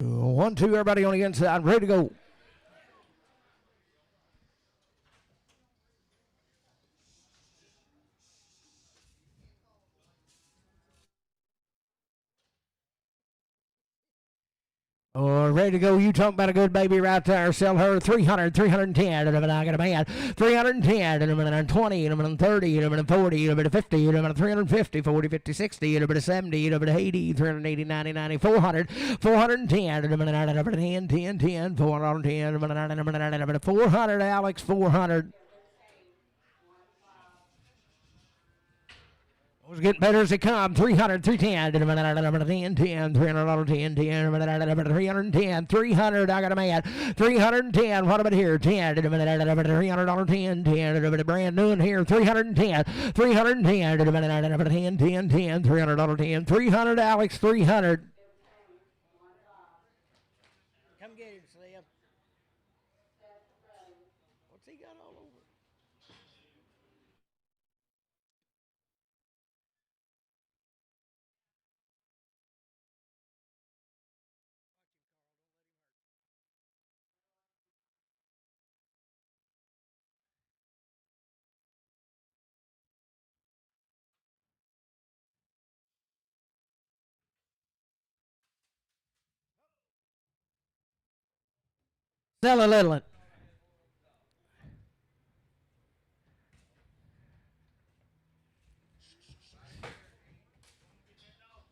1, 2, everybody on the inside, ready to go. Oh, ready to go. You talk about a good baby right there. Sell her 300, 310. I got a man. 310, 20, 30, 40, 50, 350, 40, 50, 60, 70, 80, 380, 90, 90, 400, 410, 10, 10, 10, 410, 400, Alex, 400. Was getting better as they come. 300, 310, 10, 10, 300, 10, 310, 300. I got a man. 310. What about here? 10, $300, 10, 10, brand new in here. 310, 310, 10, 10, 10, $300, 10, 300, Alex, 300. Come get him, Slim. What's he got all over? Sell a little one.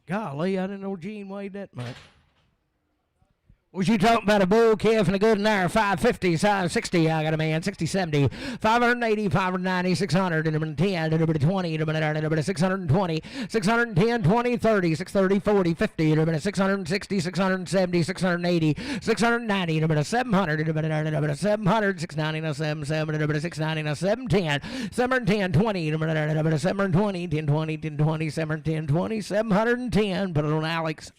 Golly, I didn't know Gene weighed that much. Was you talking about a bull calf and a good there? 550, 560, I got a man, 60, 70, 580, 590, 600, 10, 20, 620, 610, 20, 30, 630, 40, 50, 660, 670, 680, 690, 700, 700, 690, 770, 690, 710, 710, 20, 720, 10, 20, 10, 20, 710, 20, 710, put it on Alex.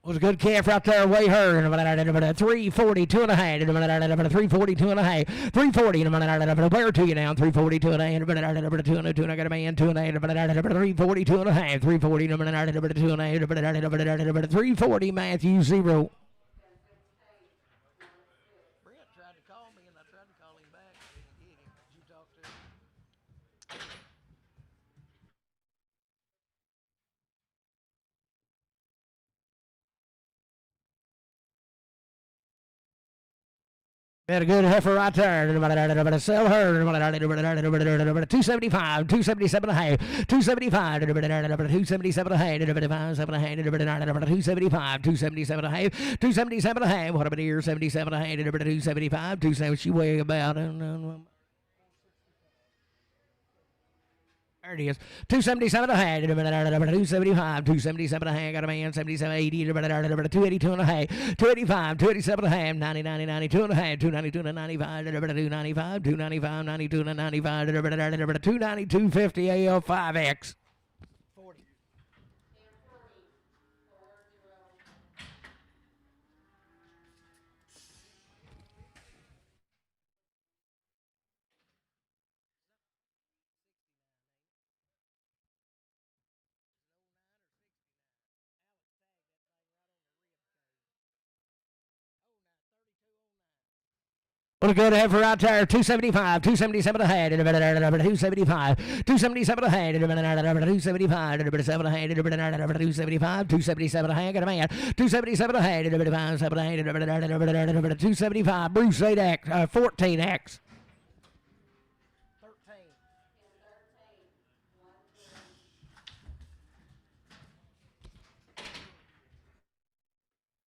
Was a good calf right there, way her. 342 and a half. 342 and a half. 340 where to you now? 342 and a half. 2 I got a man. 2 and a half. 342 and a half. 340 2 and a half. 340 Matthew 0. Had a good heifer right there. Sell her. 275, 277 and a half. 275, 277 and a half. 275, 277 and a half. 277 and a half. What about here? 77 and a half. 275, 270. She weigh about. There it is. 277 and a half. 275, 277 and a half. Got a man. 77, 80, 282 and a half. 285, 287 and a half. 90, 90, 92 and a half. 292 and 95. 295, 295, 92 and 95. 290, 250 AL5X. What a good heifer right there. 275, 277 and a half. 275, 277 and a half. 275, 275, 277 and a half. Got a man. 277 and a half. 275. Bruce 8X, 14X.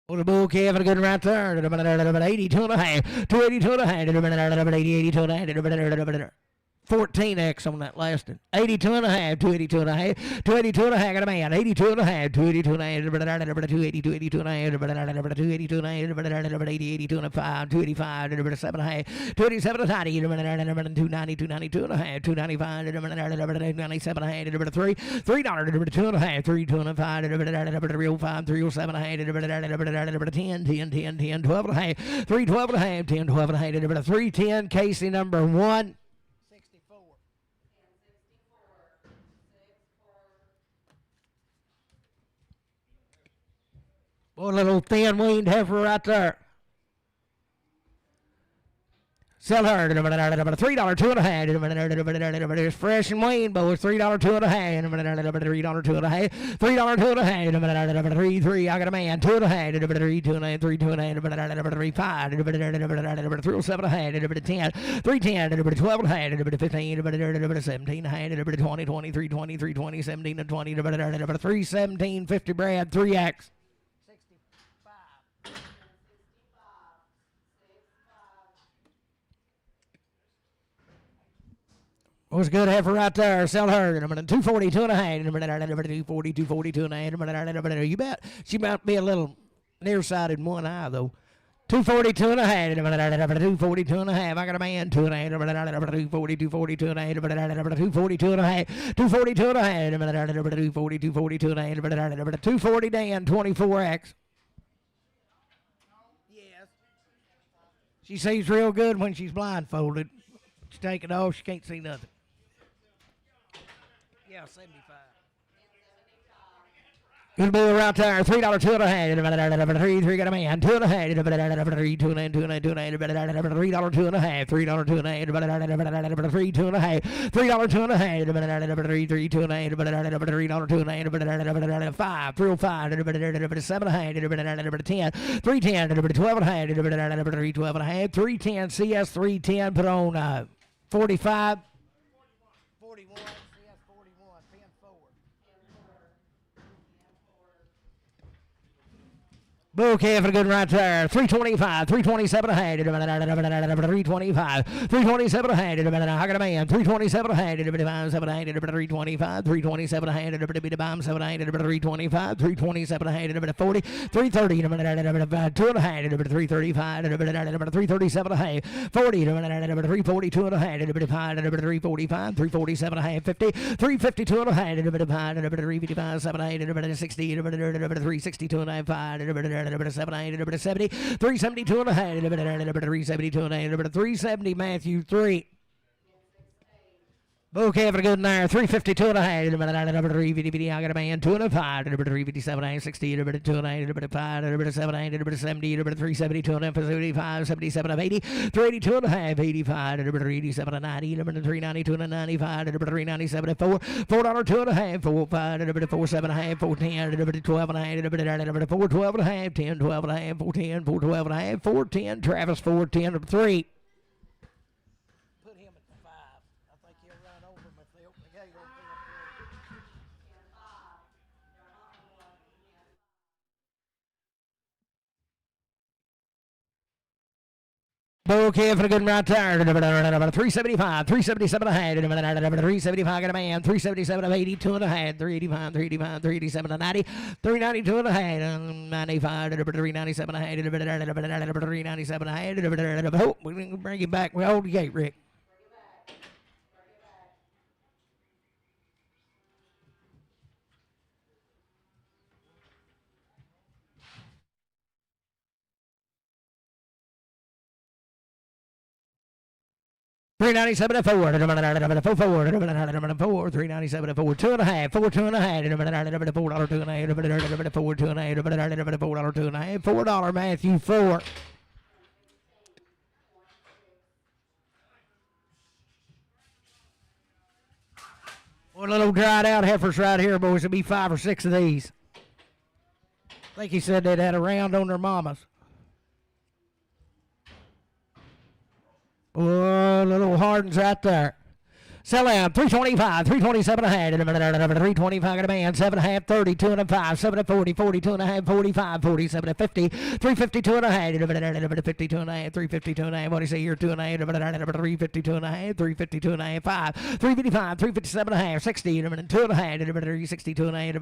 What a bull calf and a good right there. 82 and a half. 282 and a half. 82 and a half. 14X on that last one. 82 and a half, 282 and a half, 282 and a half, got a man, 82 and a half, 282 and a half, 282 and a half, 282 and a half, 82 and a 5, 285, 7 and a half, 287 and a half, 290, 292 and a half, 295, 297 and a half, $3, $2 and a half, 3, 2 and a 5, 305, 307 and a half, 10, 10, 10, 10, 12 and a half, 3, 12 and a half, 10, 12 and a half, 310, Casey number 1. Oh, a little thin-weaned heifer right there. Sell her $3, 2.5. It's fresh and weaned, boys. $3, 2.5. $3, 2.5. $3, 2.5. 3. I got a man. 2.5. 3, 2.5. 3, 2.5. 3, 5. 3, 7.5. 10. 3, 10. 12.5. 15. 17. 20. 23. 23. 20. 17 and 20. 3, 17. 50. Brad. 3X. Was good heifer right there. Sell her. 240, 2.5. 240, 240, 2.5. You bet. She might be a little nearsighted in one eye, though. 240, 2.5. 240, 2.5. I got a man. 2.5. 240, 240, 2.5. 240, 2.5. 240, 2.5. 240, 240, 2.5. 240, Dan. 24X. Yes. She sees real good when she's blindfolded. She take it off, she can't see nothing. Yeah, 75. Good bill right there. $3, 2.5. 3 got a man. 2.5. 3, 2.5. 2.5. 2.5. $3, 2.5. $3, 2.5. 3, 2.5. $3, 2.5. 3, 3, 2.5. $3, 2.5. 5. 3, 5. 7.5. 10. 3, 10. 12.5. 3, 12.5. 310 CS 310. Put on 45. 41. CS 41. Pin 4. Bouquet for the good right there. 325, 327 ahead. 325, 327 ahead. I got a man. 327 ahead. 325, 327 ahead. 325, 327 ahead. 40, 330, 2 and a half. 335, 337 ahead. 40, 342 and a half. 345, 347 ahead. 50, 352 and a half. 355, 7 ahead. 60, 362 and a half. 70, 372 and a half, 372 and a half, 370, Matthew 3. Bouquet for a good there, 352 and a half, 350, I got a man, 2 and a 5, 357, 60, 2 and a 5, 7, 70, 372 and a half, 75, 77 of 80, 382 and a half, 85, 87 and 90, 392 and 95, 397 and 4, $4, 2 and a half, 4, 5, 4, 7 and a half, 4, 10, 12 and a half, 4, 12 and a half, 10, 12 and a half, 4, 10, 4, 12 and a half, 4, 10, Travis 4, 10, 3. Bouquet for a good right there. 375, 377 ahead. 375 got a man. 377 of 82 and a half. 385, 385, 387 and 90. 392 and a half. 95, 397 ahead. 397 ahead. Oh, we can bring it back. We hold the gate, Rick. 397 and 4, 4, 397 and 4, 2 and a half, 4, 2 and a half, $4, 2 and a half, $4, 2 and a half, $4, 2 and a half, $4, Matthew 4. One little dried out heifers right here, boys. There'll be 5 or 6 of these. I think he said they'd had a round on their mamas. Oh, little Hardens right there. Sell out, 325, 327 ahead, 325 got a man, 7 and a half, 30, 2 and a 5, 7 and 40, 42 and a half, 45, 47 and 50, 352 and a half, 52 and a half, 352 and a half, what do you say here, 2 and a half, 352 and a half, 352 and a half, 5, 355, 357 and a half, 60, 2 and a half, 362 and a half,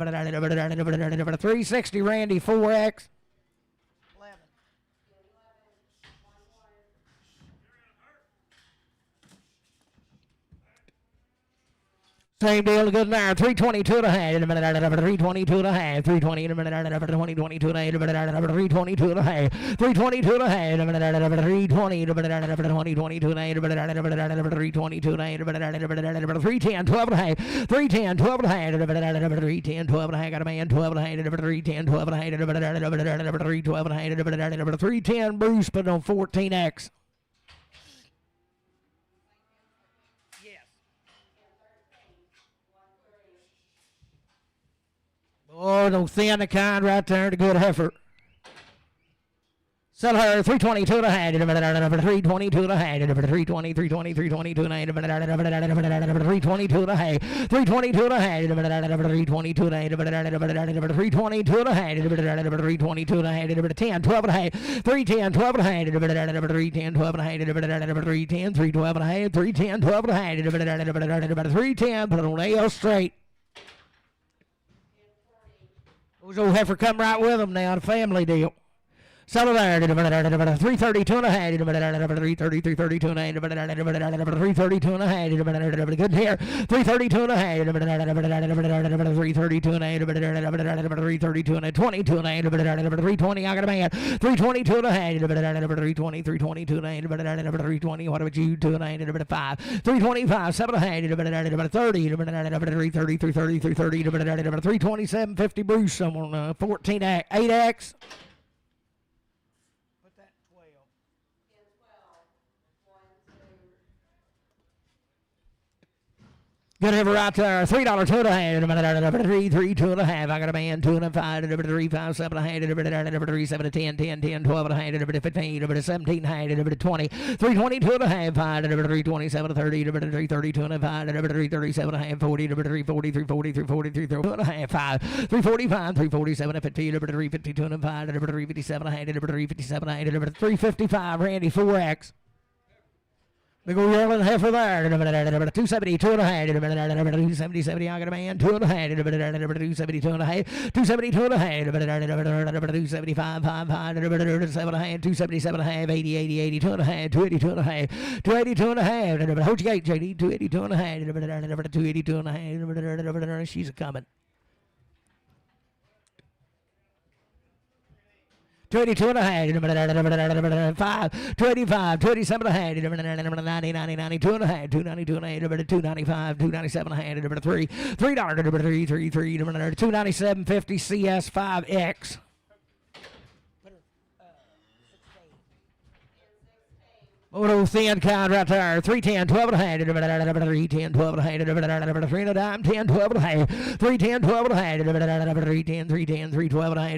360, Randy, 4X. Same deal, good now. 322 and a half. In a minute, 322 and a half. 320 in a minute, 2022 and a half. 322 and a half. 322 and a half. In a minute, 320 in a minute, 2022 and a half. 322 and a half. 310, 12 and a half. 310, 12 and a half. 310, 12 and a half. Got a man, 12 and a half. 310, 12 and a half. 312 and a half. 310, Bruce put on 14X. Oh, no thin the kind right there, the good heifer. Sell her 322 and a half. 322 and a half. 320, 320, 322 and a half. 322 and a half. 322 and a half. 322 and a half. 322 and a half. 322 and a half. 10, 12 and a half. 310, 12 and a half. 310, 12 and a half. 310, 312 and a half. 310, 12 and a half. 310, put it on AL straight. Those old heifer come right with them now, the family deal. Settle there. 332 and a half. 330, 332 and a half. 332 and a half. Good here. 332 and a half. 332 and a half. 332 and a 22 and a half. 320. I got a man. 322 and a half. 320, 322 and a half. 320. What about you? 2 and a half. 5. 325. 7 and a half. 30. 330, 330, 330. 327, 50. Bruce. Someone 14X. 8X. Good ever right there. $3, 2 and a half. 3, 2 and a half. I got a man. 2 and a 5. 3, 5, 7 and a half. 3, 7, 10, 10, 10, 12 and a half. 15, 17 and a half. 20. 322 and a half. 5. 327, 30. 332 and a half. 337 and a half. 40. 340, 340, 340, 3 and a half. 5. 345, 347, 50. 352 and a half. 357 and a half. 357 and a half. 355. Randy 4X. Big old yelling heifer there. 272 and a half. 270, 70. I got a man. 2 and a half. 272 and a half. 272 and a half. 275, 5, 5. 7 and a half. 277 and a half. 80, 80, 82 and a half. 282 and a half. 282 and a half. Hold your gate, JD. 282 and a half. 282 and a half. She's a coming. 22 and a half. 5. 285. 287 and a half. 90, 90, 92 and a half. 292 and a half. 295. 297 and a half. 3. $3. 3, 3. 297, 50. CS5X. Oh, thin kind right there. 310, 12 and a half. 310, 12 and a half. 3 and a dime, 10, 12 and a half. 310, 12 and a half. 310, 310, 312 and a half.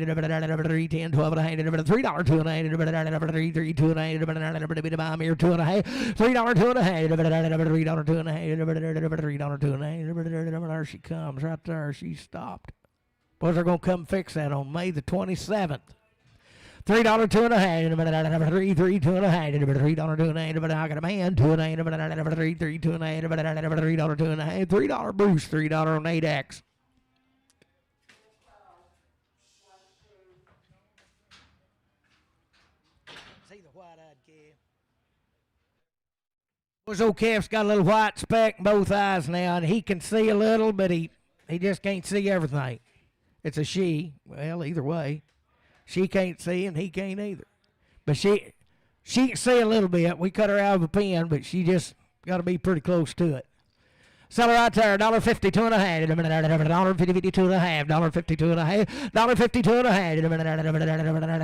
310, 12 and a half. $3, 2 and a half. 3, 3, 2 and a half. Buy me here, 2 and a half. $3, 2 and a half. $3, 2 and a half. $3, 2 and a half. There she comes right there. She stopped. Boys are going to come fix that on May the 27th. $3, 2 and a half. 3, 3, 2 and a half. $3, 2 and a half. I got a man. 2 and a half. 3, 3, 2 and a half. $3, 2 and a half. $3 Bruce. $3 on 8X. See the white-eyed calf. This old calf's got a little white speck in both eyes now, and he can see a little, but he just can't see everything. It's a she. Well, either way. She can't see and he can't either. But she can see a little bit. We cut her out of a pen, but she just got to be pretty close to it. Sell her right there, $1.52 and a half. $1.52 and a half. $1.52 and a half. $1.52 and a half. $1.52 and a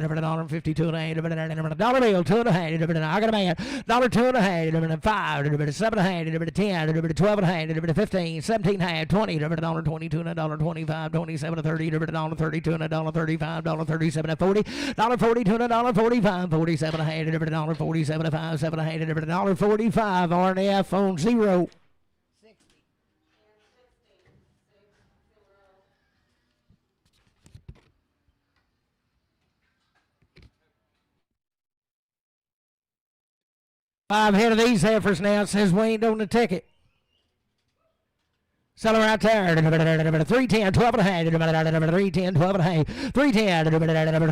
half. $1.52 and a half. $1 bill, 2 and a half. I got a man. $2 and a half. $5. $7 and a half. $10. $12 and a half. $15. 17 and a half. $20. $1.22 and $1.25. 27 and 30. $1.32 and $1.35. $1.37 and 40. $1.42 and $1.45. 47 and a half. $1.47 and 5. 7 and a half. $1.45. RNF on 0. Five head of these heifers now. It says we ain't on the ticket. Selling right there. 310, 12 and a half. 310, 12 and a half. 310, 12 and a half.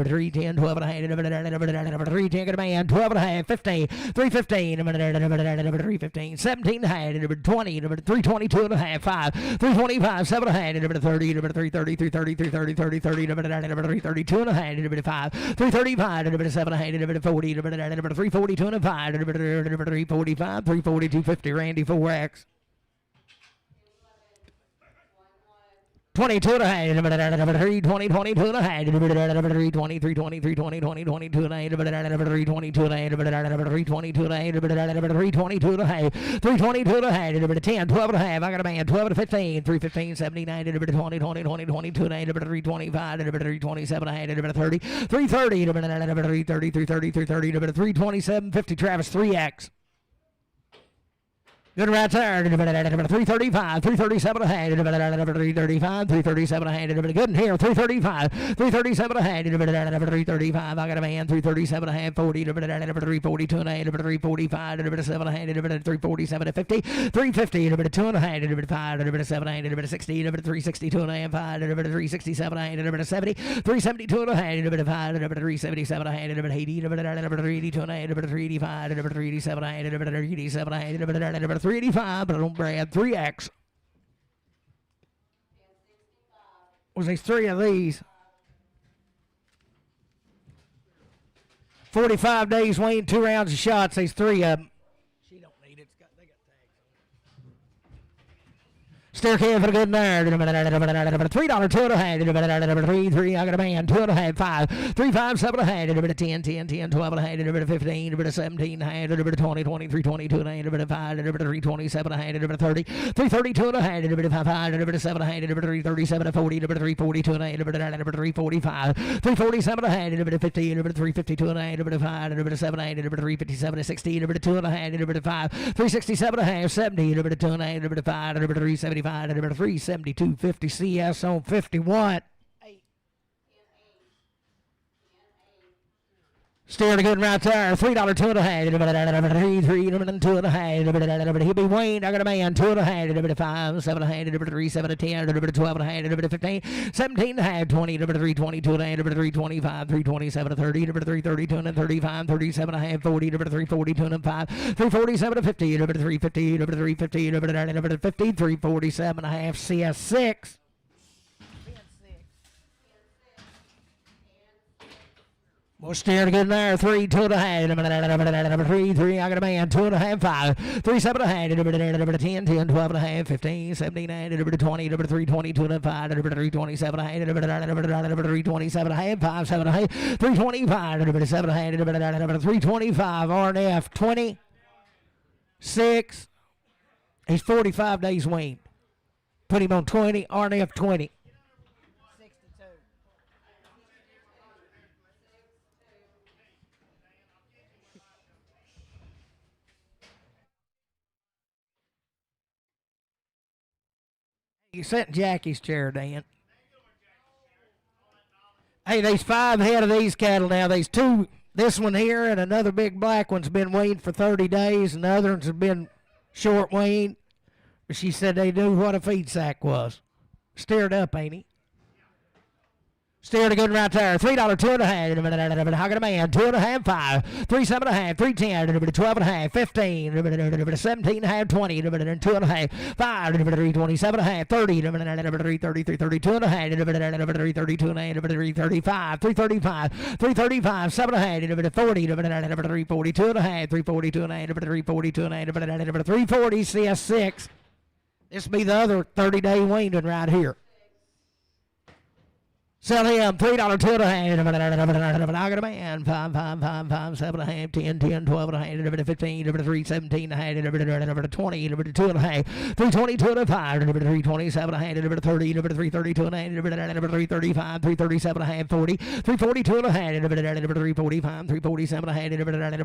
310, 12 and a half. 310, get a man. 12 and a half. 15, 315. 315, 17 and a half. 20, 322 and a half. 5, 325, 7 and a half. 30, 330, 330, 330, 30, 30, 332 and a half. 5, 335, 7 and a half. 40, 342 and a 5. 345, 342, 50. Randy 4X. 22 and a half, 3, 20, 22 and a half, 3, 20, 320, 320, 20, 22 and a half, 322 and a half, 322 and a half, 322 and a half, 322 and a half, 10, 12 and a half, I got a man, 12 to 15, 315, 79, 20, 20, 20, 22 and a half, 325, 327 and a half, 30, 330, 330, 330, 330, 327, 50, Travis, 3X. Good right there. 335, 337 and a half. 335, 337 and a half. Good in here. 335, 337 and a half. 335. I got a man. 337 and a half. 40. 342 and a half. 345. 7 and a half. 347 to 50. 350. 2 and a half. 5. 7 and a half. 60. 362 and a half. 5. 367 and a half. 70. 372 and a half. 5. 377 and a half. 80. 382 and a half. 385. 387 and a half. 387 and a half. 385, but I don't brag. 3X. Was these 3 of these? 45 days, Wayne, 2 rounds of shots. These 3 of them. She don't need it. They got tags on it. Stair can for the good nerd. $3, 2 and a half. 3, I got a man. 2 and a half. 5, 3, 5, 7 and a half. 10, 10, 10, 12 and a half. 15, 17 and a half. 20, 20, 322 and a half. 5, 327 and a half. 30, 332 and a half. 5, 7 and a half. 337 and 40. 342 and a half. 345, 347 and a half. 50, 352 and a half. 5, 7 and a half. 357 and 60. 2 and a half. 5, 367 and a half. 70, 2 and a half. 5, 375. 372, 50 CS on 51. Steering good right there. $3, 2 and a half. 3, 2 and a half. He'll be Wayne. I got a man. 2 and a half. 5, 7 and a half. 3, 7 and 10. 12 and a half. 15, 17 and a half. 20. 3, 22 and a half. 3, 25. 3, 27 and 30. 3, 32 and 35. 37 and a half. 40. 3, 42 and 5. 3, 47 and 50. 3, 50. 3, 50. 50. 3, 47 and a half. CS6. We'll steer good there. 3, 2 and a half. 3, 3. I got a man. 2 and a half. 5, 3, 7 and a half. 10, 10, 12 and a half. 15, 17 and a half. 20, 3, 22 and a half. 3, 27 and a half. 3, 27 and a half. 5, 7 and a half. 3, 25. 7 and a half. 3, 25. RNF 26. He's 45 days weaned. Put him on 20. RNF 20. You sit in Jackie's chair, Dan. Hey, there's 5 head of these cattle now. There's 2, this one here and another big black one's been weaned for 30 days, and the other ones have been short weaned. But she said they knew what a feed sack was. Stirred up, ain't he? Steer to good right there. $3, 2 and a half. How can a man? 2 and a half. 5, 3, 7 and a half. 3, 10. 12 and a half. 15. 17 and a half. 20. 2 and a half. 5. 3, 27 and a half. 30. 3, 30. 3, 32 and a half. 3, 32 and a half. 3, 35. 3, 35. 3, 35. 7 and a half. 40. 3, 42 and a half. 3, 42 and a half. 3, 42 and a half. 3, 40. CS6. This will be the other 30-day weaning right here. Sell him $3, 2 and a half. I got a man. 5, 5, 5, 5, 7 and a half. 10, 10, 12 and a half. 15, 3, 17 and a half. 20, 2 and a half. 3, 22 and a half. 3, 27 and a half. 30, 3, 32 and a half. 3, 35, 3, 37 and a half. 40, 3, 42 and a half. 3, 45, 3, 47 and a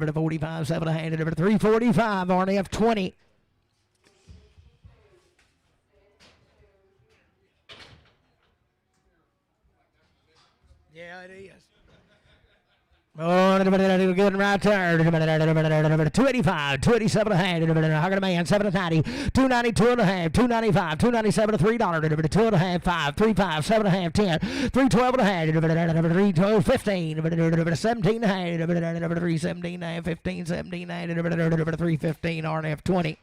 half. 45, 7 and a half. 3, 45 RNF 20. Yeah, it is. Oh, good right there. 285, 287 a hand. Hugging man, 790, 290, 2.5, 295, 297 $3. 2.5, 5, 3, 5, 7.5, 10, 312 a hand. 312, 15, 17 a hand. 317 a 15, 17 a 315 RNF 20.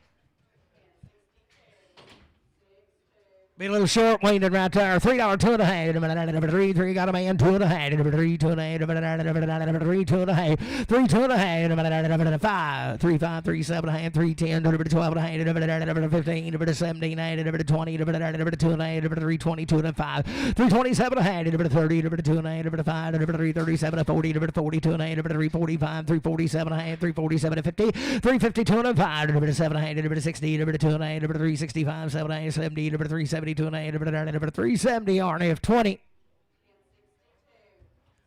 Be a little short winded right there. $3, 2.5. 3 got a man, 2.5. 3 2.5. 3 2.5. 3 2.5. 5 3 5 3 7.5. 3 10. 12.5. 15. 17. 20. 2.5. 3 22 and 5. 327 a hand. 30. 2.5. 5. 337 40. 42 and 345. 347 a hand. 347 50. 352 and 5. 7 60. 2.5. 365. 7 70. 370. 370 RNF 20.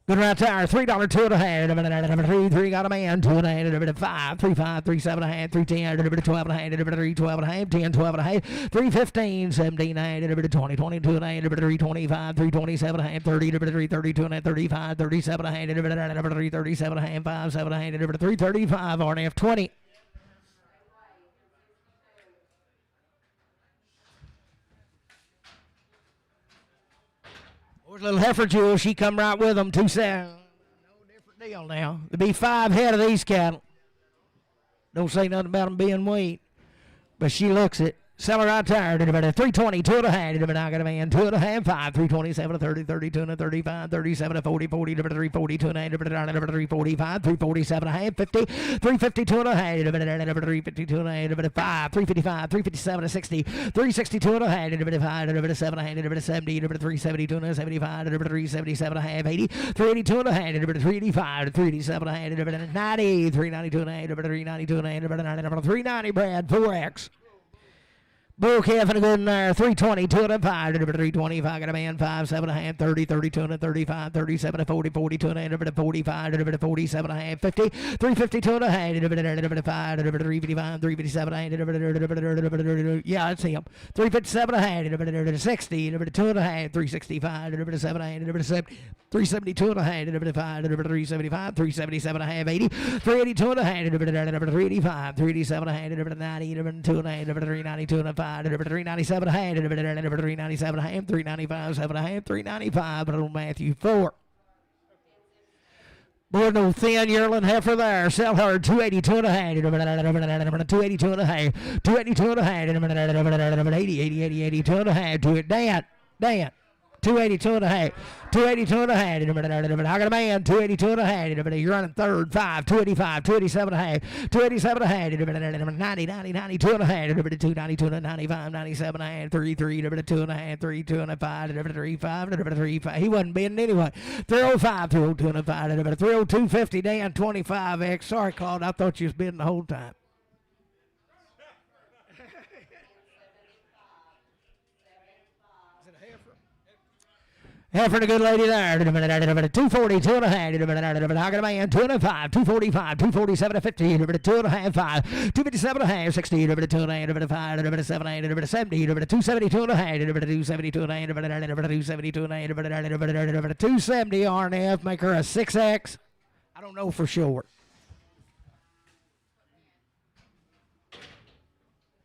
Good right there. $3, 2.5. 3 got a man, 2.5. 5 3 5 3 7.5. 3 10. 12.5. 3 12.5. 10 12.5. 3 15. 17. 20 22. 3 25. 3 27.5. 30. 3 32. 35. 37.5. 3 37.5. 5 7.5. 3 35 RNF 20. Little heifer jewel, she come right with them. 2 7. No different deal now. There'll be 5 head of these cattle. Don't say nothing about them being wheat, but she looks it. Seller right there. 320, 2.5. I got a man, 2.5, 5, 327, 30, 32, 35, 37, 40, 40, 342, 345, 347.5, 50, 352 and a half, 352 and a half, 5, 355, 357, 60, 362 and a half, 5, 7, 70, 372 and 75, 377 and a half, 80, 382 and a half, 385, 387 and a half, 90, 392 and a half, 392 and a half, 390 Brad, 4X. Bull calf and a good in there. 320, 2.5, 325. Got a man, 5, 7.5, 30, 32, 35, 37, 40, 42, 45, 47.5, 50, 352 and a half, 5, 355, 357, yeah, that's him. 357 and a half, 60, 2.5, 365, 7, 372 and a half, 5, 375, 377 and a half, 80, 382 and a half, 385, 387 and a half, 90, 2 and a half, 392 and a 5. 397 a hand, 397 a hand, 395, 7 a hand, 395, but on Matthew 4. Boy, no thin yearling heifer there. Sell her 282 and a hand, 282 and a half, 282 and a hand, 80, 80, 80, 82 and a half. Do it, Dan. 282 and a half. 282 and a half. I got a man, 282 and a half. You're running third, 5, 285, 287 and a half, 287 and a half, 90, 90, 92 and a half, 292 and 95, 97 and a half, 3, 2 and a half, 3, 2 and a 5, 3, 5, 3, 5. He wasn't bending anyway. 305, 302 and a 5, 302, 50, Dan, 25X. Sorry, Claude, I thought you was bending the whole time. Heifer and a good lady there. 240, 2 and a half. I got a man, 2 and a 5, 245, 247 50, 2 and a half, 5, 257 and a half, 60, 2 and a half, 5, 7, 8, 70, 272 and a half, 272 and a half, 272 and a half, 270 RNF, make her a 6X. I don't know for sure.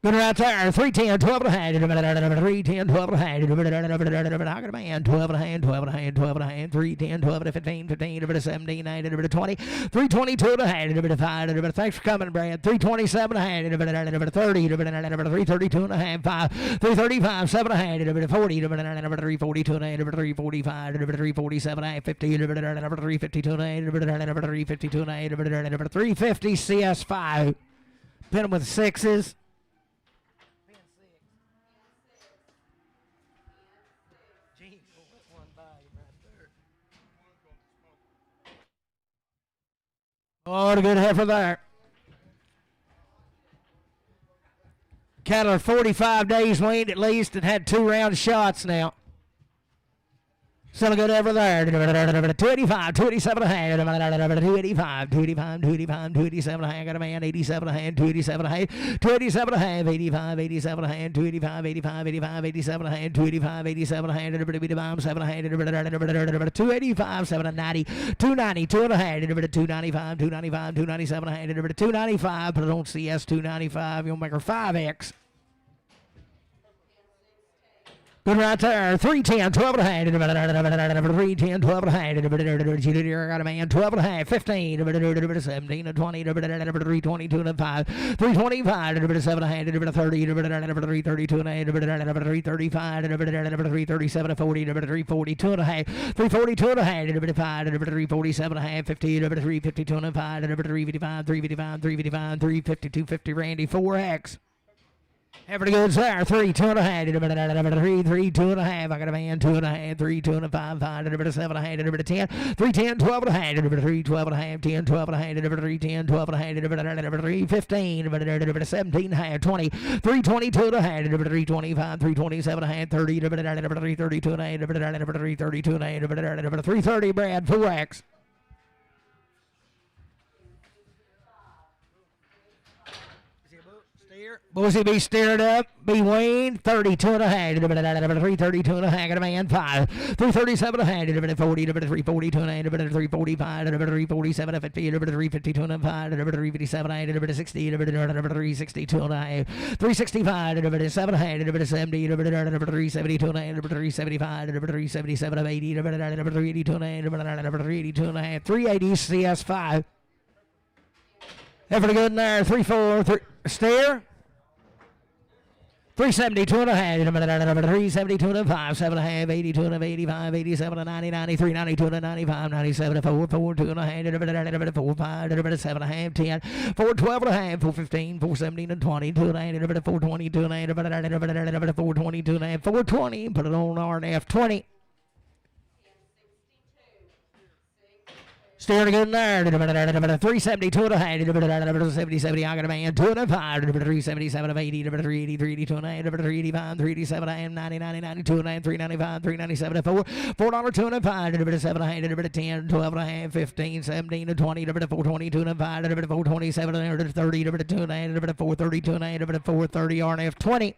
Good right there. 310, 12 and a half. 310, 12 and a half. I got a man. 12 and a half, 12 and a half, 12 and a half. 310, 12 and 15, 15, 17, 19, 20. 322 and a half. 5. Thanks for coming, Brad. 327 and a half. 30. 332 and a half. 5. 335, 7 and a half. 40. 342 and a half. 345. 347 and a half. 50. 352 and a half. 352 and a half. 350 CS5. Pin them with 6s. Oh, a good heifer there. Cattle are 45 days weaned at least and had 2 round shots now. Still good over there. 285, 287 a hand. 285, 285, 285, 287 a hand. Got a man, 87 a hand, 287 a hand, 287 a hand, 85, 87 a hand, 285, 85, 85, 87 a hand, 285, 87 a hand. 7 a hand. 285, 790, 290, 2 and a hand. 295, 295, 297 a hand. 295, put it on CS 295. You'll make her 5X. Good right there. 310, 12 and a half. 310, 12 and a half. Got a man, 12 and a half. 15, 17, 20, 322 and a 5. 325, 7 and a half. 30, 332 and a half. 335, 337 and 40, 342 and a half. 342 and a half. 5, 347 and a half. 50, 352 and a 5. 355, 355, 355, 352, 50. Randy, 4X. Every good there. 3, 2 and a half. 3, 2 and a half. I got a man, 2 and a half. 3, 2 and a 5, 7 and a half. 10. 3, 10, 12 and a half. 3, 12 and a half. 10, 12 and a half. 3, 10, 12 and a half. 3, 15. 17 and a half. 20. 3, 22 and a half. 3, 25. 3, 27 and a half. 30. 3, 32 and a half. 3, 32 and a half. 3, 30. Brad, 4X. Bossy be stirred up, be weaned, 32 and a half, 332 and a half, got a man, 5, 337 and a half, 40, 342 and a half, 345, 347, 50, 352 and a half, 357 and a half, 60, 362 and a half, 365, 7 and a half, 70, 372 and a half, 375, 377 of 80, 382 and a half, 382 and a half, 380 CS5. Every good in there, 3, 4, 3, steer. 372 and a half, 372 and a 5, 7 and a half, 82 and a 85, 87 and 90, 93, 92 and a 95, 97 and 4, 4, 2 and a half, 4, 5, 7 and a half, 10, 4, 12 and a half, 4, 15, 4, 17 and 20, 2 and a half, 4, 22 and a half, 4, 22 and a half, 4, 20, put it on RNF 20. Steering good in there. 372 and a half. 77. I got a man. 2 and a 5. 377 of 80. 380. 382 and a half. 385. 387 and a half. 90. 90. 92 and a half. 395. 397 and 4. $4 2 and a 5. 7 and a half. 10. 12 and a half. 15. 17 and 20. 422 and a 5. 427 and 30. 2 and a half. 432 and a half. 430 RNF 20.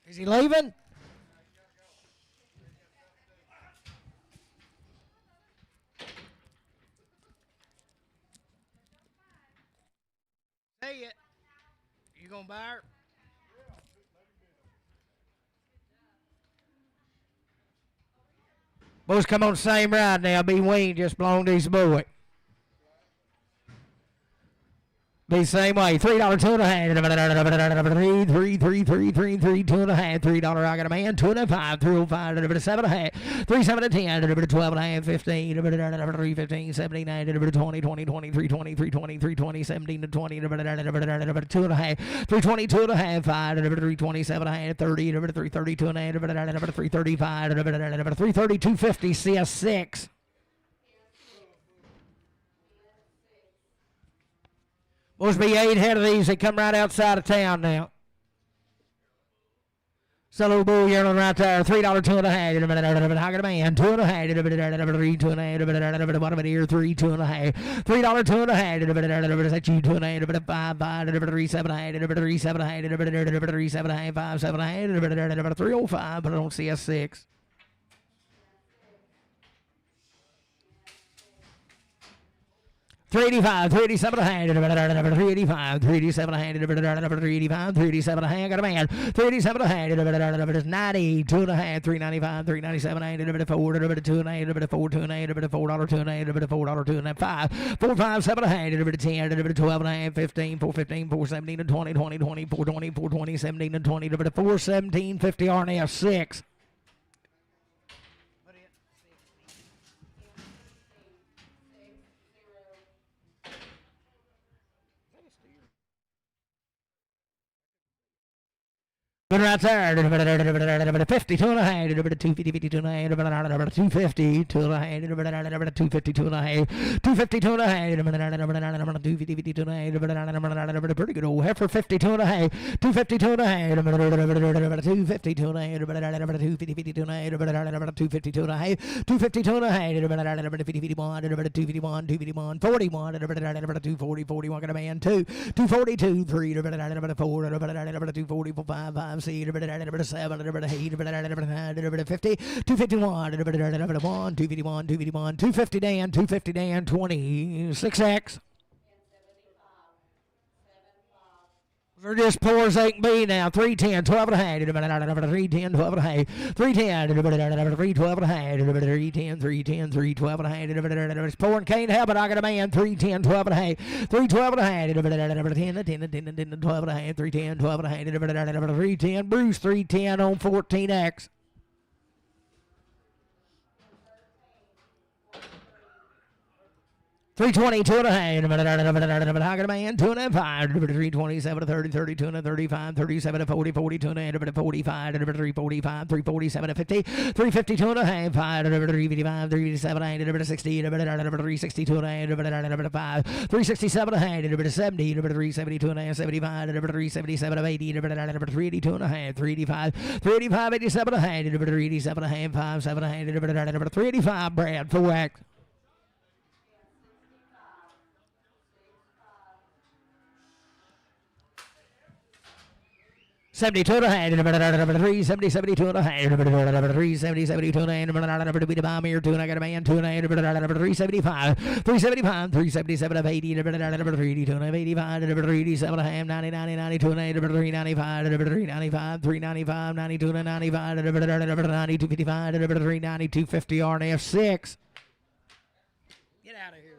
Is he leaving? Say it. You gonna buy her? Boys, come on the same ride now. Be weaned, just belong to this boy. Be the same way. $3 2 and a half. 3 2 and a half. $3 I got a man. 2 and a 5. 305. 7 and a half. 3 7 and 10. 12 and a half. 15. 3 15. 17 20 20 23 20 320 320 17 to 20. 2 and a half. 322 and a half. 5. 327 and a half. 30. 332 and a half. 335. 332 50 CS6. Must be 8 head of these that come right outside of town now. So little bull yearling right there. $3 2 and a half. I got a man. 2 and a half. 3 2 and a half. Bottom of the ear. 3 2 and a half. $3 2 and a half. Is that you 2 and a half? 5 5. 3 7 and a half. 3 7 and a half. 3 7 and a half. 5 7 and a half. 305. But I don't see a 6. 385, 387 a hand, 385, 387 a hand, 385, 387 a hand, got a man, 387 a hand, 90, 2 and a half, 395, 397 a hand, 4, 2 and a half, 4, 2 and a half, $4, 2 and a half, $4, 2 and a half, 5, 4, 5, 7 a hand, 10, 12 and a half, 15, 4, 15, 4, 17, and 20, 20, 20, 4, 20, 4, 20, 17, and 20, 4, 17, 50 RNF 6. Good right there. 52 and a half. 250, 52 and a half. 250, 2 and a half. 252 and a half. 252 and a half. 250, 52 and a half. Pretty good old heifer. 52 and a half. 252 and a half. 252 and a half. 250, 52 and a half. 252 and a half. 252 and a half. 251, 251, 251, 41, 240, 41. Got a man. 242, 3, 4, 240, 5, 5, 6, 7, 8, 9, 50, 251, 251, 250 Dan, 250 Dan, 26X. For just poor as they can be now. 310, 12 and a half. 310, 12 and a half. 310, 312 and a half. 310, 310, 312 and a half. It's poor and can't help it. I got a man. 310, 12 and a half. 312 and a half. 10, 12 and a half. 310, 12 and a half. 310, Bruce, 310 on 14X. 322 and a half. I got a man. 2 and a half. 327 to 30, 32 and a 35, 37 to 40, 42 and a half. 45, 345, 347 to 50, 352 and a half. 355, 357 and a half. 60, 362 and a half. 5, 367 and a half. 70, 372 and a half. 75, 377 of 80, 382 and a half. 385, 385, 87 and a half. 387 and a half. 5, 7 and a half. 385, Brad, 4X. 72 and a half. 370, 72 and a half. 370, 72 and a half. To be the bomb here. 2 and I got a man. 2 and a half. 375, 375, 377 of 80. 382 and a half. 85, 387 and a half. 90, 90, 92 and a half. 395, 395, 395, 92 and a 95. 90, 255, 390, 250 RNF 6. Get out of here.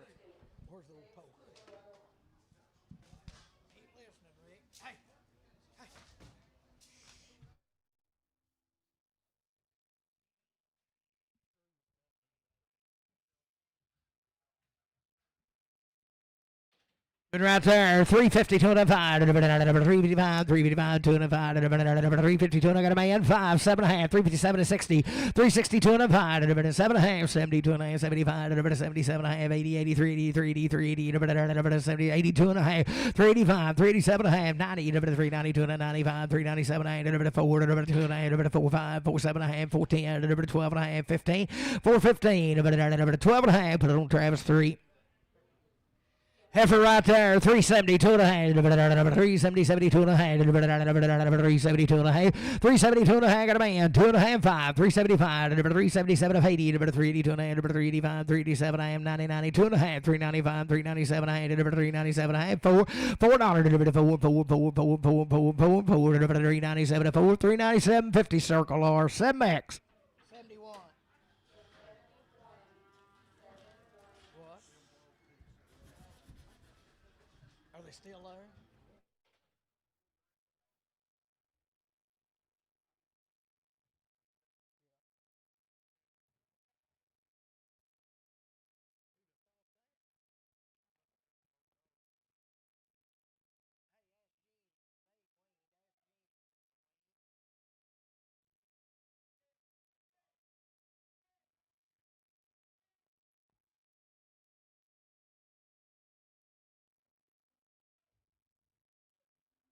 Where's the old poker? Ain't listening, Rick. Hey. Good right there. 350, 2 and a 5. 355, 355, 2 and a 5. 352 and I got a man. 5, 7 and a half. 357 to 60. 362 and a 5. 7 and a half. 72 and a half. 75. 77 and a half. 80, 83, 83, 83, 80. 70, 82 and a half. 385, 387 and a half. 90. 392 and a 95. 397 and a half. 4, 2 and a half. 4, 5, 4, 7 and a half. 410. 12 and a half. 15. 415. 12 and a half. Put it on Travis 3. Heifer right there, 372 and a half, 370, 72 and a half, 372 and a half, 372 and a half, got a man, 2 and a half, 5, 375, 377 of 80, 382 and a half, 385, 387 and a half, 90, 92 and a half, 395, 397 and a half, 397 and a half, $4, $397 to 4, 397, 50 circle R, 7X. Still there?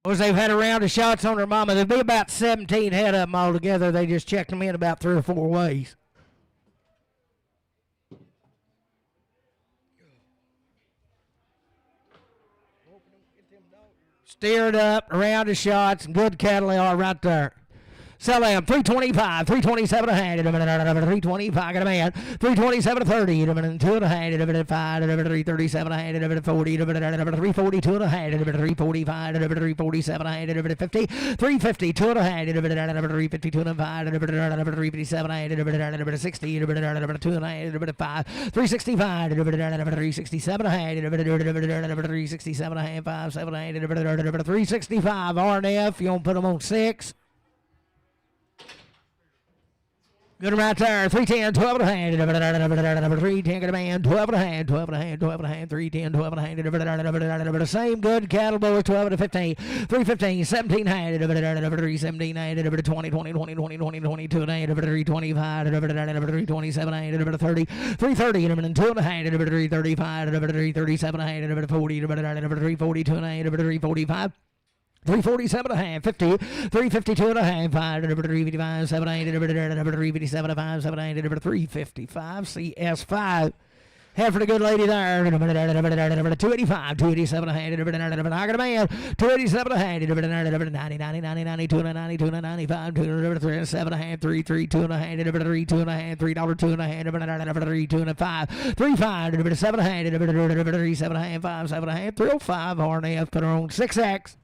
Well, they've had a round of shots on their mama. There'll be about 17 head of them altogether. They just checked them in about 3 or 4 ways. Steered up, a round of shots, good cattle they are right there. Sell them 325, 327 and a half, 325, got a man, 327 to 30, 2 and a half, 5, 337 and a half, 40, 342 and a half, 345, 347 and a half, 50, 350, 2 and a half, 352 and a 5, 357 and a half, 60, 2 and a half, 5, 365, 367 and a half, 367 and a half, 5, 7 and a half, 365 RNF, you want to put them on 6? Good right there. 310, 12 and a hand. 310, good man. 12 and a hand, 12 and a hand, 12 and a hand. 310, 12 and a hand. Same good cattle boys, 12 and a 15. 315, 17 hand. 317 hand. 20, 20, 20, 20, 20, 22 and a hand. 325, 327 hand. 30, 330 and 2 and a hand. 335, 337 hand. 40, 342 and a hand. 345. 347 and a half, 50, 352 and a half, 355, 7, 8, 357, 5, 7, 8, 355, CS5. Head for the good lady there. 285, 287 and a half. I got a man. 287 and a half. 90, 90, 90, 92 and a 92 and a 95. 207 and a half. 332 and a half. 32 and a half. $3 2 and a half. 3 2 and a 5. 35, 7 and a half. 3 7 and a half. 5 7 and a half. 305. RNF put her on 6X.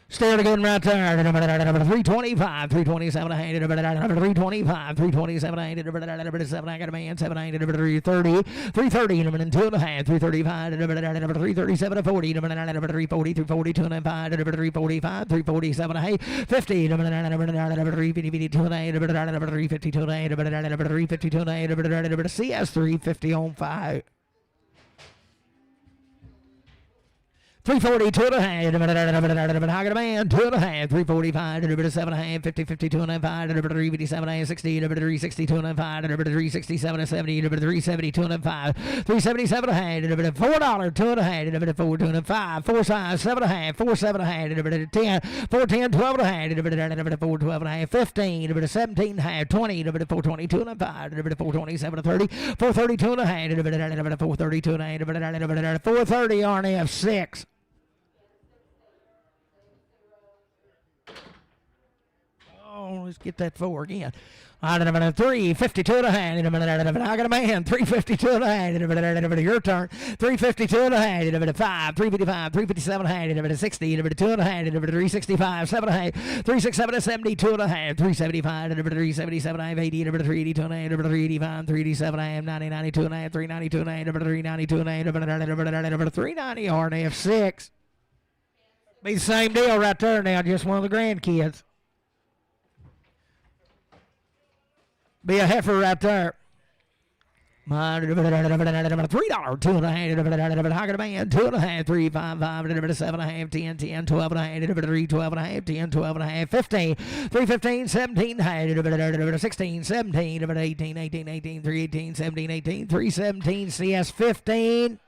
Stay again right there. 325, 327, 325, 327, 7, I got a man, 7, 330, 330, and 2 and a half, 335, 337, 40, 340, 340, 2 and a half, 345, 347, 50, 352, 352, 352, CS 350 on 5. 342 and a half, I got a man, 2 and a half, 345, 7 and a half, 50, 52 and a half, 357, 60, 362 and a half, 367, 70, 372 and a half, 377 and a half, $4, 2 and a half, 4, 2 and a half, 4 size, 7 and a half, 4, 7 and a half, 10, 4, 10, 12 and a half, 4, 12 and a half, 15, 17 and a half, 20, 4, 22 and a half, 4, 27, 30, 4, 32 and a half, 4, 32 and a half, 430 RNF 6. Oh, let's get that 4 again. 352 and a half. I got a man. 352 and a half. Your turn. 352 and a half. 5. 355. 357 and a half. 60. 2 and a half. 365. 7 and a half. 367 72 and a half. 375. 377 and a half. 80. 382 and a half. 385. 387 and a half. 90. 92 and a half. 392 and a half. 392 and a half. 390 RNF 6. Be the same deal right there now. Just one of the grandkids. Be a heifer right there. $3, 2 and a half. I got a man, 2 and a half, 3, 5, 5, 7 and a half, 10, 10, 12 and a half, 3, 12 and a half, 10, 12 and a half, 15, 3, 15, 17 and a half, 16, 17, 18, 18, 18, 3, 18, 17, 18, 3, 17, CS 15.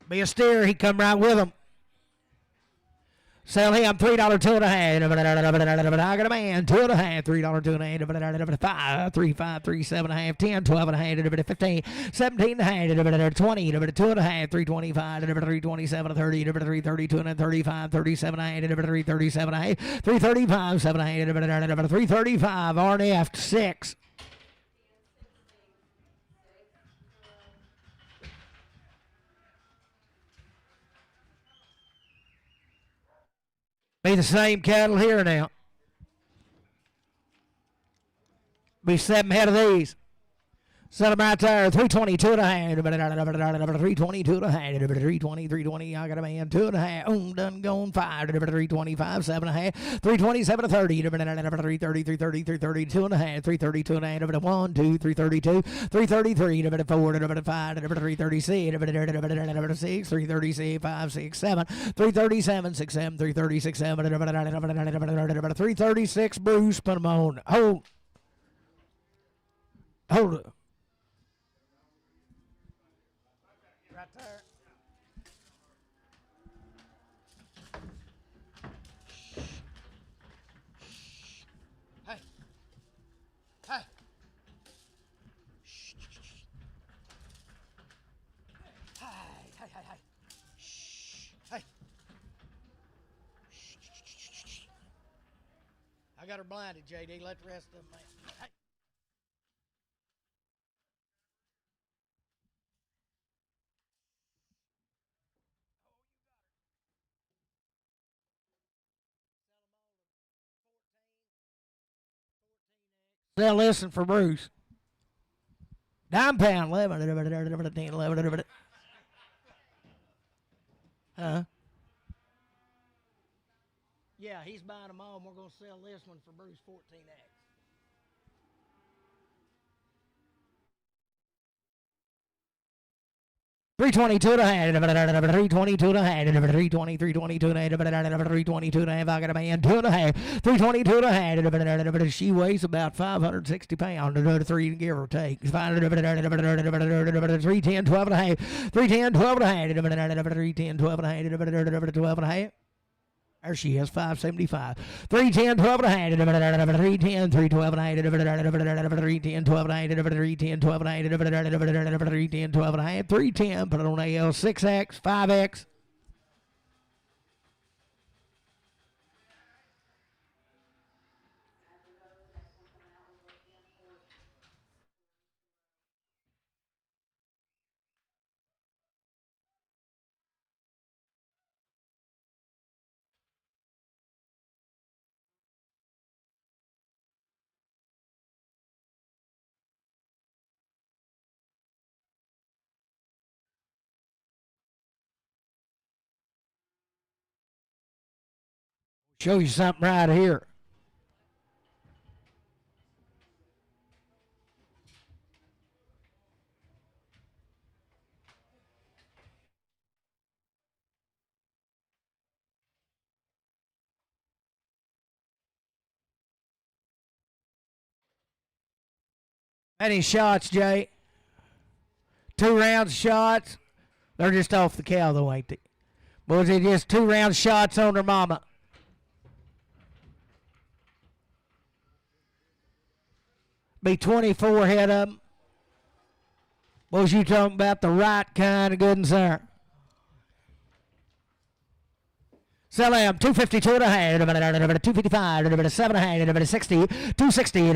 Be a steer, he come right with him. Sell him $3, 2 and a half. I got a man, 2 and a half, $3, 2 and a half. 5, 3, 5, 3, 7 and a half, 10, 12 and a half, 15, 17 and a half, 20, 2 and a half, 325, 327, 30, 332 and a 35, 37 and a half, 337 and a half, 335, 7 and a half, 335, RNF 6. Be the same cattle here now. Be 7 head of these. Set them right there. 322 and a half. 322 and a half. 320, 320. I got a man. 2 and a half. Done gone 5. 325, 7 and a half. 327 to 30. 330, 330, 330, 2 and a half. 332 and a half. 1, 2, 332. 333. 4, 5. 336. 6. 336. 5, 6, 7. 337, 6, 7. 336, 7. 336. Bruce, put them on. Hold it. Right there. Hey. Hey. Hey. Hey. I got her blinded, JD. Let the rest of them, man. Hey. They'll listen for Bruce. £9, 11, 10, 11. Huh? Yeah, he's buying them all, and we're going to sell this one for Bruce 14X. 322 and a half, 322 and a half, 320, 322 and a half, 322 and a half. I got a man, 2.5, 322 and a half. She weighs about 560 pounds, 3 give or take. 310, 12 and a half, 310, 12 and a half, 310, 12 and a half, 12 and a half. There she is, 575. 310, 12 and a half. 310, 312 and a half. 310, 12 and a half. 310, 12 and a half. 310, 12 and a half. 310, put it on AL 6X, 5X. Show you something right here. Any shots, Jay? 2 rounds shots. They're just off the cow, though, ain't they? Was it just 2 round shots on their mama? Be 24 head of them. Was you talking about the right kind of good and sir? Sell them 252 and a half, 255, 7 and a half, 60, 260,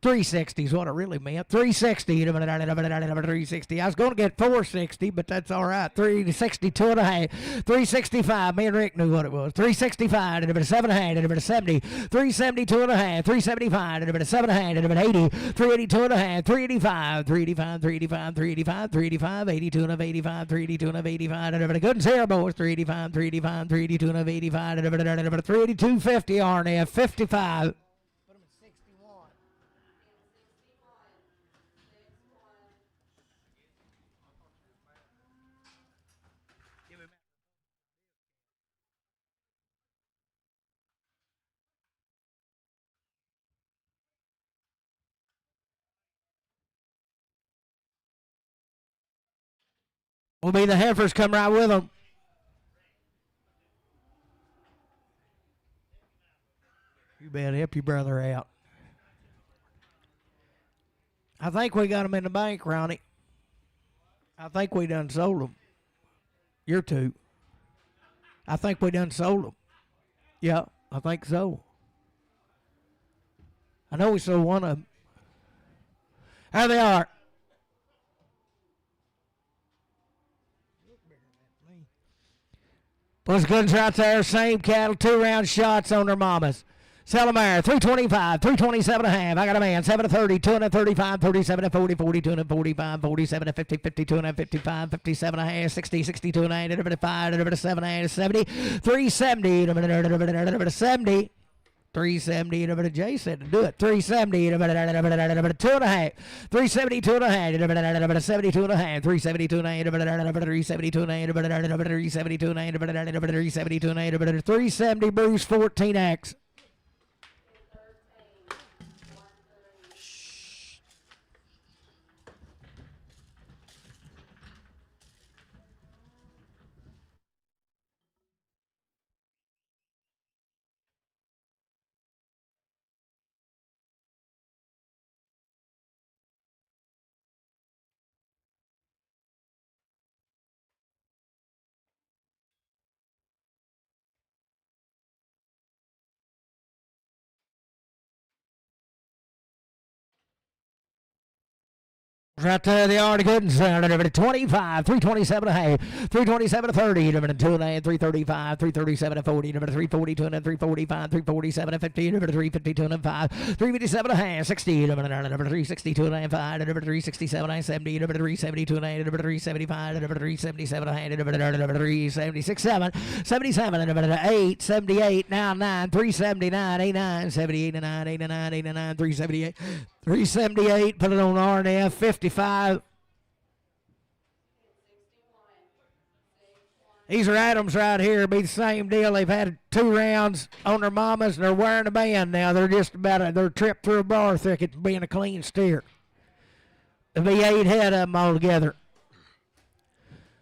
360 is what it really meant. 360, 360. I was going to get 460, but that's all right. 362 and a half, 365. Me and Rick knew what it was. 365, 7 and a half, 70, 372 and a half, 375, 7 and a half, 80, 382 and a half, 385, 385, 385, 385, 385, 82 and a half, 85, 382 and a half, 85, and good and zero boys. 385, 385, 382 and a half, 85, 382, 50 RNF, 55. Will be the heifers come right with them. You better help your brother out. I think we got them in the bank, Ronnie. I think we done sold them. You're two. I think we done sold them. Yeah, I think so. I know we sold one of them. There they are. Those goods right there, same cattle, 2 round shots on their mamas. Sell them there, 325, 327 and a half. I got a man, 730, 235, 37 40, 40, 245, 47 50, 52 and 55, 57 and a half, 60, 62 and a half, 75, 7 and a half, 70, 370, 70. 370, Jay said to do it. 370, 2 and a half. 372 and a half, 72 and a half, 372 and a half, 372 and a half, 372 and a half, 372 and a half, 370 Bruce 14X. right there. They are good and sound. 25, 327 and a half, 327 to 30, 2 and a half, 335, 337 to 40, 342 and 345, 347 and 50, 352 and 5, 357 and a half, 60, 362 and a half, 5, 367 and 70, 372 and a half, 375, 377 and a half, 376, 7, 77 and 8, 78, now 9, 379, 89, 78 and 9, 89, 89, 378, 378, put it on RNF, 55. These are Adams right here. Be the same deal. They've had 2 rounds on their mamas, and they're wearing a band now. They're just about they're tripped through a bar thicket being a clean steer. There'll be 8 head of them all together.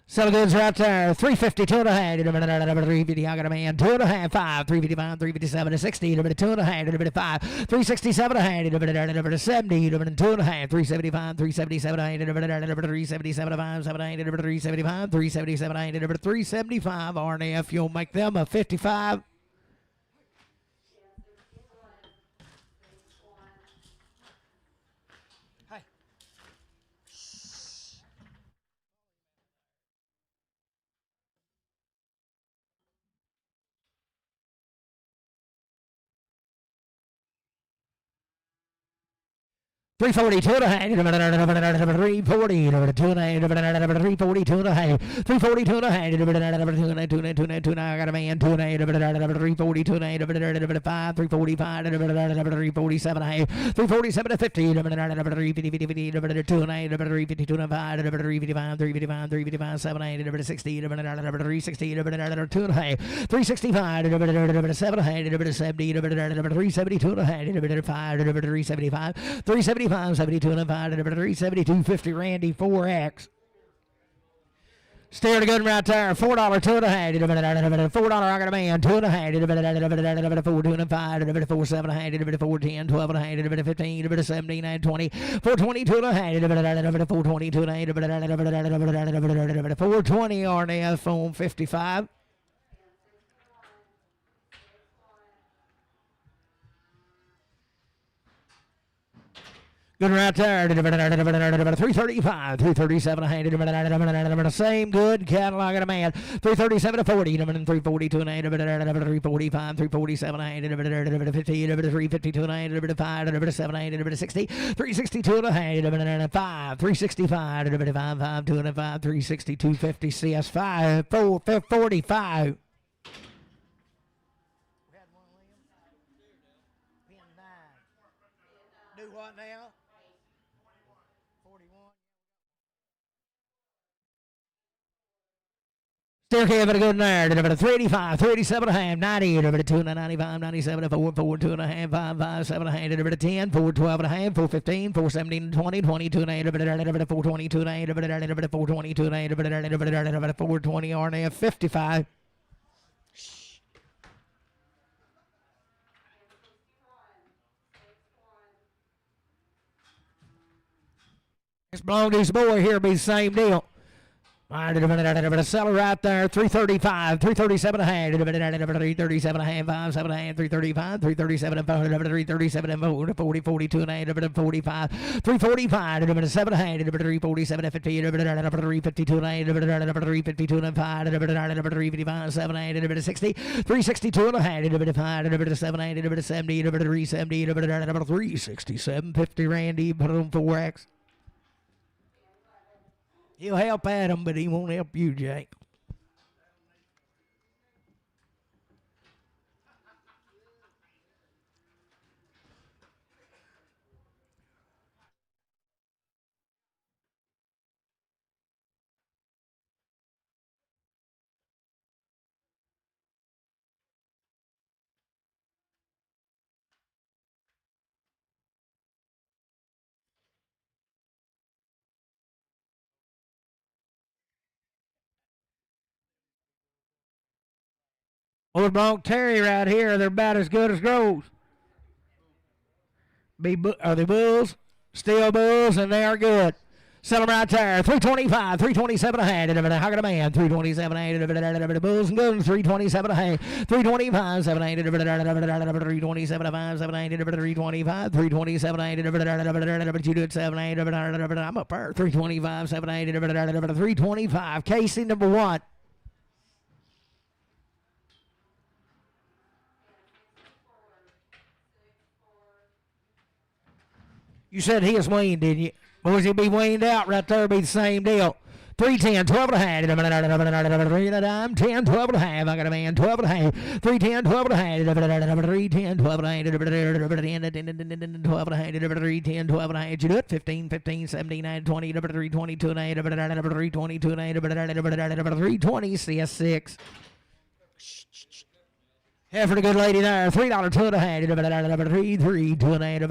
Sell goods right there. 352 and a half. 350. I got a man. 2 and a half. 5. 355. 357 to 60. 2 and a half. 5. 367 and a half. 70. 2 and a half. 375. 377 and a half. 377 and 5. 375. 377 and a half. 375. RNF. You'll make them a 55. $342 and a half, $340, $2 and a half, $342 and a half, $342 and a half, $2 I got a man, $2 and a half, $342 and a half, 5, $345, $347 and a half, $347 to 50, $350, $2 and a half, $352 and a 5, $355, $355, 7, $60, $360, $2 and a half, $365, $7 and a half, $70, $372 and a half, $5, $375, $370. 72 and a 5, 372, 50 Randy 4X. Stare the gun right there. $4, 2 and a half. $4 I got a man. 2 and a half. 4, 2 and 5. 4, 7 and a half. 4, 10, 12 and a half. 15, 17 and 20. 4, 22 and a half. 4, 22 and a half. 420 RNF phone 55. Good right there. 335, 337 a hand. Same good catalog at a man. 337 to 40, 342 and a hand. 345, 347 a hand. 50, 352 and a hand. 5, 7 a hand. 60, 362 and a hand. 5, 365, 5, 2 and 5, 362, 50 CS5, 445. Do what now? Still can't have a good there. 385, 387 and a half, 90, 2 and 95, 97, 4, 4, 2 and a half, 5, 5, 7 and a half, 10, 4, 12 and a half, 4, 15, 4, 17, 20, 22 and a half, 4, 22 and a half, 4, 22 and a half, 420 RNF, 55. This Blondy's boy here be the same deal. Seller right there, 335, 337 and a half, 337 and a half, 5, 7 and a half, 335, 337 and 4, 337 and 4, 40, 42 and a half, 45, 345, 7 and a half, 347 and 50, 352 and a half, 352 and 5, 355, 7 and a half, 60, 362 and a half, 5, 7 and a half, 70, 370, 367, 50 Randy, put on 4X. He'll help Adam, but he won't help you, Jake. Old Bronc Terry right here, they're about as good as grows. Are they bulls? Still bulls, and they are good. Sell them right there. 325, 327 ahead. How can a man? 327 ahead. Bulls and Guns. 327 ahead. 325, 7 8. 327 5, 7 8. 325, 327 8. You do it 7 8. I'm up there. 325, 7 8. 325. Casey number 1. You said he was weaned, didn't you? Boys, he'd be weaned out right there, be the same deal. 310, 12 and a half. 10, 12 and a half. I got a man, 12 and a half. 310, 12 and a half. 310, 12 and a half. 12 and a half. 310, 12 and a half. You do it. 15, 15, 17, 9, 20. 322 and a half. 322 and a half. 320, CS6. Yeah, for the good lady there, $3 two and a half. 3 3 2 and a half.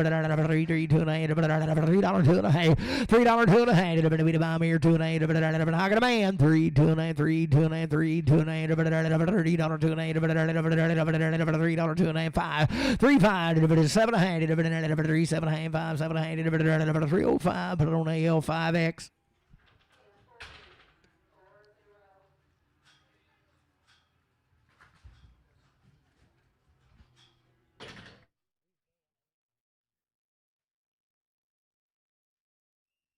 3 3 2 and a half. $3 two and a half. $3 two and a half. Be the bomb here 2 and a half. I got a man 3 2 and a half. 3 2 and a half. 3 2 and a half. $3 two and a half. $3 two and a half. 5 3 5. 7 and a half. 3 7 and a half. 5 7 and a half. 305. Put it on AL 5X.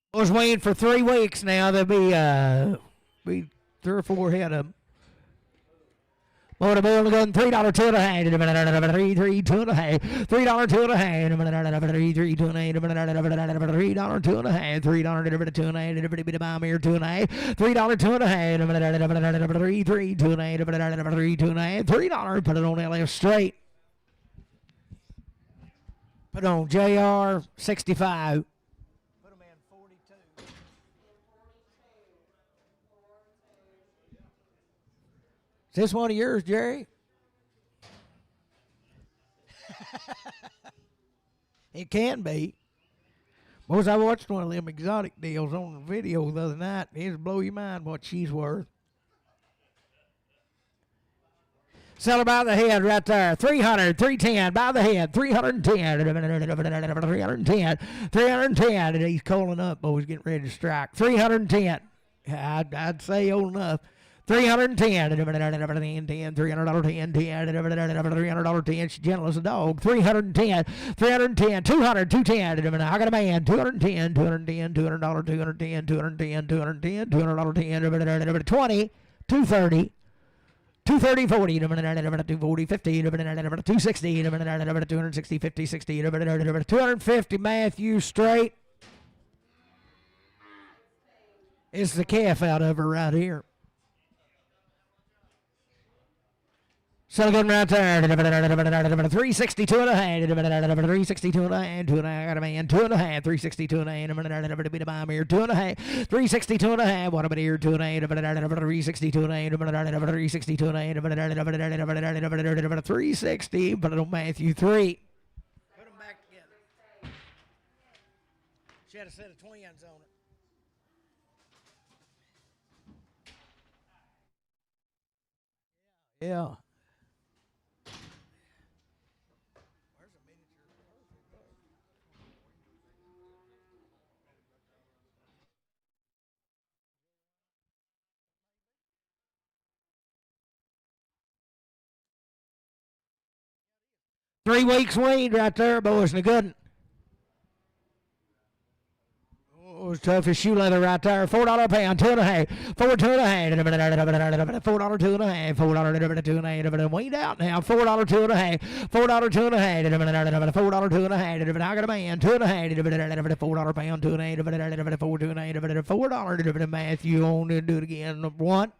I was waiting for 3 weeks now. There'll be 3 or 4 head of them. Motor Bull gun, $3 two and a half. 3 3 2 and a half. $3 two and a half. 3 3 2 and a half. $3 two and a half. $3 two and a half. Bit of bomb here 2 and a half. $3 two and a half. 3 3 2 and a half. 3 2 and a half. $3. Put it on LF straight. Put on JR 65. Is this one of yours, Jerry? It can be. Boys, I watched one of them exotic deals on the video the other night. It'll blow your mind what she's worth. Sell her by the head right there. 300, 310 by the head. 310. 310. 310. He's calling up, boys, getting ready to strike. 310. I'd say old enough. 310, $300, 10, $300, 10. She's gentle as a dog. 310, 310, 200, 210. I got a man. 210, $210, $210, 210, $210, $210, $200, 20, 230. 230, 40, 240, 50, 260, 260, 50, 60, 250, Matthew straight. It's the calf out of her right here. So good right there. 362 and a half. 362 and a half. 2 and a half. Got a man. 2 and a half. 362 and a half. A bit of bomb here. 2 and a half. 362 and a half. What about here? 2 and a half. 362 and a half. 362 and a half. 360. Put it on Matthew 3. Put them back together. She had a set of twins on it. Yeah. 3 weeks weaned right there, boys, and a good one. Oh, it's tough as shoe leather right there. $4 a pound, 2 and a half. 4 2 and a half. $4 2 and a half. $4 2 and a half. Weaned out now. $4 2 and a half. $4 2 and a half. $4 2 and a half. I got a man. 2 and a half. $4 a pound, 2 and a half. $4 2 and a half. $4. Matthew on to do it again. 1.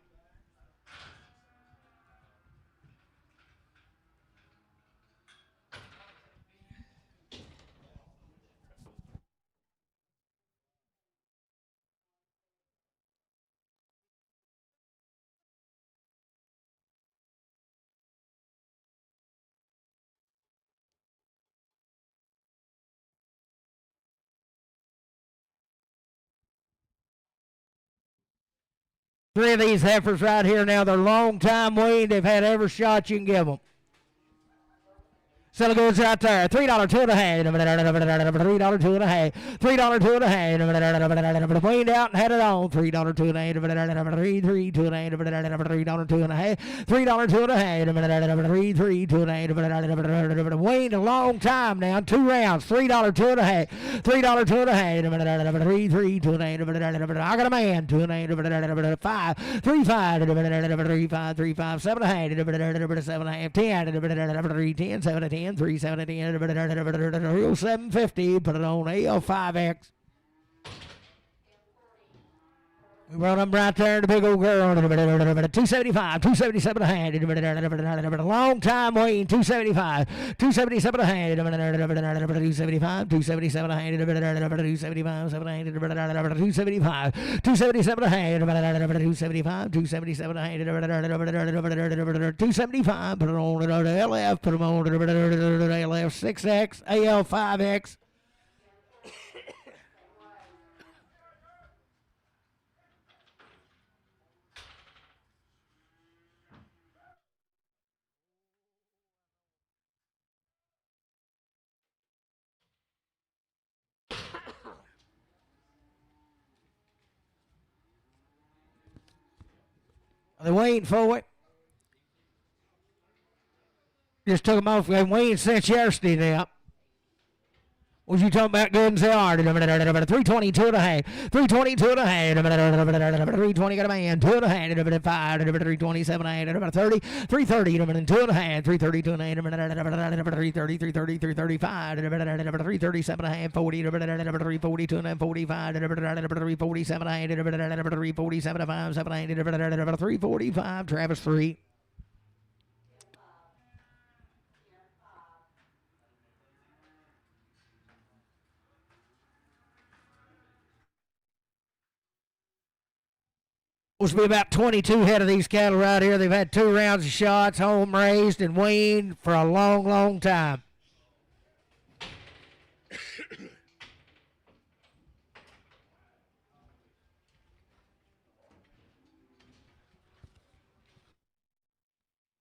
Three of these heifers right here now, they're long time weaned. They've had every shot you can give them. Sell goods right there. $3 two and a half. $3 two and a half. $3 two and a half. Weaned out and had it on. $3 two and a half. $3 two and a half. $3 two and a half. $3 two and a half. $3 two and a half. Weaned a long time now. 2 rounds. $3 two and a half. $3 two and a half. $3 two and a half. I got a man. 2 and a half. 5. 3 5. 3 5. 3 5. 7 and a half. 7 and a half. 10. 3 10. 7 and 10. 3 7 and 10. 750. Put it on AL5X. We run them right there, the big old girl. 275, 277 and a half. Long time waiting. 275, 277 and a half. 275, 277 and a half. 275, 275, 277 and a half. 275, 277 and a half. 275. Put it on the LF. Put them on the LF6X, AL5X. They're waiting for it. Just took them off. They're waiting since yesterday now. What you talking about? Good as they are. 322 and a half. 322 and a half. 320 got a man. 2 and a half. 5. 327 and a half. 30. 330. 2 and a half. 332 and a half. 330. 330. 335. 337 and a half. 40. 342 and a half. 45. 347 and a half. 347 5. 345. Travis 3. Supposed to be about 22 head of these cattle right here. They've had 2 rounds of shots, home raised and weaned for a long, long time.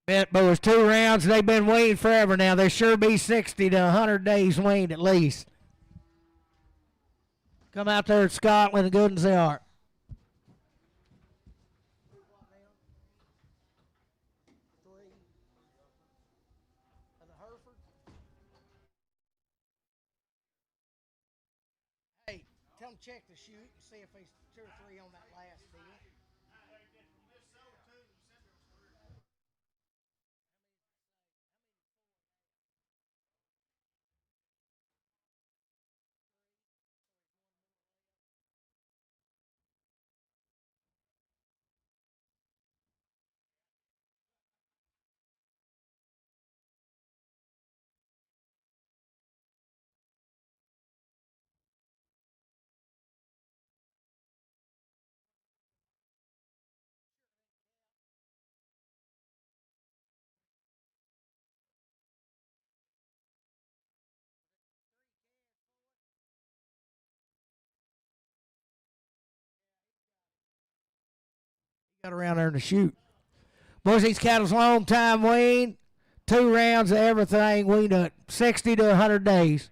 Bet boys, 2 rounds. They've been weaned forever now. They sure be 60 to 100 days weaned at least. Come out there at Scotland, good as they are. Hey, tell them check the chute and see if there's 2 or 3 on that last deal. Got around there in the chute. Boys, these cattle's long time weaned. 2 rounds of everything weaned up 60 to 100 days.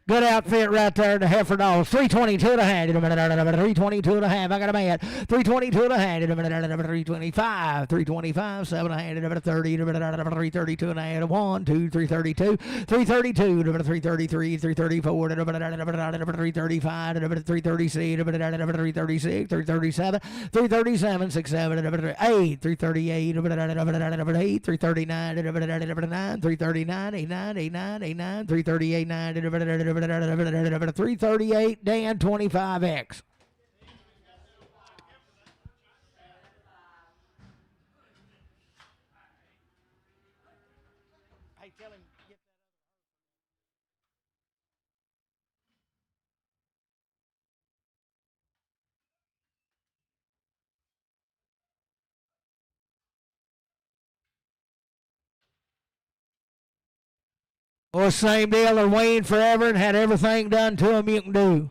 Good outfit right there, the heifer dogs. 322 and a half. 322 and a half. I got a man. 322 and a half. 325. 325. 7 and a half. 30. 332 and a half. 1, 2, 332. 332. 333. 334. 335. 336. 336. 337. 337. 6, 7. 8. 338. 8. 339. 9. 339. 89. 89. 89. 338. 9. 338 Dan 25X. Hey, tell him get that. Well, same deal. They're waiting forever and had everything done to them you can do.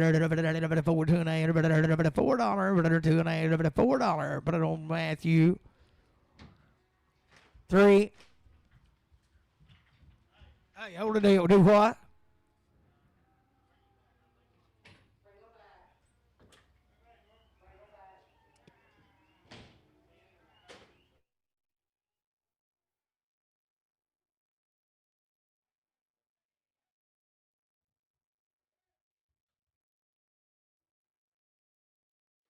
$4. Put it on Matthew. 3. Hey, hold the deal. Do what?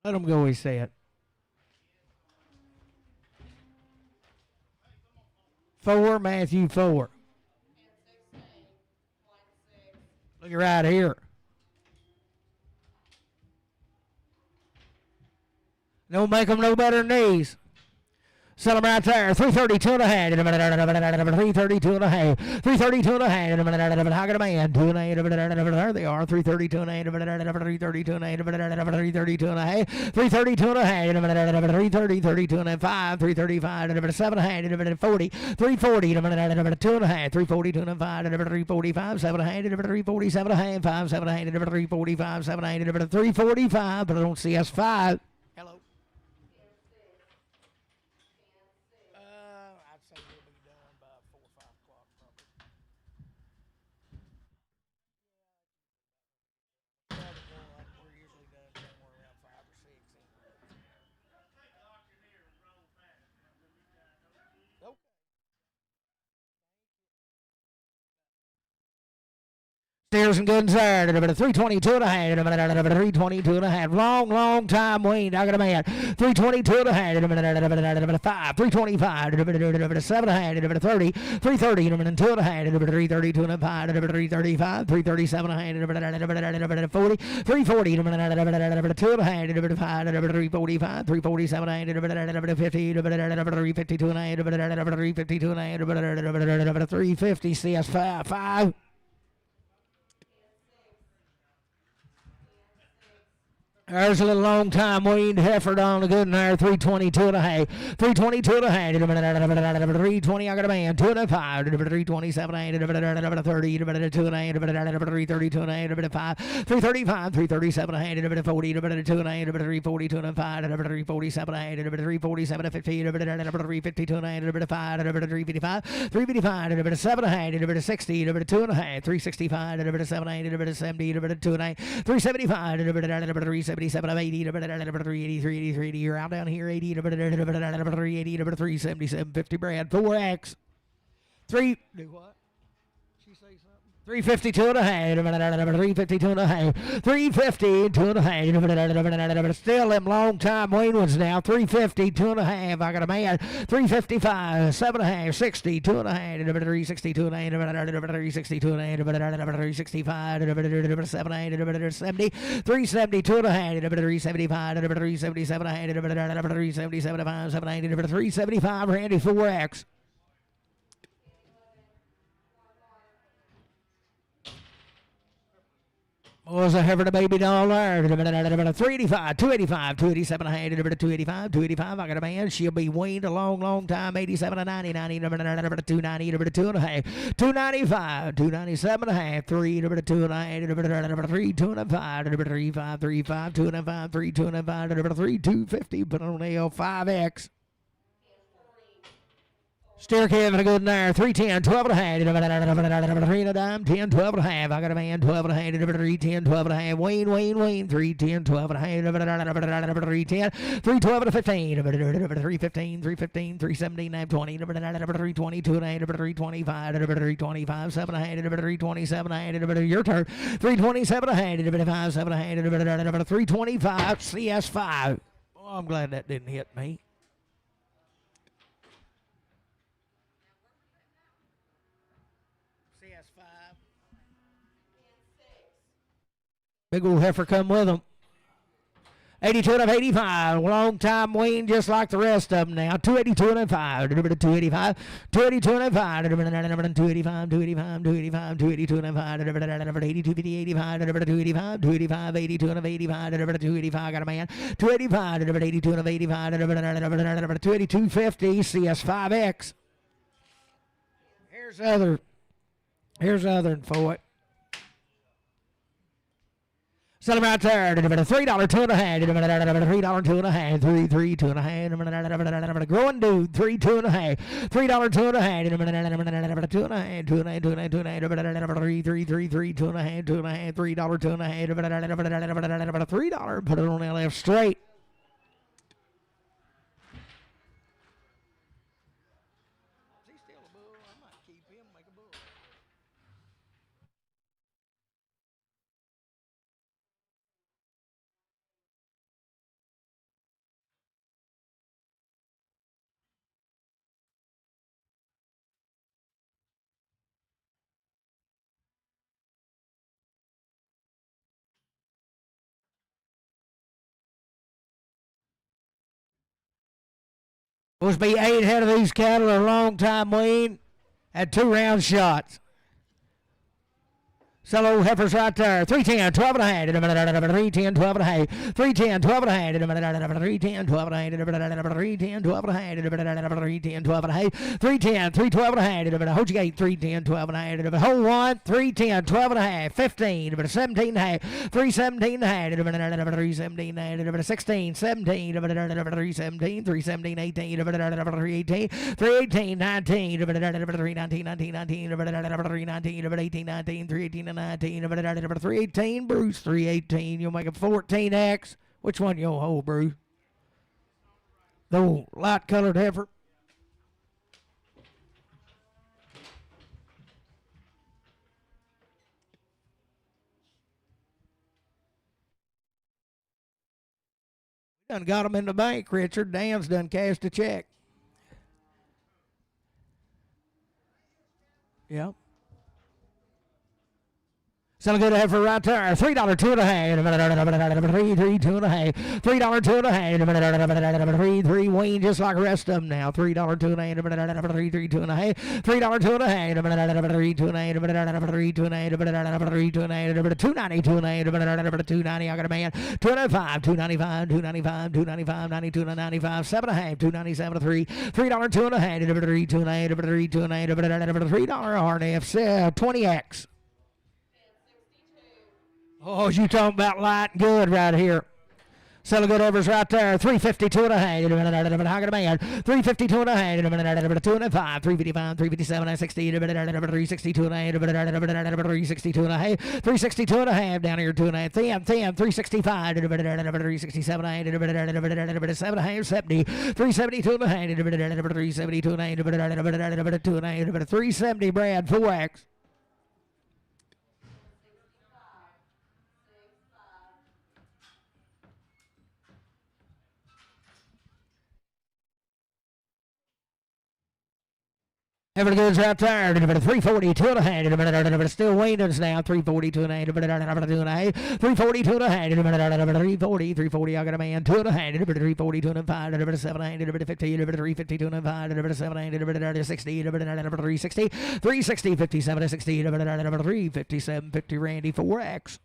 Let him go, he said. 4, Matthew 4. Look right here. Don't make them no better than these. Sell them right there. 332 and a half. 332 and a half. 332 and a half. How can a man? 2 and a half. There they are. 332 and a half. 332 and a half. 332 and a half. 332 and a half. 330, 32 and a half. 5. 335. 7 and a half. 40. 340. 2 and a half. 342 and a half. 345. 7 and a half. 347 and a half. 5. 7 and a half. 345. 7 and a half. 345. But I don't see us 5. Hello. Steers and Goods there. 322 and a half. 322 and a half. Long time waiting. I got a man. 322 and a half. 5. 325. 7 and a half. 30. 330. 2 and a half. 332 and a half. 335. 337 and a half. 40. 340. 2 and a half. 345. 347 and a half. 50. 352 and a half. 352 and a half. 350. CS 5. There's a little long time waiting. Hefford on the good and there. 322 and a half. 322 and a half. 320. I got a man. 2 and a 5. 327 and a half. 30. 2 and a half. 332 and a half. 5. 335. 337 and a half. 40. 2 and a half. 342 and a 5. 347 and a half. 347 and 50. 352 and a half. 5. 355. 355. 7 and a half. 60. 2 and a half. 365. 7 and a half. 70. 2 and a half. 375. 370. 77 of 80, 383, 83, you're out down here, 80, 380, 377, 50, Brad, 4X, 3, do what? She say something? 352 and a half, 352 and a half, 352 and a half, still them long time Wayne ones now, 352 and a half, I got a man, 355, 7 and a half, 60, 2 and a half, 362 and a half, 362 and a half, 365, 7 and a half, 70, 372 and a half, 375, 377 and a half, 377 and a half, 7 and a half, 375, Randy 4X. Was a heifer to baby doll there. 385, 285, 287 and a half, 285, 285. I got a man. She'll be weaned a long time. 87 and 90, 90, 290, 2 and a half, 295, 297 and a half, 3, 2 and a half, 3, 2 and a 5, 3, 5, 3, 5, 2 and a 5, 3, 2 and a 5, 3, 250. Put on L5X. Steer Kevin a good there. 310, 12 and a half. 3 and a dime, 10, 12 and a half. I got a man, 12 and a half. 310, 12 and a half. Wayne. 310, 12 and a half. 310, 312 and a 15. 315, 317, 920. 320, 2 and a half. 325, 325, 7 and a half. 327 and a half. Your turn. 327 and a half. 5, 7 and a half. 325, CS5. Oh, I'm glad that didn't hit me. Big old heifer come with them. 82 and 85. Long time Wayne, just like the rest of them now. 282 and 5. 285. 282 and 5. 285. 285. 285. 282 and 5. 82, 50, 85. 285. 285. 82 and 85. 285. Got a man. 285. 82 and 85. 282, 50. CS5X. Here's the other for it. Sell him right there. $3, 2 and a half. $3, 2 and a half. 3, 2 and a half. Growing dude. 3, 2 and a half. $3, 2 and a half. 2 and a half. 2 and a half. 2 and a half. 2 and a half. 2 and a half. 3, 3, 3, 3. 2 and a half. 2 and a half. $3, 2 and a half. $3. Put it on that left straight. Supposed to be 8 head of these cattle a long time, Wayne. Had 2 round shots. Sell old heifers right there. 310, 12 and a half. 310, 12 and a half. 310, 12 and a half. 310, 12 and a half. 310, 12 and a half. 310, 12 and a half. 310, 312 and a half. Hold your gate. 310, 12 and a half. Hold one. 310, 12 and a half. 15, 17 and a half. 317 and a half. 317 and a half. 16, 17. 317, 317, 18. 318, 318, 19. 319, 19, 19. 319, 18, 19. 318 and 19, 318, Bruce, 318. You'll make a 14X. Which one you'll hold, Bruce? The old light colored heifer. Done got them in the bank, Richard. Dan's done cashed a check. Yep. Sell a good heifer right there. $3, 2 and a half. 3, 2 and a half. $3, 2 and a half. 3, Wayne, just like the rest of them now. $3, 2 and a half. 3, 2 and a half. $3, 2 and a half. 3, 2 and a half. 3, 2 and a half. 3, 2 and a half. 290, 2 and a half. 290, I got a man. 295, 295, 295, 295, 92 and 95. 7 and a half. 297 to 3. $3, 2 and a half. 3, 2 and a half. 3, 2 and a half. $3 RNF 20X. Oh, you talking about light and good right here. Sell a good overs right there. 352 and a half. I got a man. 352 and a half. 2 and 5. 355, 357, 60. 362 and a half. 362 and a half. 362 and a half. Down here 2 and a half. 10, 365. 367 and a half. 7 and a half. 70. 372 and a half. 372 and a half. 2 and a half. 370, Brad. 4X. Every good's right there. 342 and a half. Still Wayne's now. 342 and a half. 342 and a half. 340. 340. I got a man. 2 and a half. 342 and a 5. 7 and a half. 50. 352 and a 5. 7 and a half. 60. 360. 360. 57. 60. 357. 50. Randy 4X.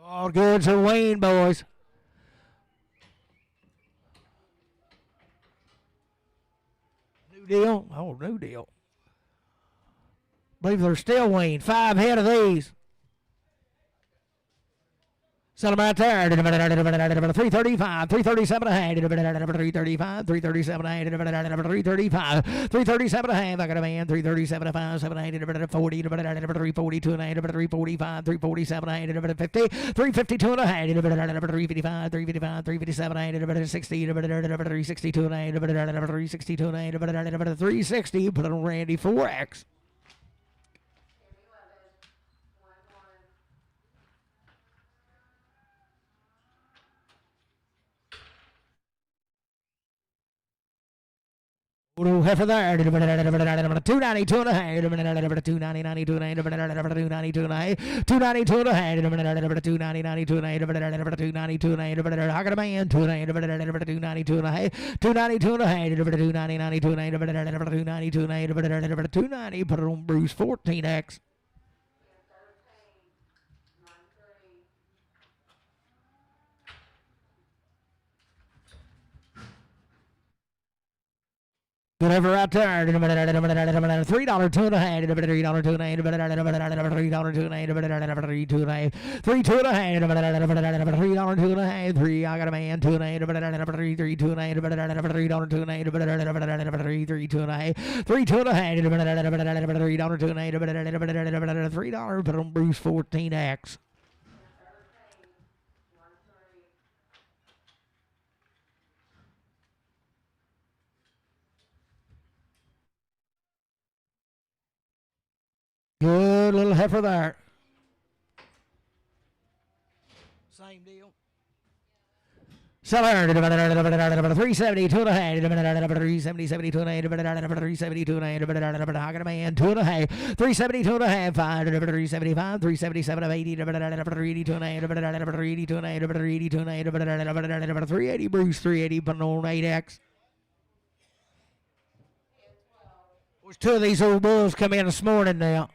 All goods are Wayne, boys. Deal? Oh, no deal. Believe they're still Wayne. 5 head of these. Sell them right there. 335, 337 a hand. 335, 337 a hand. 335, 337 a hand. I got a man. 337 a 5, 7 a hand. 40, 342 and a hand. 345, 347 a hand. 50, 352 and a hand. 355, 355, 357 a hand. 60, 362 and a hand. 362 and a hand. 360. Put on Randy 4X. Heifer there. 292 and a half. 290, 92 and a half. 292 and a half. 292 and a half. 290, 92 and a half. 292 and a half. I got a man. 292 and a half. 292 and a half. 290, 92 and a half. 292 and a half. 290. Put it on Bruce 14X. Good ever right there. $3 2 and a half. $3 2 and a half. $3 2 and a half. $3 2 and a half. $3 2 and a half. $3 2 and a half. $3 2 and a half. $3 2 and a half. $3 I got a man. 2 and a half. $3 3 2 and a half. $3 2 and a half. $3 2 and a half. $3 2 and a half. $3 2 and a half. $3 2 and a half. $3 put on Bruce 14X. Good little heifer there. Same deal. Seller, 372 and a half, 370, 72 and a half, 372 and a half, I got a man, 2 and a half, 372 and a half, 375, 377 of 80, 382 and a half, 382 and a half, 382 and a half, 380 Bruce, 380 putting on 8X. There's 2 of these old bulls come in this morning now.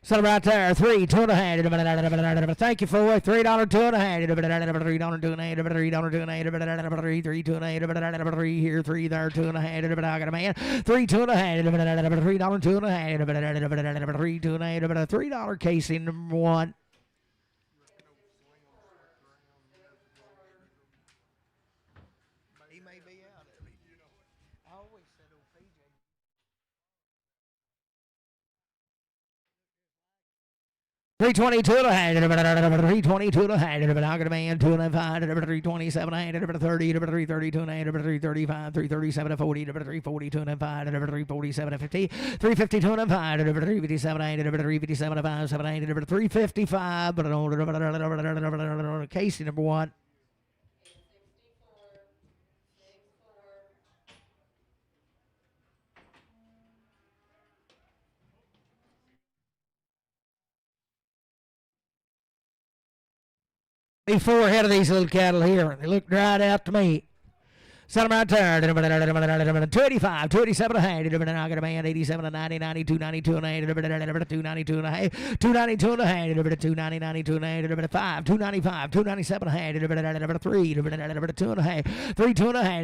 So right there, 3, 2 and a half. Thank you for it. $3, 2 and a half. $3, 2 and a half. $3, 2 and a half. $3, 2 and a half. 3 here, 3 there, 2 and a half. I got a man. 3, 2 and a half. $3, 2 and a half. $3, 2 and a half. $3 casing number 1. He may be out. I always said old PJ. 322 and a half, 322 and a half, I got a man, 2 and a half, 327 and a half, 30, 332 and a half, 335, 337 and 40, 342 and a half, 347 and 50, 352 and a half, 357 and a half, 357 and 5, 7 and 355, but Casey number 1. Be 4 head of these little cattle here. They look dried out to me. Set them right there. 285, 287 and a half. I got a man, 87 and 90, 92, 92 and a half. 292 and a half. 292 and a half. 290, 92 and a half. 5, 295, 297 and a half. 3, 2 and a half. 3, 2 and a half.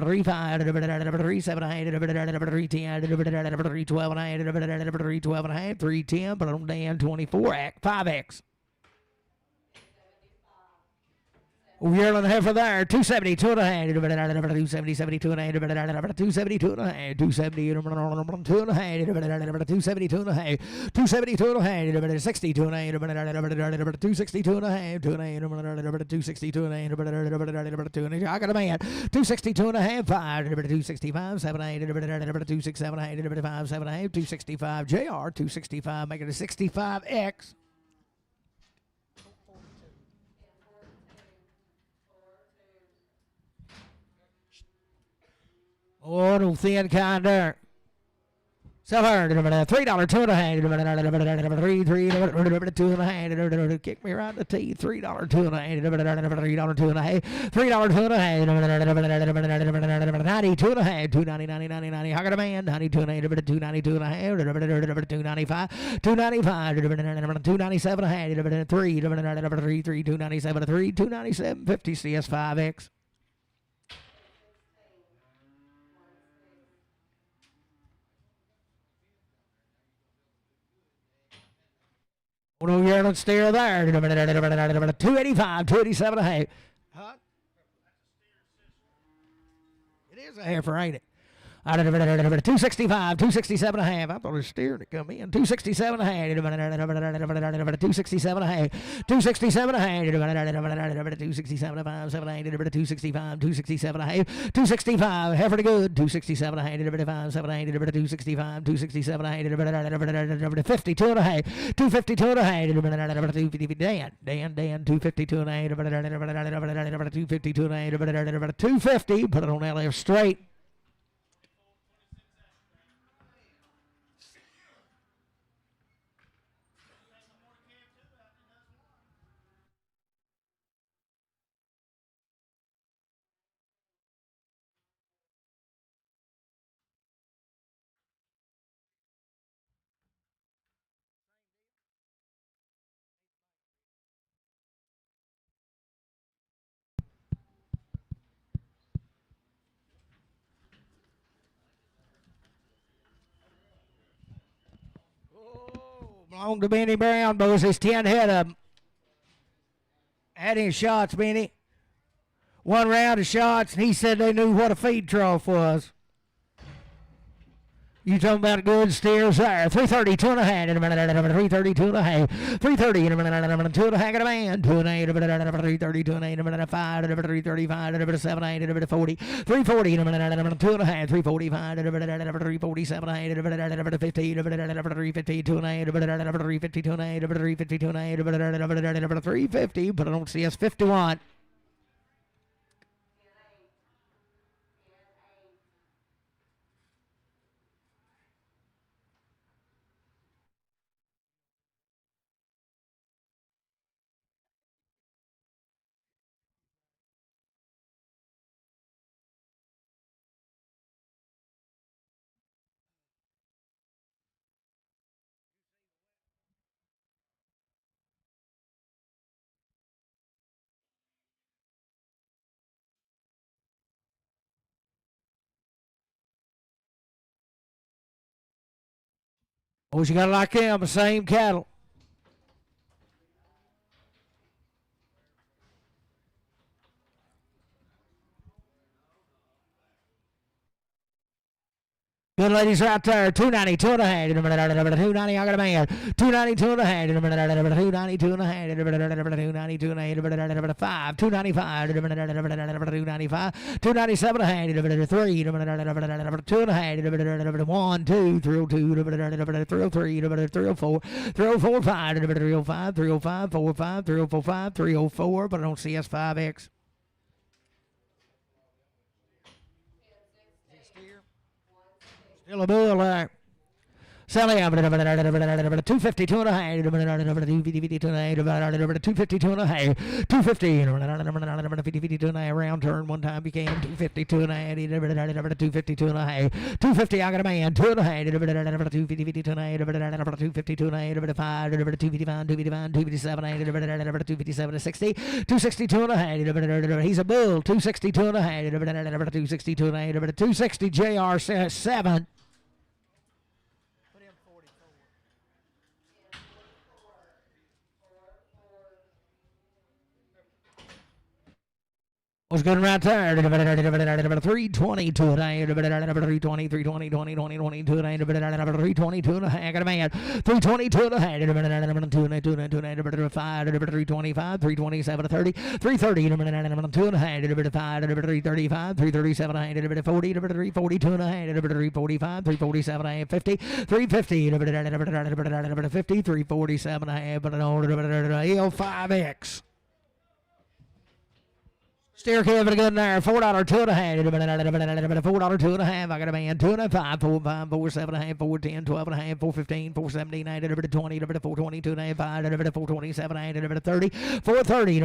3, 5, 3, 7 and a half. 3, 10, 3, 12 and a half. 3, 12 and a half. 3, 10, put on down 24X, 5X. We're on the heifer there, 270, 2 and a half, 270, 72 and a half, 272 and a half, 270, 2 and a half, 272 and a half, 272 and a half, 62 and a half, 262 and a half, 262 and a half, I got a man, 262 and a half, 5, 265, 7 and a half, 267 and a half, 5, 7 and a half, 265, JR, 265, making it a 65X. Oh, no thin kind there. $3, 2 and a half. 3, 2 and a half. Kick me right in the teeth. $3, 2 and a half. $3, 2 and a half. $3, 2 and a half. 92 and a half. 290, 90, 90, 90. I got a man. 92 and a half. 292 and a half. 295. 295. 297 and a half. 3, 3, 297 3, 297 50 CS5X. One yearling steer there. 285, 287 a half. Huh? It is a heifer, ain't it? 265, 267 and a half. I thought it was steer to come in. 267 and a half. 267 and a half. 267 and a half. 267 and a half. 265, 267 and a half. 265, heifer to good. 267 and a half. 265, 267 and a half. 52 and a half. 252 and a half. 250. Dan, 252 and a half. 252 and a half. 250. Put it on that left straight. Belong to Benny Brown, boys. There's 10 head of them. Had any shots, Benny? One round of shots, and he said they knew what a feed trough was. You talking about good steers there. 332 and a half. 332 and a half. 330 and a minute. 2 and a half at a man. 2 and a half. 332 and a minute. 5 and a 335 and a 7 8 and a 40. 340 and a minute. 2 and a half. 345 and a 347 and a 15 and a 352 and a 352 and a 352 and a 350. But I don't see us 51. Oh, you got to like them, the same cattle. Good ladies right there. 292 and a half. 290, I got a man. 292 and a half. 292 and a half. 292 and a half. 5. 295. 295. 297 and a half. 3. 2 and a half. 1, 2, 302. 303. 304. 304, 5. 305. 305. 45. 305. 304. But I don't see S5X. Still a bull there. Sally, 252 and a half. 252 and a half. 252 and a half. 250 and a half. Round turn one time became 252 and a half. 252 and a half. 250, I got a man. 2 and a half. 252 and a half. 252 and a half. 5. 255, 257, 257 to 60. 262 and a half. He's a bull. 262 and a half. 262 and a half. 260 JR7. Was good right there. 320 to it. 320, 320, 20, 20, 20 to it. 322 and a half. Got a man. 322 and a half. 5, 325, 327 to 30. 330 2 and a half. 5, 335, 337 and a half. 40, 342 and a half. 345, 347 and a half. 50, 350, 50, 347 and a half. But an old L5X. Steer Kevin good there. $4 2 and a half. $4 2 and a half. I got a man. 2 and a 5. 4 5 4 7 and a half. 4 10 12 and a half. 4 15 4 17 9 20 4 22 and a half. 5 4 27 9 30 4 30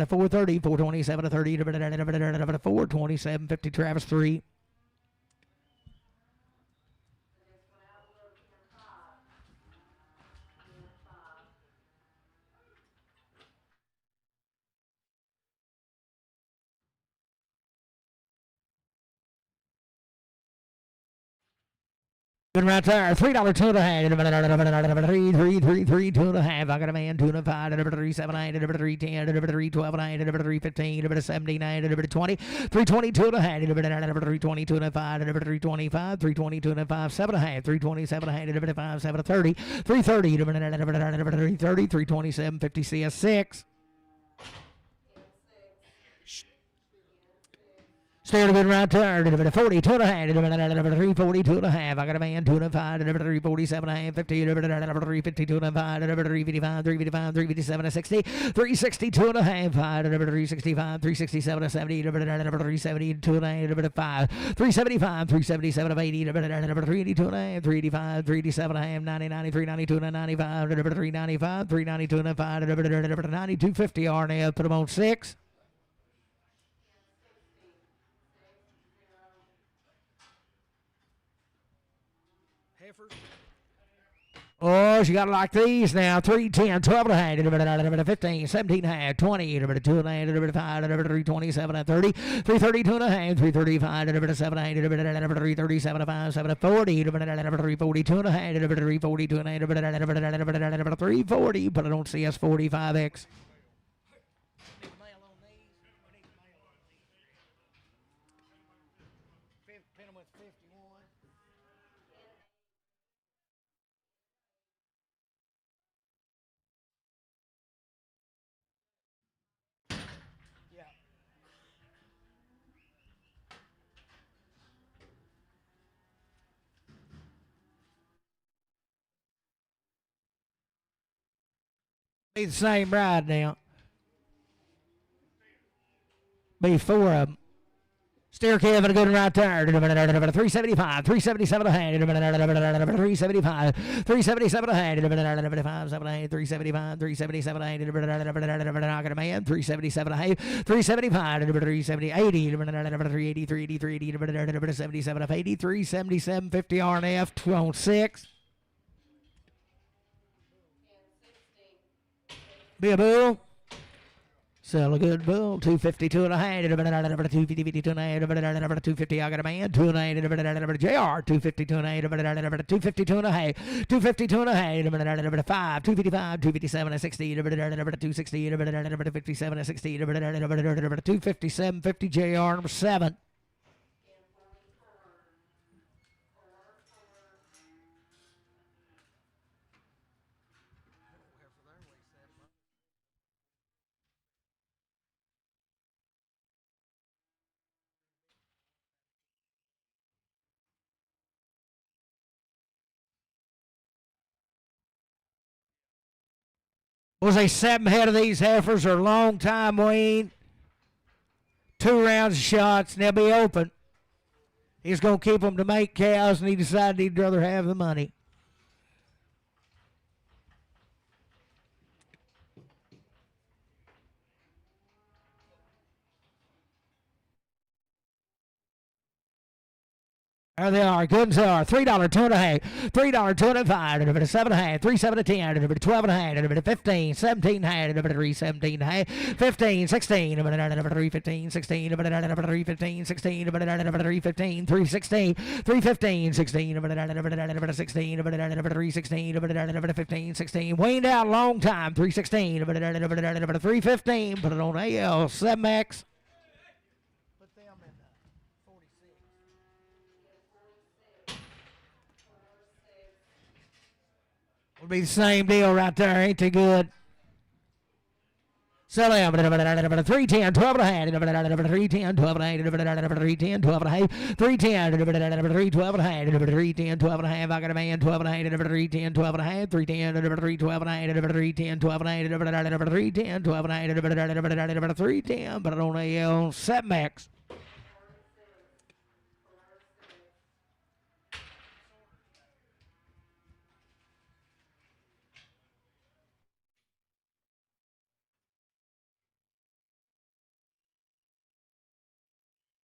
4 30 4 27 30 4 27 50 Travis 3. Good right there. $3 2 and a half. Three 2 and a half. I got a man 2 and a 5. 3.7 3.10 3.12 and a half. 3.15 3.17 20. 3.22 and a half. 3.22 and a 5. 3.25 3.22 and a 5. 7 and a half. 3.27 and a half. 5 7 30. 3.30 3.30 3.27 50 CS 6. Stared a bit right there. 42 and a half. 342 and a half. I got a man 2 and a 5. 347 and a half. 50. 352 and a 5. 355. 355. 357 and 60. 362 and a half. 365. 367 and 70. 372 and a half. 5. 375. 377 of 80. 382 and a half. 385. 387 and a half. 90. 93. 92 and a 95. 395. 392 and a 5. 9250 RNF. Put them on 6. Oh, she got it like these now. 3, 10, 12 and a half, 15, 17 and a half, 20, 2 and a half, 5, 327 and 30, 332 and a half, 335, 7 and a half, 337 and 5, 7 and 40, 342 and a half, 342 and a half, 340. Put it on CS 45X. Be the same ride now. Be 4 of them. Steer Kevin, a good one right there. 375, 377 a hand. 375, 377 a hand. 5, 7 a hand. 375, 377 a hand. Knocking a man. 377 a hand. 375, 370, 80, 380, 380, 380, 77 of 80, 377, 50 RNF, on 6. Be a bull. Sell a good bull. 252 and a half. 252 and a half. 250. I got a man. 2 and a half. JR. 252 and a half. 252 and a half. 252 and a half. 5. 255. 257 and 60. 260. 57 and 60. 257. 50 JR number 7. Was a 7 head of these heifers are long time wean. 2 rounds of shots and they'll be open. He's going to keep them to make cows and he decided he'd rather have the money. There they are. Good as they are. $3, 2 and a half. $3, 2 and a 5. 7 and a half. 3, 7 and 10. 12 and a half. 15, 17 and a half. 3, 17 and a half. 15, 16. 3, 15, 16. 3, 15, 16. 3, 15, 3, 16. 3, 15, 16. 16. 3, 16. 15, 16. Weaned out a long time. 3, 16. 3, 15. Put it on AL 7X. Will be the same deal right there. Ain't too good. Sell him. 310, 12 and a half. 310, 12 and a half. 310, 12 and a half. 310, 312 and a half. 310, 12 and a half. I got a man 12 and a half. 310, 12 and a half. 310, 312 and a half. 310, 12 and a half. 310, 12 and a half. 310, but it on AL 7X.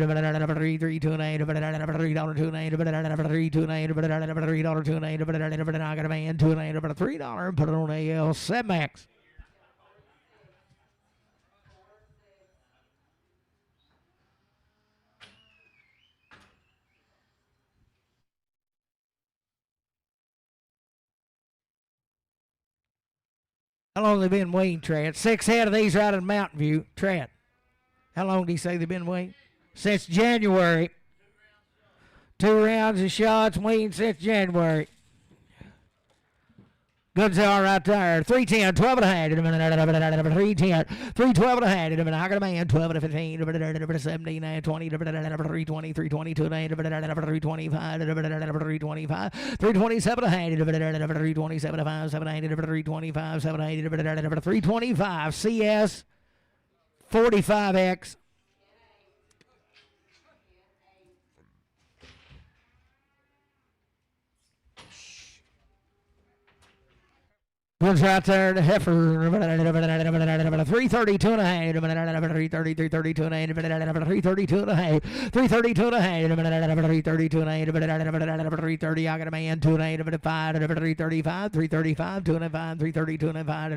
$3 to an $8, $3 to an $8, $3 to an $8, $3 to an $8, I got a man to an $8, $3, and put it on AL 7X. How long have they been waiting, Trent? 6 head of these right in Mountain View. Trent, how long do you say they've been waiting? Since January. 2 rounds of shots waiting since January. Good sell right there. 310, 12 and a half. 310, 312 and a half. I got a man. 12 and a 15. 17, 20. 320, 320, 325, 325, 327 and a half. 327, 5, 780, 325, 780, 325. CS 45X. One's right there, the heifer, 332 and a half, 330, 332 and a half, 332 and a half, 332 and a half, 332 and a half, 330, I got a man, 2 and a half, 5, 335, 335, 2 and a 5, 332 and a 5,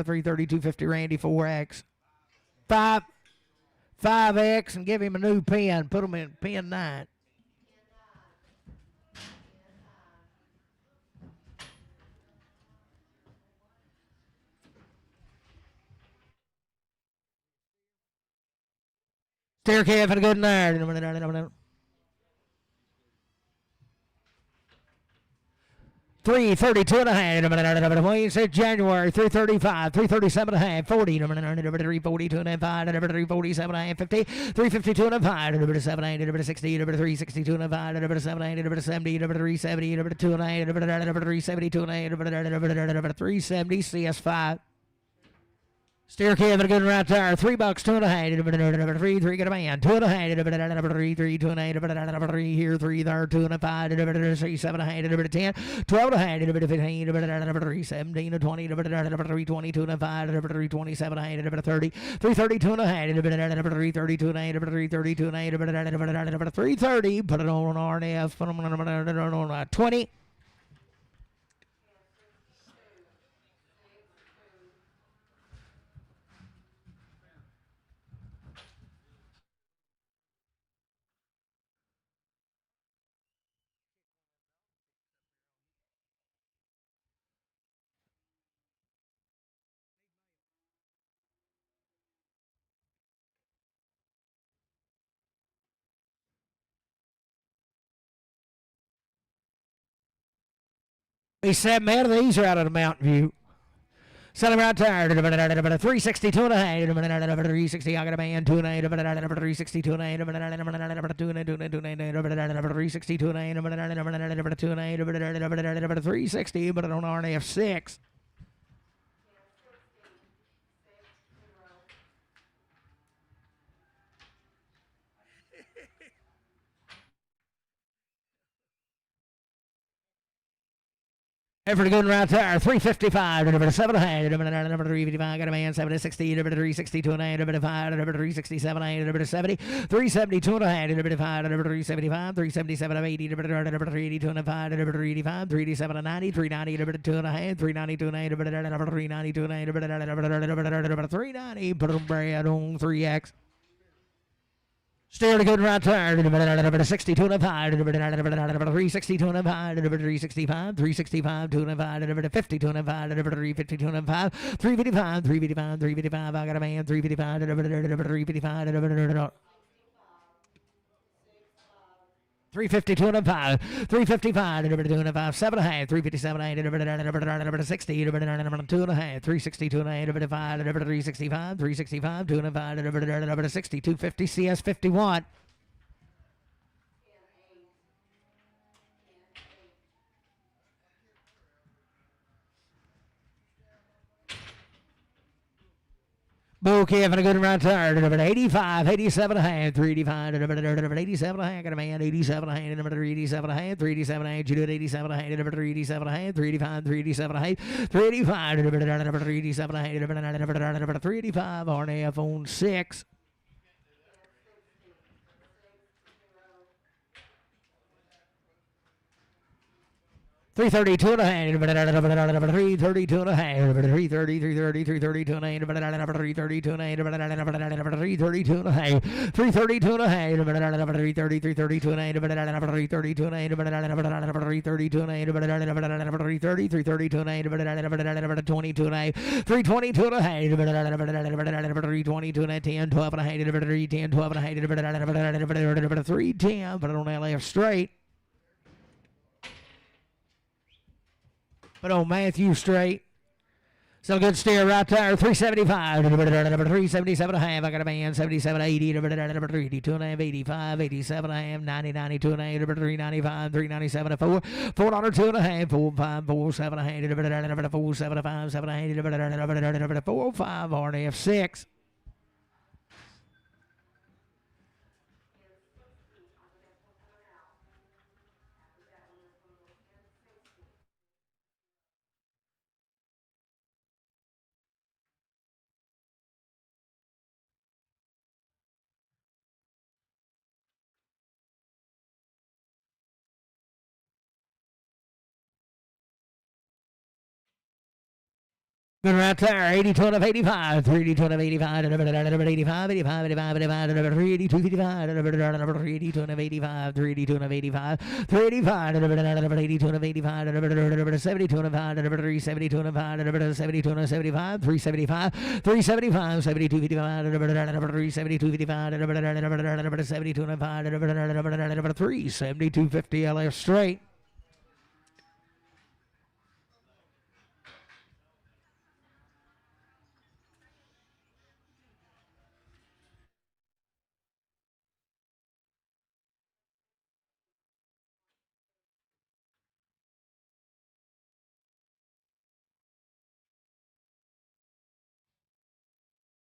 332, 50, Randy, 4X, 5X, and give him a new pen, put him in pen 9. Staircase for a good night. 332 and a half. Wayne said January. 335, 337 and a half. 40. 342 and a half. 347 and a half. 50. 352 and a half. 780. 60. 362 and a half. 780. 70. 370. 2 and a half. 372 and a half. 370. CS5. Steer Kevin good right there. $3, 2 and a half. 3, get a man. 2 and a half. 3, 2 and a half. 3 here, 3 there, 2 and a 5. 3, 7 and a half. 10, 12 and a half. 15, 3, 17, 20, 3, 22 and a 5. 3, 27 and a half. 30, 332 and a half. 332 and a half. 332 and a half. 330. Put it on RNF. Put it on 20. These 7 out of these are out of the Mountain View. Selling right there. 362 and a half. 360. I got a man. 2 and a half. 362 and a half. 2 and a half. 362 and a half. 2 and a half. 360. But on RNF 6. Effort good right there. 355. 7 and a half. 355. Got a man. 760. 362 and a half. 5. 367 and a half. 70. 372 and a half. 5. 375. 377 of 80. 382 and a 5. 385. 387 and 90. 390. 2 and a half. 392 and a half. 392 and a half. 390. Put them bread on 3X. Still good right there. 62 and a 5. 362 and a 5. 365. 365. 2 and a 5. 52 and a 5. 352 and a 5. 355. 355. 355. I got a man. 355. 355. 352 and a 5, 355, 2 and a 5, 7 and a half, 357 and a 60, 2 and a half, 362 and a 5, 365, 365, 2 and a 5, 60, 250, CS 51. Boo Kevin, a good right there. 85, 87 and a half, 385, 87 and a half, got a man, 87 and a half, number 387 and a half, 387 and a half, you do it 87 and a half, number 387 and a half, 385, 387 and a half, 385, number 387 and a half, number 385, RNF on 6. 332 and a half, 332 and a half, 330, 330, 332 and a half, 332 and a half, 332 and a half, 332 and a half, 330, 332 and a half, 332 and a half, 332 and a half, 330, 332 and a half, 22 and a half, 322 and a half, 322 and a half, 10, 12 and a half, 10, 12 and a half, 310, but on that left straight. But on Matthew straight. Still a good steer right there. 375. 377 and a half. I got a man. 77, 80. 82 and a half. 85. 87 and a half. 90, 92 and a half. 395. 397 and 4. $4 and a half. 45. 47 and a half. 475. 7 and a half. 405. RNF 6. Good right there. 82 and a 85. 382 and a 85. 85, 85, 85, 85, 382, 55. 382 and a 85. 382 and a 85. 385. 82 and a 85. 72 and a 5. 372 and a 5. 72 and a 75. 375. 375. 72, 55. 372, 55. 72 and a 5. 372, 50 LF straight.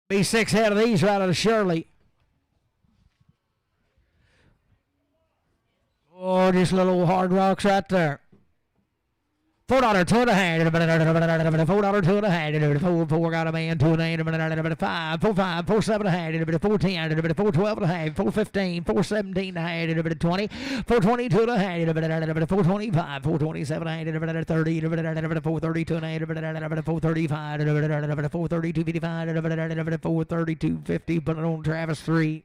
Be 6 head of these right out of Shirley. Oh, just little hard rocks right there. $4, 2 and a half. $4, 2 and a half. 4 got a man, 2 and a half. 5, 4, 5, 4, 7 and a half. 4, 10, 4, 12 and a half. 4, 15, 4, 17 and a half. 20, 4, 22 and a half. 4, 25, 4, 27 and a half. 30, 4, 32 and a half. 4, 35, 4, 32, 55. 4, 32, 50. Put it on Travis 3.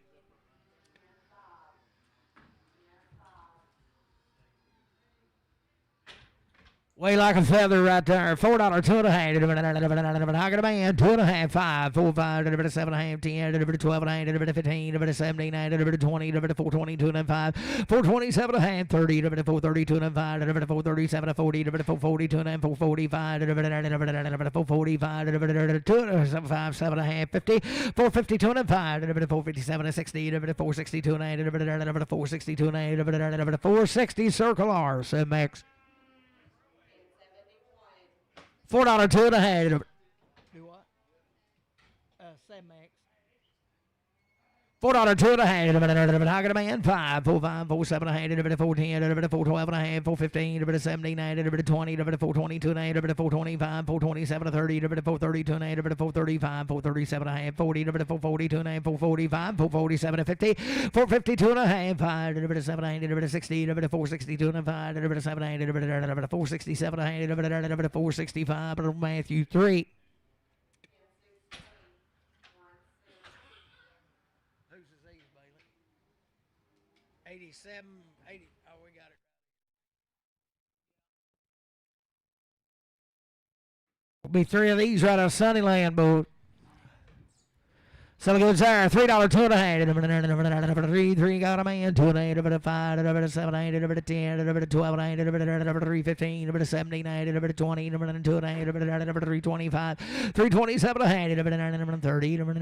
Way like a feather right there. $4, 2 and a half. I got a man, 2 and a half. 5, 4, 5, 7 and a half. 10, 12 and a half. 15, 17, 20, 422 and 5, 427 and a half. 30, 432 and 5, 437 and 40, 442 and 445, 445, 2, 7 and a half. 50, 452 and 5, 457 and 60, 462 and 462 and 460 circle R. So max. $4, 2 and a half. Do what? Say max. $4, 2 and a half. I got a man. 5, 4, 5, 4, 7 and a half. 4, 10, 4, 12 and a half. 4, 15, 17, 20, 4, 22 and a half. 4, 25, 4, 27, 30, 4, 32 and a half. 4, 35, 4, 37 and a half. 40, 4, 42 and a half. 4, 45, 4, 47 and 50. 4, 52 and a half. 5, 7 and a half. 60, 4, 62 and a 5, 7 and a half. 4, 67 and a half. 4, 65. Matthew 3. Who's disease, Bailey? 87, 80. Oh, we got it. Will be 3 of these right out of Sunnyland, boy. So goes there. $3, 2 and a half. 3 got a man. 2 and a half. 5, 7, 8, 10, 12 and a half. 3, 15, 17, 20, 2 and a half. 325, 327 and a half. 30, 2 and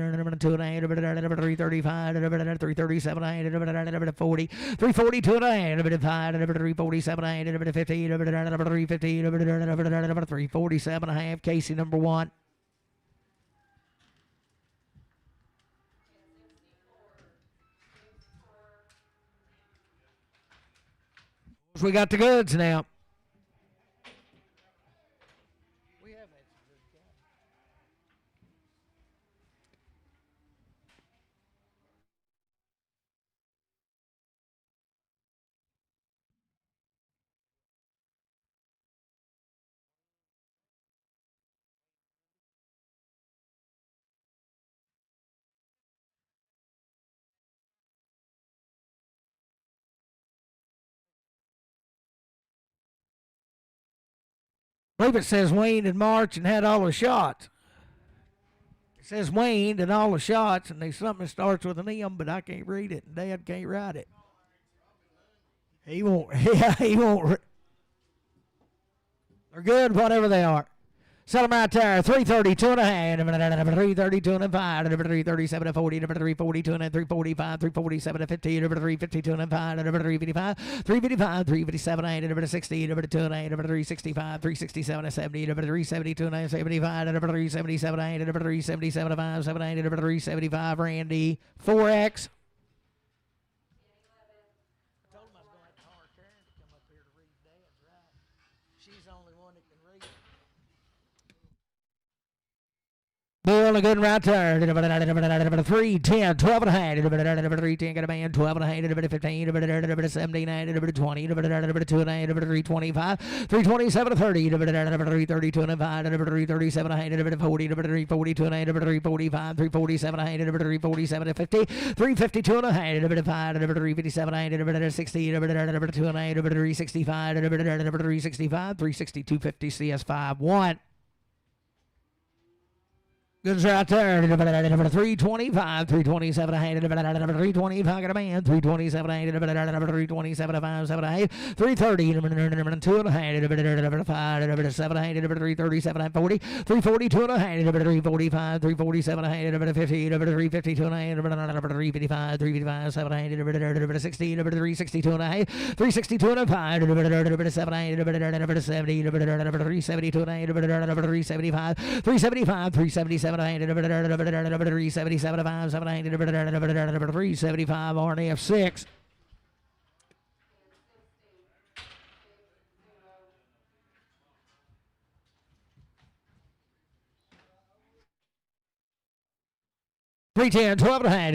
a half. 335, 337 and a half. 40, 342 and a half. 5, 347 and a half. 50, 350, 347 and a half. Casey number 1. We got the goods now. I believe it says waned in March and had all the shots. It says waned and all the shots, and there's something that starts with an M, but I can't read it, and Dad can't write it. He won't. Yeah, he won't. They're good, whatever they are. Sell them right there. 332 and a half. 332 and a 5. 337 and 40. 342 and 345. 347 and 50. 352 and 5. 355. 355. 357 and 60. 2 and 365. 367 and 70. 372 and 75. 377 and 377 and 5. 375. Randy. 4X. Bull, a good right there. 3, 10, 12 and a half. 3, 10, got a man. 12 and a half. 15, 17, 20, 2 and a half. 325, 327, 30. 332 and a 5. 337 and a half. 40, 342 and a half. 345, 347 and a half. 347 and 50. 352 and a half. 5, 357 and a half. 60, 2 and a half. 365, 365, 362, 50. CS5, 1. Goods right there. 325, 327 and a half. 325 got a man. 327 and a half. 327 and 5, 7 and a half. 330, 2 and a half. 5, 7 and a half. 337 and 40. 342 and a half. 345, 347 and a half. 50, 352 and a half. 355, 355, 7 and a half. 60, 362 and a half. 362 and a 5. 7 and a half. 70, 372 and a half. 375, 375, 377. 377 5, 375 RNF 6. Three 10, 12 and a half.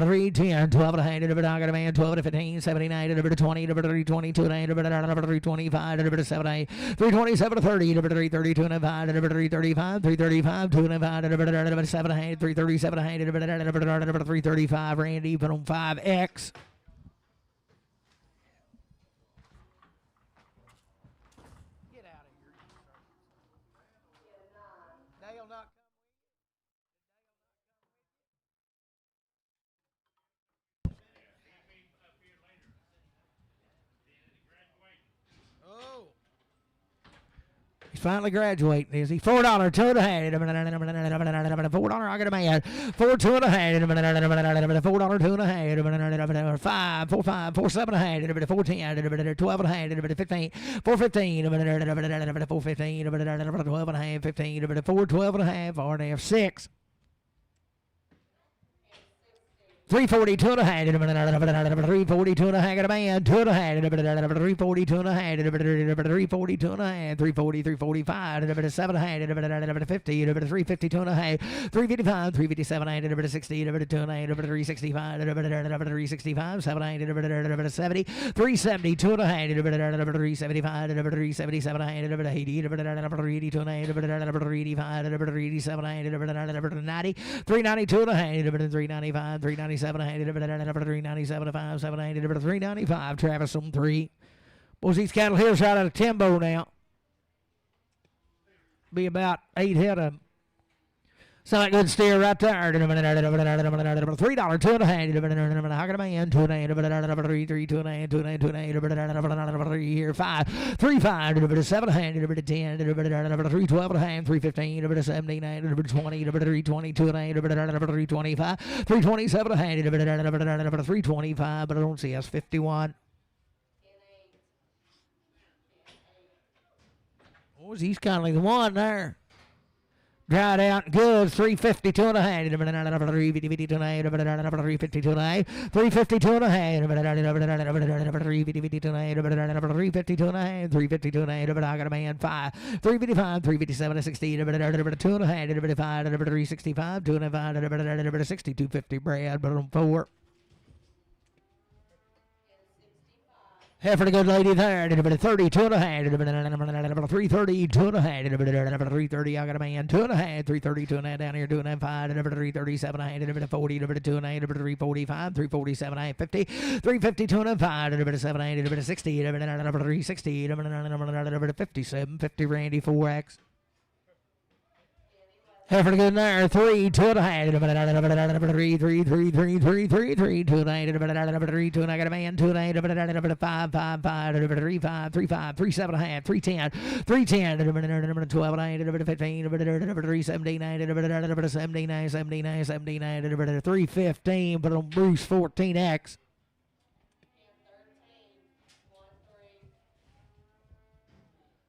3 10, 12 and a half. I got a man. 12 to 15, 79, 20, 322 and a half. 325, 7 8, 327 to 30, 332 and a 5, 335, 335, 2 and a 5, 7 and a half, 337 and a half, 335. Randy put on 5X. Get out of here. Dale not. He's finally graduating, is he? $4, 2 and a half. $4, I got a man. 4, 2 and a half. $4, 2 and a half. 5, 4, 5, 4, 7 and a half. 4, 10, 12 and a half. 15, 4, 15, 4, 15, 12 and a half. 15, 4, 12 and a half. RNF 6. 342 and a half. 342 and a half. Got a man. 2 and a half. 342 and a half. 342 and a half. 340, 345. 7 and a half. 50. 352 and a half. 355. 357 and a half. 60. 2 and a half. 365. 365. 7 and a half. 70. 370. 2 and a half. 375. 377 and a half. 80. 382 and a half. 385. 387 and a half. 90. 392 and a half. 395. 397 and a half. 397 and 5. 7 and a half. 395. Travis on 3. Boys, these cattle here's right out of Timbo now. Be about 8 head of them. Sound like good steer right there. $3, 2 and a half. How can a man? 2 and a half. 3, 3, 2 and a half. 2 and a half. 2 and a half. 3 here. 5, 3, 5. 7 and a half. 10. 3, 12 and a half. 3, 15. 17, 20. 3, 22 and a half. 3, 25. 3, 27 and a half. 3, 25. But I don't see us 51. Oh, he's kind of like the one there. Dried out goods, 352 and a half. 352 and a half. 352 and a half. 352 and a half. 352 and a half. 352 and a half. 352 and a half. I got a man 5. 355, 357, 16. 2 and a half. 5, 365, 2 and a half. 60, 250 Brad, but on 4. Half for the good lady there. 32 and a half. 332 and a half. 330. I got a man 2 and a half. 332 and a half down here. 2 and a half. 5. 337 and a half. 40. 2 and a half. 345. 347 and a half. 50. 352 and a half. 5. 7 and a half. 60. 360. 57. 50 Randy 4X. Half for the good there. 3, 2 and a half. 3, 2 and a half. 3, 2 and I got a man. 2 and a half. 5, 5, 5. 3, 5, 3, 5. 3, 7 and a half. 3, 10. 3, 10. 12 and a half. 15. 3, 79. 79. 79. 3, 15. But on Bruce 14X.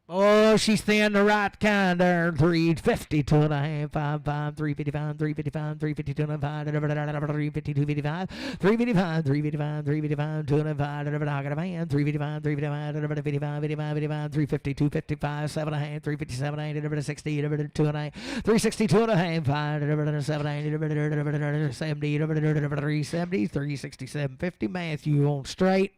Oh, she's thin the right kind there. 352 and a half. 5, 5, 355, 355, 352 and a half. 352, 55, 355, 355, 355, 2 and a half. I got a man. 355, 355, 55, 55, 55, 352, 55, 7 and a half, 357, 8, 60, 2 and a half, 362 and a half, 5, 7, 8, 70, 370, 367, 50. Matthew on straight.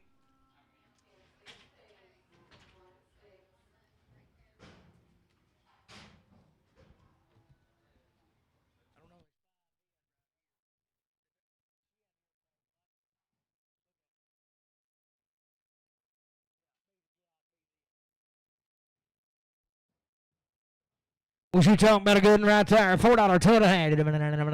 Was you talking about a good one right there? $4, 2 and a half,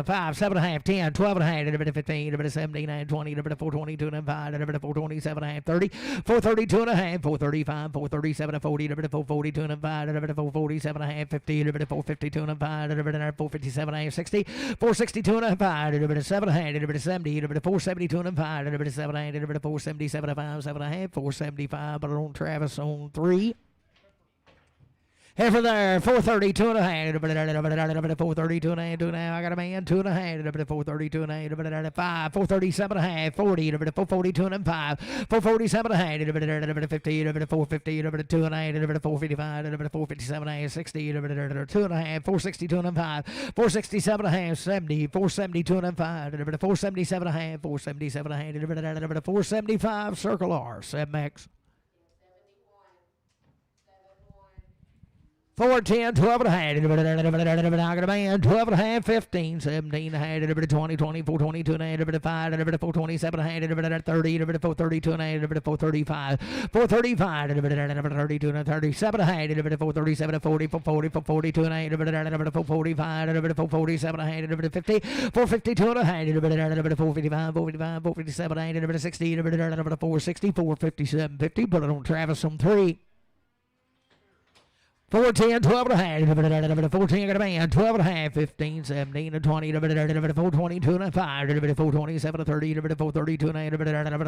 5, 7 and a half, 10, 12 and a half, 15, 17, 20, 422 and a half, 427 and a half, 30, 432 and a half, 435, 437 and 40, 442 and a half, 447 and a half, 50, 452 and a half, 457 and a half, 60, 462 and a half, 7 and a half, 70, 472 and a half, 7 and a half, 477 and a half, 7 and a half, 475, but on Travis on 3. Half of there, 432 and a half, 432 and a half, 2 and a half, I got a man, 2 and a half, 432 and a half, 5, 437 and a half, 40, 442 and a half, 447 and a half, 50, 450, 2 and a half, 455, 457 and a half, 60, 2 and a half, 462 and a half, 467 and a half, 70, 472 and a half, 477 and a half, 477 and a half, 475, Circle R, 7X. 4, 10, 12 and a half, I got a man, 12 and a half, 15, 17 and a half, 20, 24, 22 and a half, 5, 427 and a half, 30, 432 and a half, 435, 435, 32 and 37 and a half, 437 and 40, 442 and a half, 445, 447 and a half, 50, 452 and a half, 455, 457 and a half, 60, 460, 457, 50, put it on Travis on 3. 4, 10, 12 and a half, 14, I got a man, 12 and a half, 15, 17, 20, 422 and a 5, 427 and 30, 432 and a half,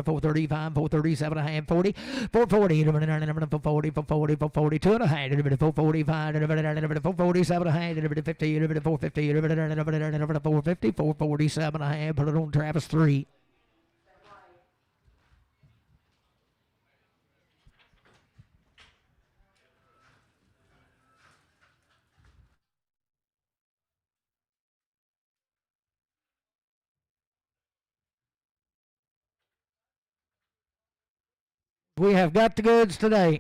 435, 437 and a half, 40, 440, 440, 442 and a half, 445, 447 and a half, 50, 450, 450, 447 and a half, put it on Travis 3. We have got the goods today.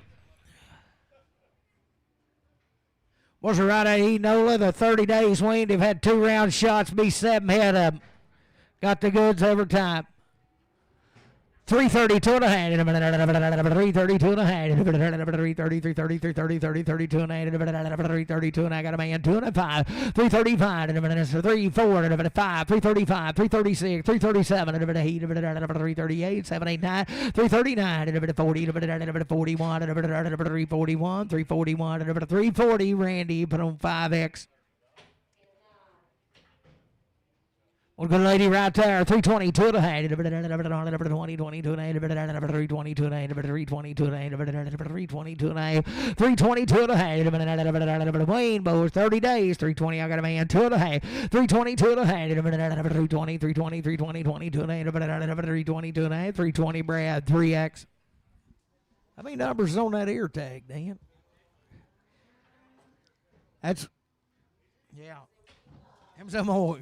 Was it right at Enola? The 30 days wind have had 2 round shots, be 7 head of them. Got the goods every time. 332 and a half, 332 and a half, 330, 330, 330, 30, 32 and a half, 332 and I got a man, 2 and a 5, 335, 3, 4, 5, 335, 336, 337, 338, 7, 8, 9, 339, 40, 41, 341, 341, 340, Randy, put on 5X. Well, good lady right there. 322 to hand. 2022 to hand. 322 to hand. 322 to hand. 322 to hand. 322 to hand. Wayne Bowes, 30 days. 320. I got a man. 2 to hand. 322 to hand. 320. 320. 320. 22 to hand. 322 to hand. 320 Brad. 3X. How many numbers on that ear tag, Dan? That's, yeah. Them some old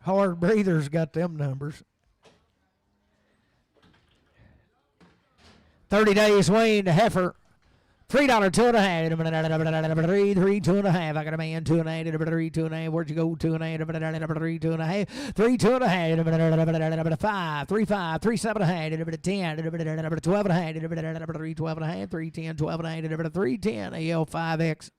hard breathers got them numbers. 30 days Wayne the heifer. $3 2 and a half. 3 2 and a half. I got a man 2 and a half. 3 2 and a half. Where'd you go? 2 and a half. 3 2 and a half. 3 2 and a half. 5 3 5 3 7 and a half. 10 12 and a half. 3 12 and a half. 3 10 12 and a half. 3 10 AL5X.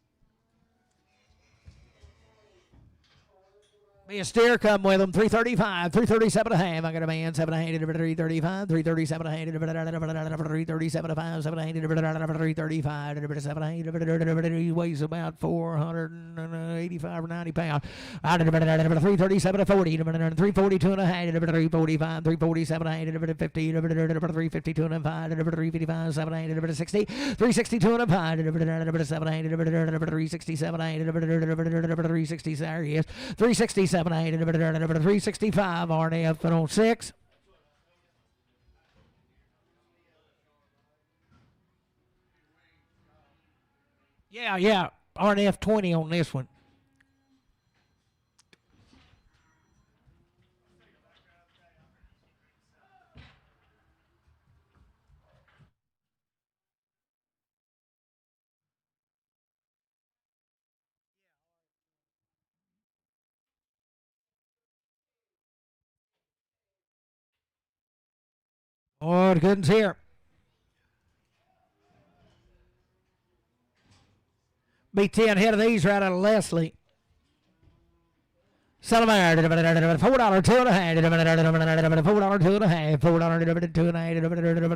Me a steer come with them. 335, 337 and a half. I got a man 7 and a half. 335, 337 and a half. 337 and a half. 7 and a half. 335, 7 and a half. He weighs about 485 or 90 pounds. 337 and 40. 342 and a half. 345, 347 and a half. 50, 352 and a half. 355, 7 and a half. 60, 362 and a half. 7 and a half. 367 and a half. 360, there he is. 367 and 365 RNF on 6. Yeah. RNF 20 on this one. Oh, the goodness here. Be 10 head of these right out of Leslie. Salamander, $4 2 and a half. $4 2 and a half. $4 2 and a half.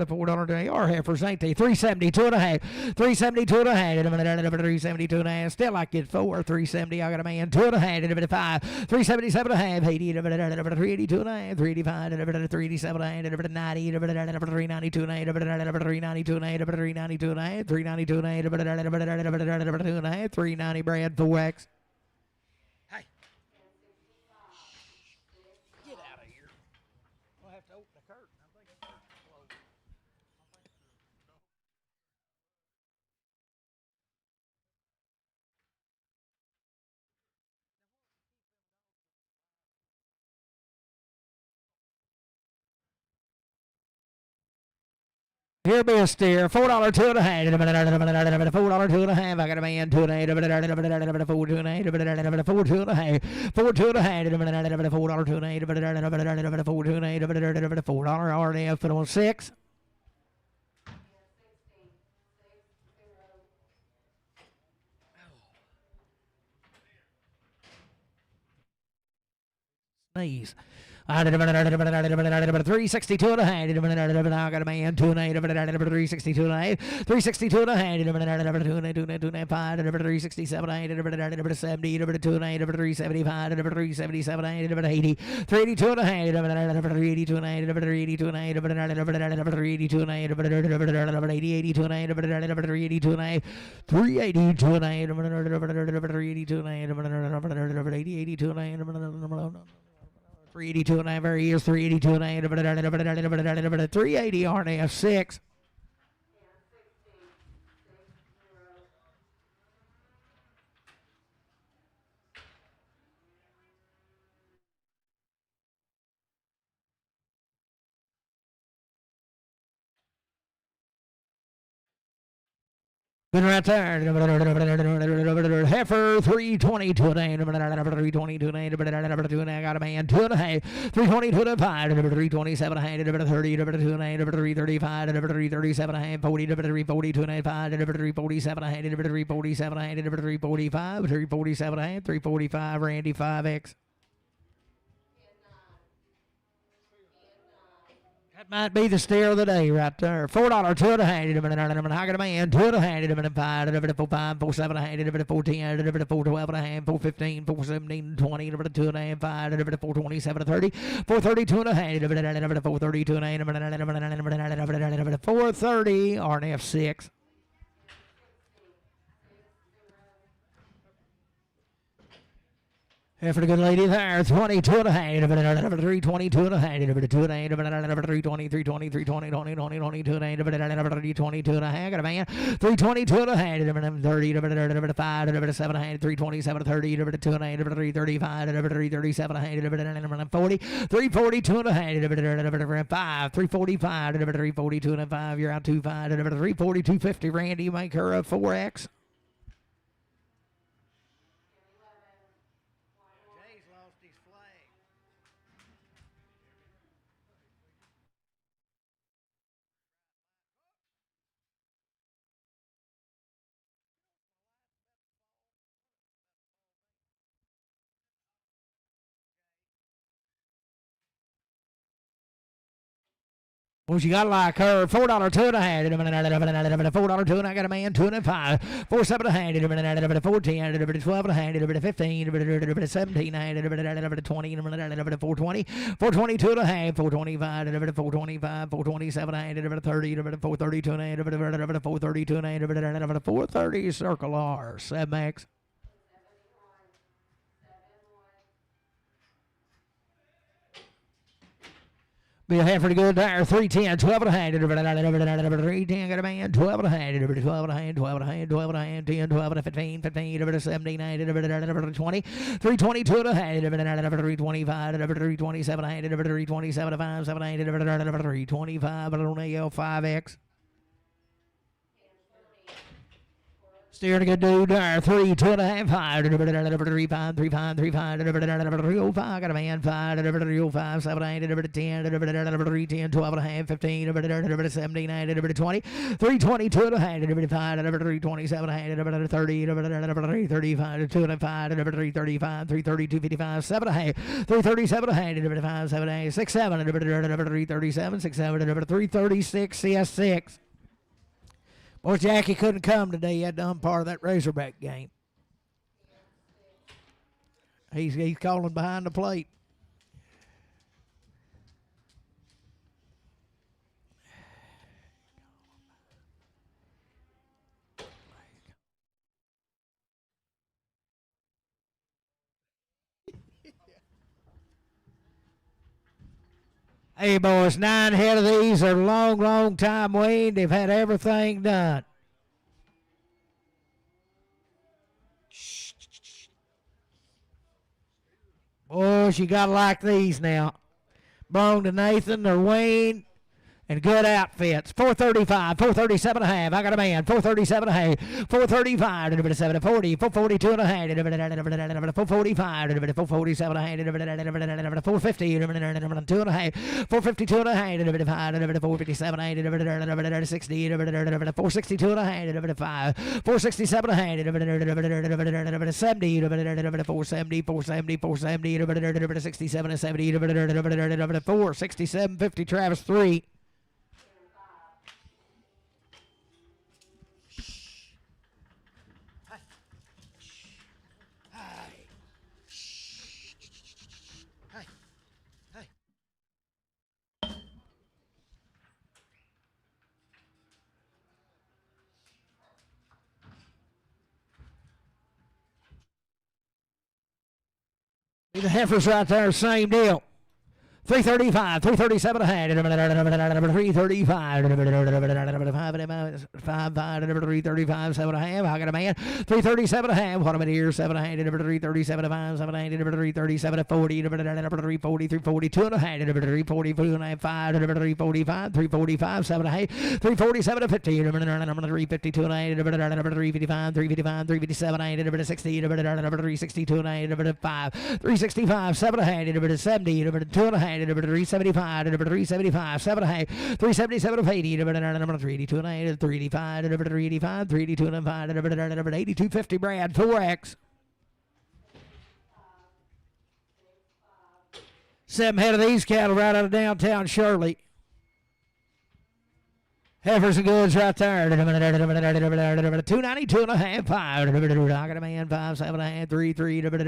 $4 2 heifers, ain't they? 372 and a half. 372 and a half. 372 and a half. Still I get 4. 370. I got a man 2 and a half. 5. 377 and a half. 80. 382 and a half. 385. 387 and a half. 90. 392 and a half. 392 and a half. 392 and a half. 392 and a half. 2 and a half. 390 Brad 4X. Here be a steer. $4 2 and a half. $4 2 and a half. I got a man 2 and a half. 4 2 and a half. 4 2 and a half. 4 2 and a half. 4 2 and a half. $4 2 and a half. 4 2 and a half. $4 RNF on 6. Sneeze. 362 and a half. I got a man 2 and a half. 362 and a half. 362 and a half. 2 and a half. 5. 367 and a half. 70. 2 and a half. 375. 377 and a half. 80. 382 and a half. 382 and a half. 382 and a half. 382 and a half. 82 and a half. 382 and a half. 382 and a half. 382 and a half. 82 and a half. 382 and a half, there he is, 382 and a half, 380 RNF 6. Been right there. Heifer 322 and a half. 322 and a half. 2 and a half. Got a man 2 and a half. 322 and a half. 327 and a half. 30. 2 and a half. 335. 337 and a half. 40. 342 and a half. 347 and a half. 347 and a half. 345. 347 and a half. 345 Randy 5X. That might be the steer of the day right there. $4, 2 and a hand, I got a man, 2 and a hand, 5, 4, 5, 4, 7 and a hand, 4, 10, 4, 12 and a hand, 4, 15, 4, 17, 20, 2 and a hand, 5, 4, 27, 30, 4, 32 and a hand, 4, 32 and a hand, 4, 30, RNF 6. And for the good lady there, 22 and a hand, 3, 22 and a hand, 2 and a hand, 3, 20, 3, 20, 3, 20, 20, 20, 22 and a hand, 22 and a hand, got a man, 3, 22 and a hand, 30, 5, 7 and a hand, 3, 27, 30, 2 and a hand, 3, 35, 3, 37 and a hand, 40, 3, 42 and a hand, 5, 3, 45, 3, 42 and a 5, you're out 2, 5, 3, 42, 50, Randy, you make her a 4X. Well, she got like her $4, 2 and a hand, $4, 2 and I got a man, 2 and a 5, 4, 7 and a hand, 4, 10, 12 and a hand, 15, 17 and 20, 420, 422 and a half, 425, 425, 427 and 30, 432 and a hand, 432 and a hand, 430 circle R, 7X. Be a half pretty good there. 310, 12 and a hand, 310, got a man, 12 and a hand, 12 and a hand, 12 and a hand, 12 and a hand, 10, 12 and a 15, 15, 17, 20, 322 and a hand, 325, 327 and a hand, 327 5, 7 and 325, but on AL 5X. Steering a good dude there. 3, 2 and a half, 5, 3, 5, 3, 5, 3, 5, 3, 5, got a man, 5, 3, 5, 7, 8, 10, 3, 10, 12 and a half, 15, 17, 20, 322 and a half, 5, 327 and a half, 30, 35, 2 and 5, 335, 332, 55, 7 and a half, 337 and a half, 5, 7, 8, 6, 7, 337, 6, 7, 336, CS6. Boy, Jackie couldn't come today. He had done part of that Razorback game. He's calling behind the plate. Hey, boys, 9 head of these are long time weaned. They've had everything done. Boys, you got to like these now. Belong to Nathan. They're weaned. And good outfits. 435, 437 and a half. I got a man. 437 and a half. 435, 740, 442 and a half. 445, 447 and a half. 450, 2 and a half. 452 and a half. 457 and a half. 60, 462 and a half. 5, 467 and a half. 70, 470, 470, 470, 67 and 70, 467, 50, Travis 3. The heifers right there, same deal. 335, 337 and a half, 335, 335, 7 and a half. I got a man, 337 and a half. What am I here? 7 and a half, 337 5, 7 and a half, 337 40, 340, 342 and a half, 340, 5, 345, 345, 7 and a half, 347 50, 352 and a half, 355, 355, 357, 60, 362 and a half, 5, 365, 7 and a half, 70, 2 and a half. 375, 375, 7 and a half, 377, 80, 382 and a half, 385, 385, 382 and a half, 8250, Brad, 4X. 7 head of these cattle right out of downtown Shirley. Heifers and goods right there. 292 and a half, 5. I got a man, 5, 7 and a half, 3, 3, 3, 2 and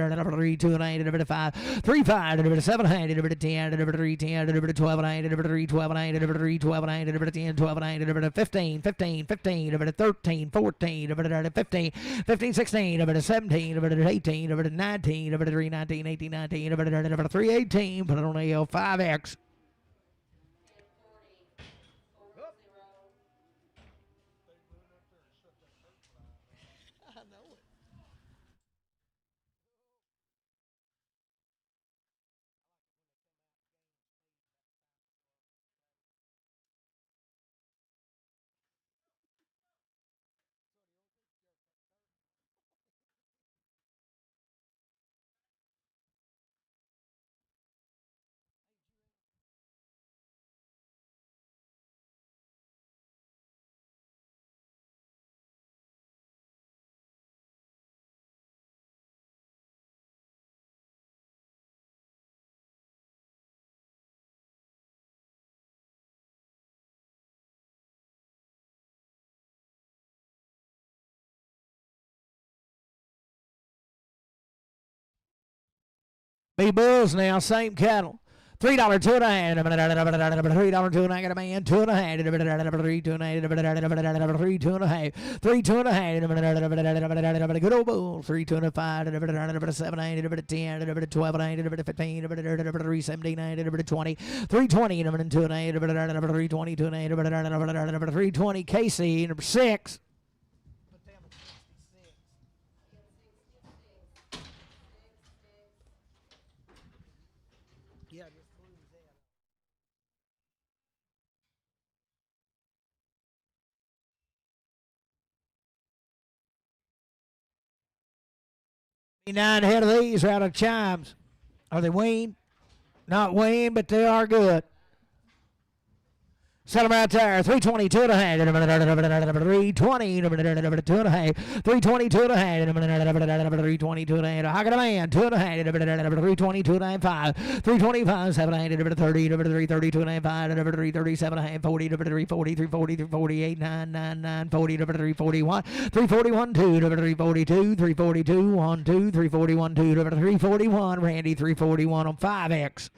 a half, 5, 3, 5, 7 and a half, 10, 3, 10, 12 and a half, 3, 12 and a half, 3, 12 and a half, 10, 12 and a half, 15, 15, 15, 13, 14, 15, 15, 16, 17, 18, 19, 3, 19, 18, 19, 3, 18, put it on AL 5X. Big bulls now, same cattle. $3, 2 and a half, $3, 2 and a half, got a man, 2 and a half, 3, 2 and a half, 3, 2 and a half, 3, 2 and a half, good old bull, 3, 2 and a 5, 7, 8, 10, 12 and a half, 15, 3, 17, 20, 320, 2 and a half, 320, 2 and a half, 320, Casey, number 6. Nine head of these are out of chimes. Are they weaned? Not weaned, but they are good. Set them right there. 322 and a half. 320. 2 and a half. 322 and a half. 322 and a half. I got a man. 2 and a half. 322 and a half. 5. 325. 7 and a half. 30. 332 and a half. 5. 337 and a half. 40. 340. 340. 348. 9. 9. 9. 40. 341. 341. 2. 342. 342. 1. 2. 341. 2. 341. Randy. 341 on 5X.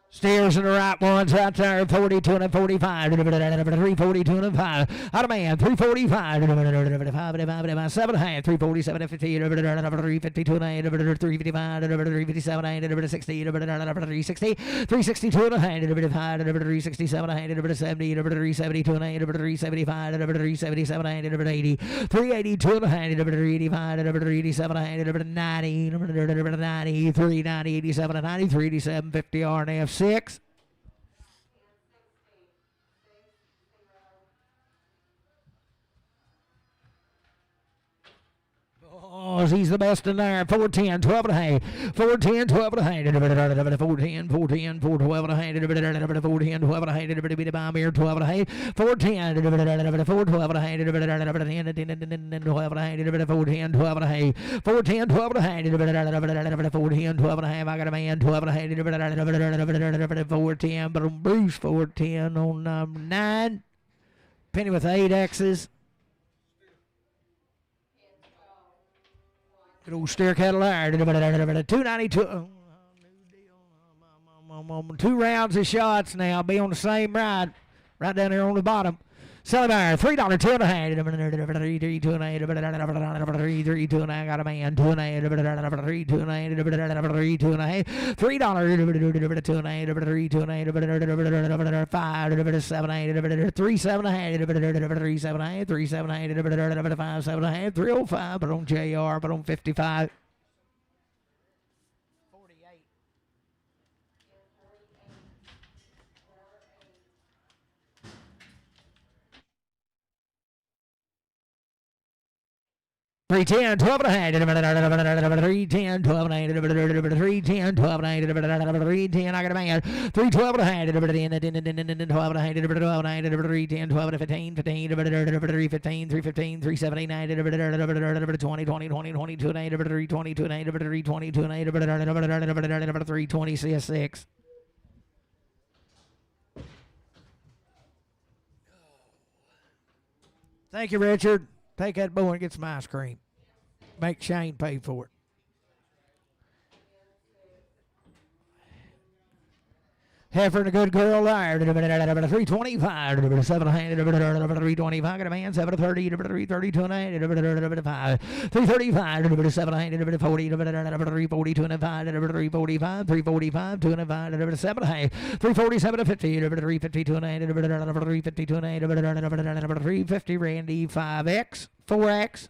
Steers in the right ones right there, 42 and 45, 342 and 5. Out of man, 345, 7 half, 347, 50, 352 and 8, 355, 357, 60, 360, 362 and a half, 367 and 70, 372 and 8, 375, 377 and 80, 382 and a half, 385, 387 and 90, 90, 390, 87 and 90, 387, 50 RNF 6. Oh, he's the best in there. 410, 12 and a half. 410, 12 and a half. 410, 410, 412 and a half. 410, 12 and a half. Bit of bomb here, 12 and a half. 410, 412 and a half. 12 and a half. 410, 12 and a half. 410, 12 and a half. 410, 12 and a half. I got a man, 12 and a half. 410, but Bruce, 410 on number 9. Penny with 8 X's. Good old steer cattle there. 292. 2 rounds of shots now. Be on the same ride. Right down here on the bottom. Selling there. $3, 2 and a half. 3, 2 and a half. 3, 2 and a half. Got a man. 2 and a half. 3, 2 and a half. 3, 2 and a half. $3, 2 and a half. 3, 2 and a half. 5, 7 and a half. 3, 7 and a half. 3, 7 and a half. 3, 7 and a half. 5, 7 and a half. 305. But on JR. But on 55. 310, 12 and a half. 310, 12 and a half. 310, 12 and a half. 310, I got a man. 312 and a half. 12 and a half. 12 and a half. 310, 12 and 15, 15. 315, 315, 379. 20, 20, 20, 22 and a half. 322 and a half. 322 and a half. 320 CS6. Thank you, Richard. Take that boy and get some ice cream. Make Shane pay for it. Heifer and a good girl there. 325. 700. 325. Got a man. 730. 332 and 5. 335. 700. 40. 342 and 5. 345. 345. 2 and 5. 700. 347 to 50. 352 and 352 and 350. Randy 5X. 4X.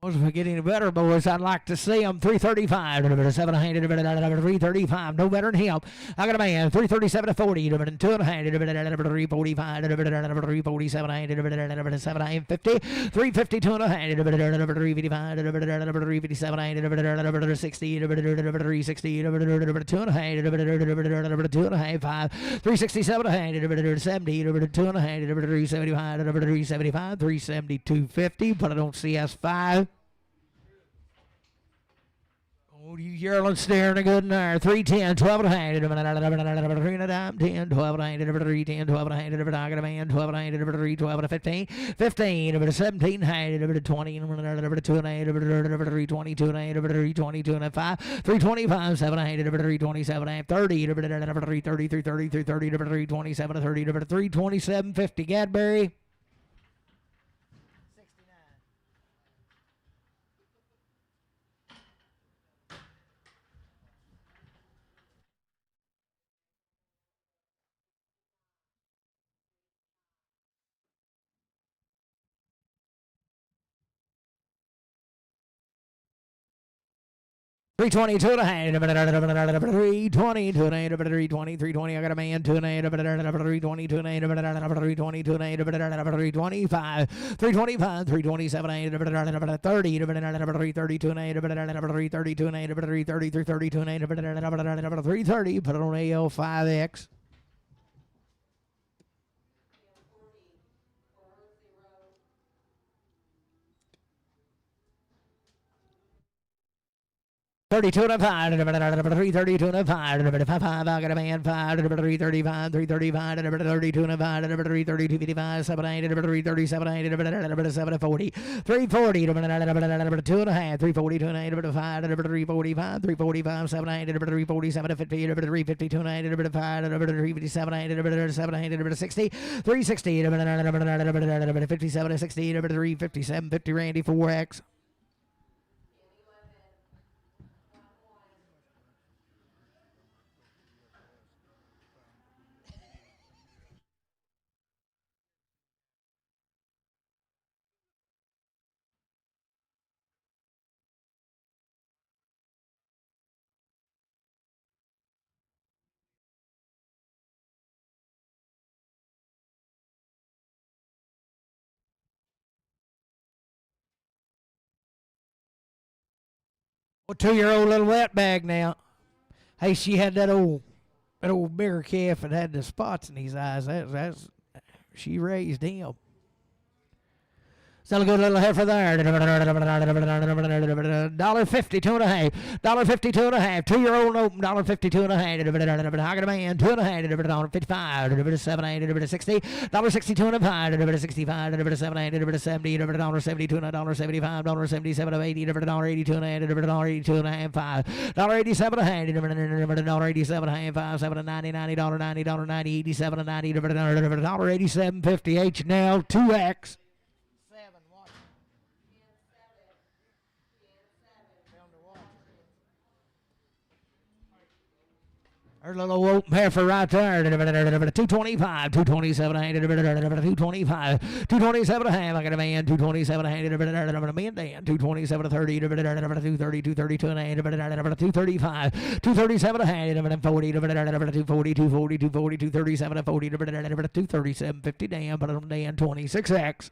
If we get any better, boys, I'd like to see them. 335, 700, 335, no better than him. I got a man, 337 to 40, 200, 345, 347, 750, 350, 200, 355, 357, 60, 360, 200, 205, 367, 70, 200, 375, 375, 370, 250, put it on CS5. Oh, you yearling staring a good in there. 310, 12 and a hand, 3 and a dime, 10, 12 and a hand, 310, 12 and a hand, I got a man, 12 and a hand, 3, 12 and a 15, 15, 17 hand, 20, 2 and a hand, 320, 2 and a hand, 320, 2 and a 5, 325, 7 and a hand, 327 and 30, 330, 330, 330, 327, 30, 327, 50, Gadberry. 320, 2 and a hand, 320, 2 and a hand, 320, 320, I got a man, 2 and a hand, 320, 2 and a hand, 320, 2 and a hand, 325, 325, 327, 30, 330, 2 and a hand, 330, 2 and a hand, 330, 330, 2 and a hand, 330, put it on AL5X. 32 and 5, 332 and 5, 5, I got a man, 5, 335, 335, 32 and 5, 332, 55, 7, 337, 740, 340, 2 and a half, 342 and 5, 345, 345, 7, 347, 50, 352 and 5, 357, 760, 360, 57, 60, 357, 50, Randy 4X. Well, 2-year-old little wet bag now. Hey, she had that old bigger calf that had the spots in his eyes. She raised him. Still a good little heifer there. $1.50, 2 and a half. $1.50, 2 and a half. 2-year-old open. $1.50, 2 and a half. I got a man, 2 and a half. $1.55. 7, 60. $1.60, 2 and a half. $65. 7, 70. $1.72 and $1.75. $1.77 of 80. $1.82 and a half. $1.82 and a half. $5.87 a hand. $1.87 a half. 5, 7, 90. $90. $90. 87 and 90. $1.87 50 H&L 2X. There's a little open heifer right there. 225, 227 a hand, 225, 227 a hand. I got a man, 227 a hand, a man Dan, 227 a 30, 230, 232 a hand, 235, 237 a hand, 40, 240, 240, 240, 237 a 40, 237, 50 Dan, but on Dan 26X.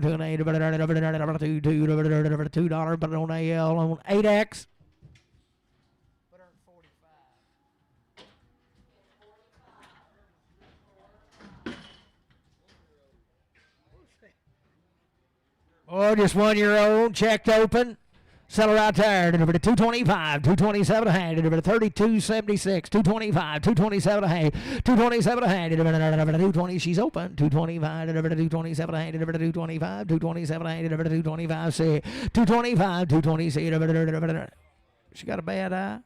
$2.28, $2, but on AL on 8X. Oh, just 1 year old, checked open. Seller right there, delivered to 225, 227 a hand, delivered to 32.76, 225, 227 a hand, 227 a hand, delivered to 220. She's open. 225, delivered to 227 a hand, delivered to 225, 227 a hand, delivered to 225. See, 225, 220. See, delivered. She got a bad eye.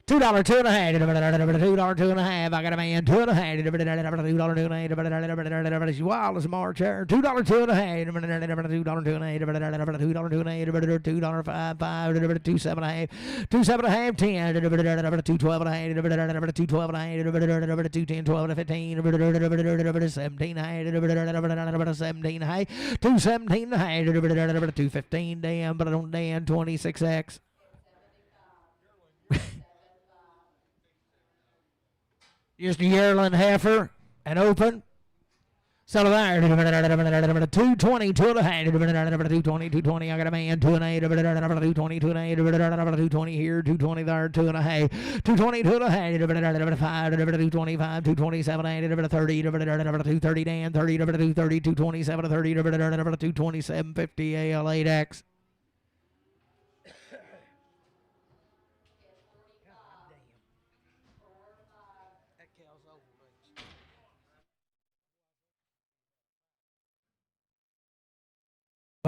$2, $2.50, $2, $2.50. I got a man, $2.50, $2, $2.50. She's wild as a March hare. $2, $2.50, $2, $2.50, $2, $2.55, $2.75, $2.75, $10, $2.12, $2.12, $2.10, $12, $15, $17, $17, $2.15, damn, but I don't damn 26X. Just a yearling heifer and open. Sell there. 220, 220, 220. I got a man, 2.8, 220, 220 here, 220 there, 2.5, 220, 2.5, 225, 227, 30, 230, Dan, 30, 230, 227, 30, 227, 50, AL8X.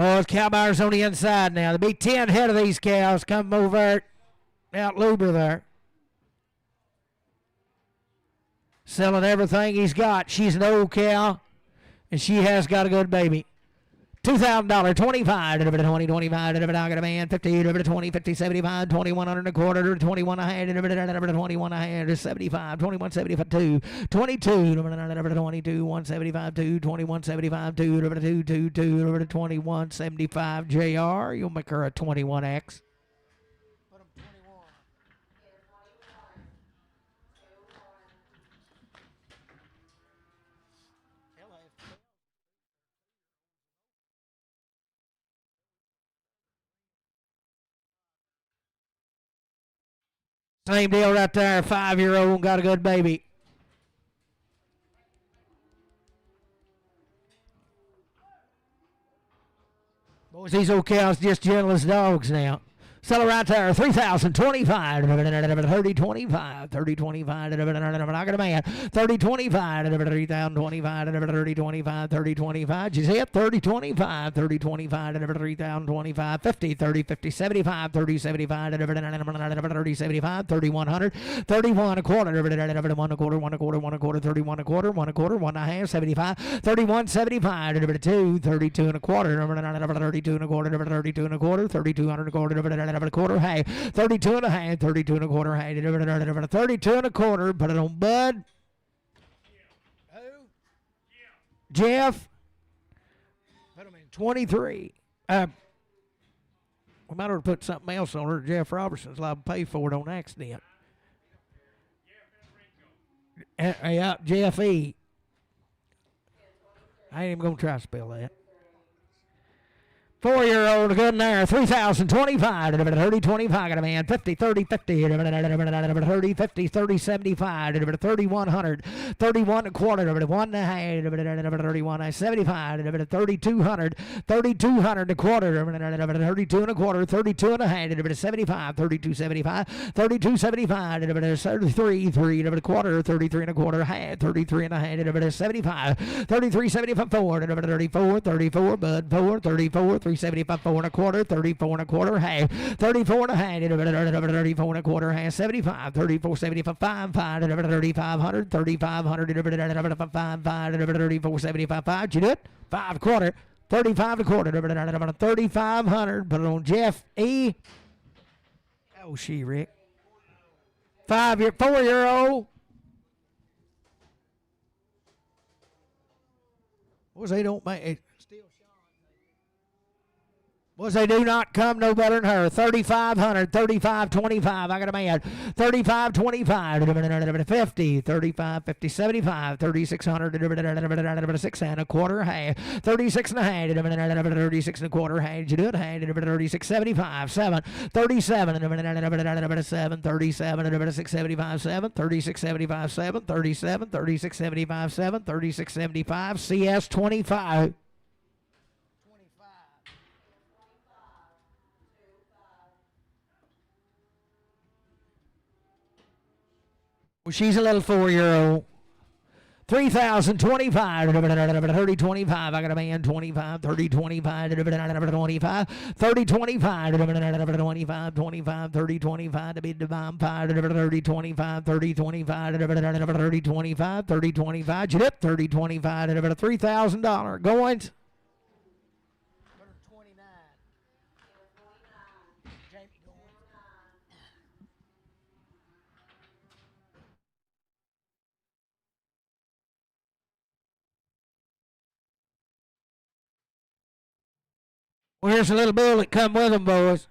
Oh, it's cow buyers on the inside now. There'll be 10 head of these cows. Come over out Luber there. Selling everything he's got. She's an old cow, and she has got a good baby. $2,000, 25, 20, 25, I got a man, 50, 20, 50, 75, 2100 and a quarter, 21 a hand, 21 a hand, 75, 21, 75, 2, 22, 22, 175, 2, 21, 75, 2, 21, 75, JR, you'll make her a 21X. Same deal right there. 5-year-old got a good baby. Boys, these old cows just gentle as dogs now. Sell it right there, 3,025, 30, 25, 30, 25, I got a man, 30, 25, 3,025, 30, 25, 30, 25, she's hit, 30, 25, 30, 25, 3,025, 50, 30, 50, 75, 30, 75, 30, 75, 3,100, 31 a quarter, 1 a quarter, 1 a quarter, 1 a quarter, 31 a quarter, 1 a quarter, 1 and a half, 75, 31, 75, 2, 32 and a quarter, 32 and a quarter, 32 and a quarter, 3,200 and a quarter, a quarter, hey, 32 and a half, 32 and a quarter, hey, 32 and a quarter, put it on Bud. Who? Jeff. Put him in 23. We might have to put something else on her. Jeff Robertson's liable to pay for it on accident. Yeah, Jeff E. I ain't even going to try to spell that. 4-year-old good in there. 3,025. 30, 25. Got a man. 50, 30, 50. 30, 50, 30, 75. 3,100. 31 and a quarter. 1 and a half. 31, 75. 3,200. 3,200 and a quarter. 32 and a quarter. 32 and a half. 75. 32, 75. 32, 75. 33, 3 and a quarter. 33 and a quarter. Half. 33 and a half. 75. 33, 74. 34, 34. Bud 4. 34. 375, 4 and a quarter, 34 and a quarter, half, 34 and a half, 34 and a quarter, half, 75, 34, 75, 5, 5, 3,500, 3,500, 5, 5, 34, 75, 5, you do it? 5 quarter, 35 and a quarter, 3,500, put it on Jeff E. Oh, she, Rick. 4-year-old. What's they don't make it? Was they do not come no better than her. 3,500, 35.25. I got a man. 35.25. 50, 35, 50, 75. 3,600. 6 and a quarter. Half. 36 and a half. 36 and a quarter. Half. You do it. 36, 75. 7. 37. 7. 37. 6, 75. 7. 36, 75. 7. 37. 36, 75. 7. 36, 75. CS 25. Well, she's a little 4-year-old. 3,025. 30, 25. I got a man. 25. 30, 25. 25. 30, 25. 25. 25. 30, 25. To be divine 5. 30, 25. 30, 25. 30, 25. 30, 25. You dip. 30, 25. $3,000. Goins. Well, here's a little bill that come with them, boys.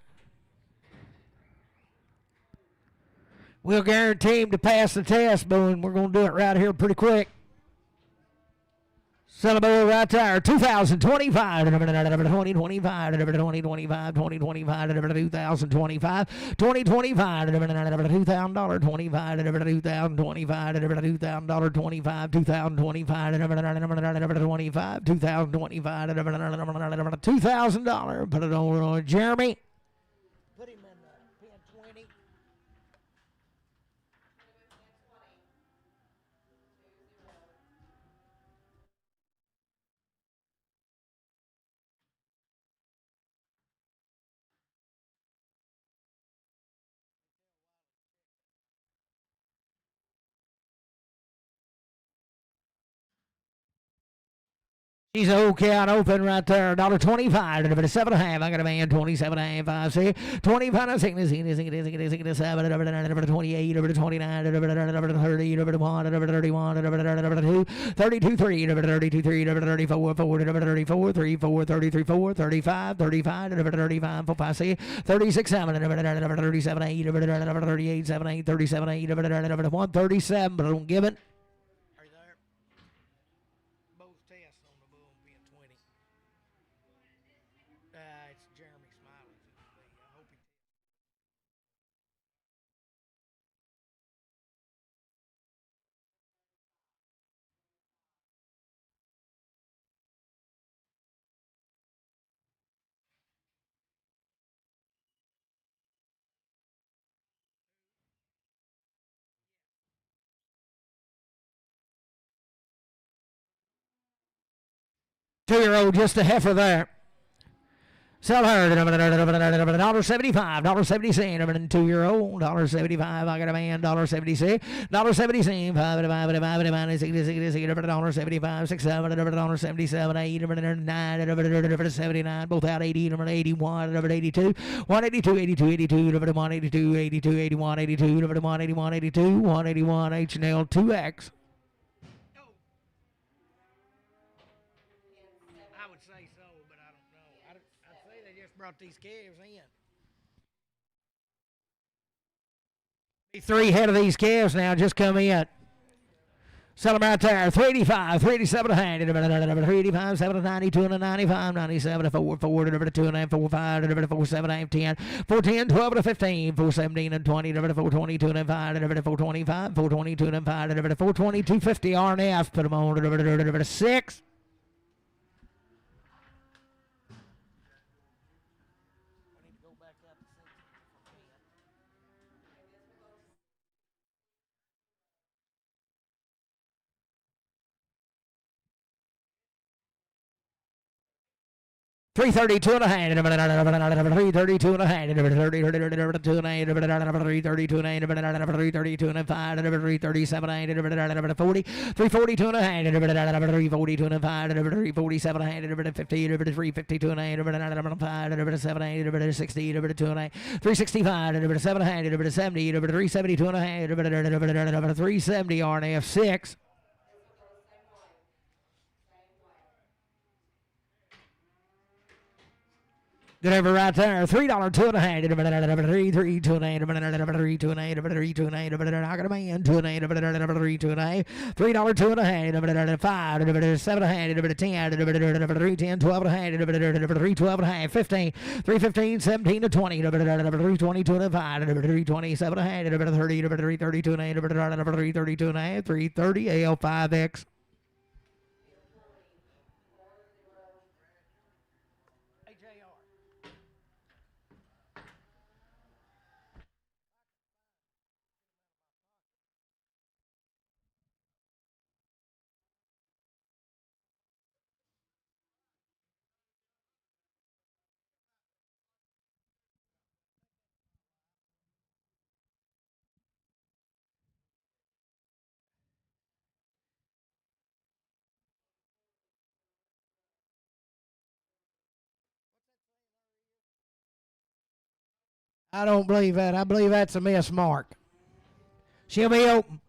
We'll guarantee him to pass the test, Boone. We're going to do it right here pretty quick. Celebrate right there. 2025. 2025. 2025. 2025. 2025. 2025. $2,000. 25. $2,025. $2,000. 25. 2025. 25. 2025. $2,000. Put it on Jeremy. Put him in the pin 20. She's okay on open right there. $1.25. $7.5. I got a man. 27.5. 5 6. 25. 6. 7. 28. 29. 30. 31. 32. 32. 3. 32. 3. 34. 4. 34. 3. 4. 33. 4. 35. 35. 35. 4. 5 6. 36. 7. 37. 8. 38. 7. 8. 37. 8. 137. But I don't give it. Two-year-old, just a heifer there. Sell her. $1.75. $1.70. 2-year-old. $1.75. I got a man. $1.76. $1.76. $5. 6 7. $1.77. 8. 9. 79. Both out 80. 81. 82. 182. 82. 82. 182. 82. 81. 82. 181. 82. 181. H&L 2X. Brought these calves in. 3 head of these calves now just come in. Sell them right there. 385, 387 a hand. 385, 7 90, 295, 97 4, 4, 2 and 4, 5, 4, 7, 10, 4, 10, 12 to 15, 4, 17 and 20, 4, 20, 2 and 5, 4, 25, 4, 22 and 5, 4, 20, 250 RNF. Put them on 6. $332 and a hand. $332 and a hand. $332 and a hand. $332 and a hand. $332 and a five. $337 and a hand. $40. $342 and a hand. $342 and a five. $347 and a hand. $50. $352 and a hand. $5. $7 and 60. $2 and a hand. $365. $7 and a hand. $70. $372 and a hand. $370 RNF 6. Good over right there. $3 2 and a hand. 3 2 and a hand. 3 2 and a hand. 3 2 and a hand. I got a man. 2 and a hand. 3 2 and a hand. $3 2 and a hand. 5 7 and a hand. 10 3 10 12 and a hand. 3 12 and a hand. 15 3 15 17 to 20. 3 22 and a 5. 3 27 and a hand. 30 3 32 and a hand. 3 32 and a hand. 330 AL5X. I don't believe that. I believe that's a miss mark. She'll be open.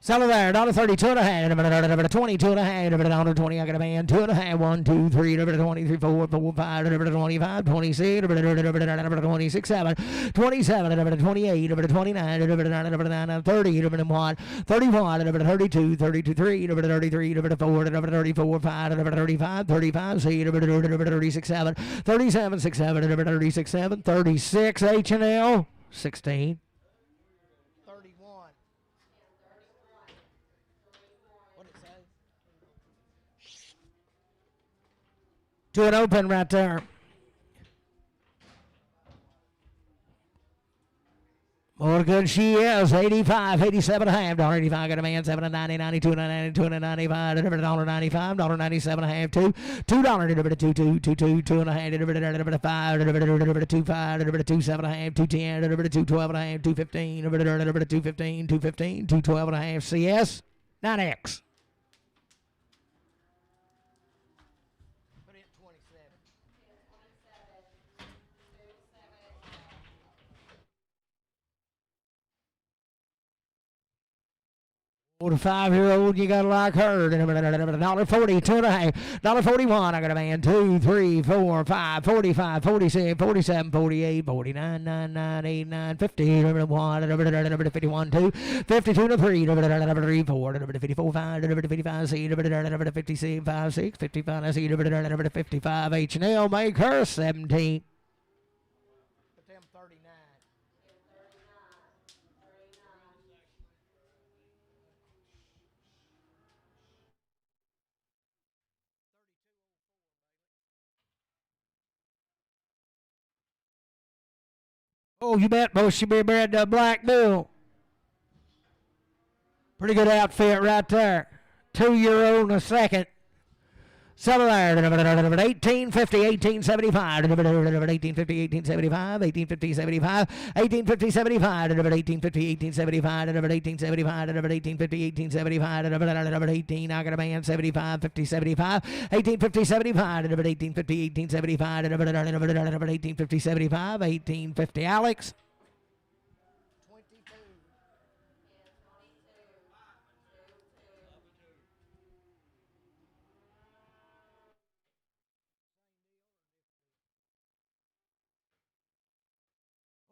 Sell it there. $32 and a hand. 22 and a hand. $20. I got a man. 2 and a hand. 1, 2, 3. 23, 4, 4, 5. 25. 26. 26, 7. 27. 28. 29. 30. 1. 31. 32. 32, 3. 33. 4. 34. 5. 35. 35. C. 36, 7. 37. 6, 7. 36, 7. 36. H&L. 16. To an open right there. More good she is. 85, 87 and a half. $85 got a man. 7 and 90, 92 and 92 and 95. $95. $97 and a half. $2. $2. 2 and a half. 5. 2 5. 2 7 and a half. 2 10. 2 12 and a half. 2 15. 2 15. 2 15. 2 12 and a half. CS 9X. Old 5-year-old, you gotta like her. $1.40, 2 and a half. $1.41, I got a man. 2, 3, 4, 5, 45, 46, 47, 48, 49, 99, 89, 50, 1, 51, 2, 52 to 3, 3, 4, 54, 5, 55, C, 56, 5, 6, 55, C, 55, H&L, make her 17. Oh, you bet both should be bred to a black bull. Pretty good outfit right there. 2-year-old and a second. Sell it there. 1850, 1875. 1850, 1875. 1850, 75. 1850, 75. 1850, 1875. 1875. 1850, 1875. 18, I got a man. 75, 50, 75. 1850, 75. 1850, 1875. 1850, 75. 1850, Alex.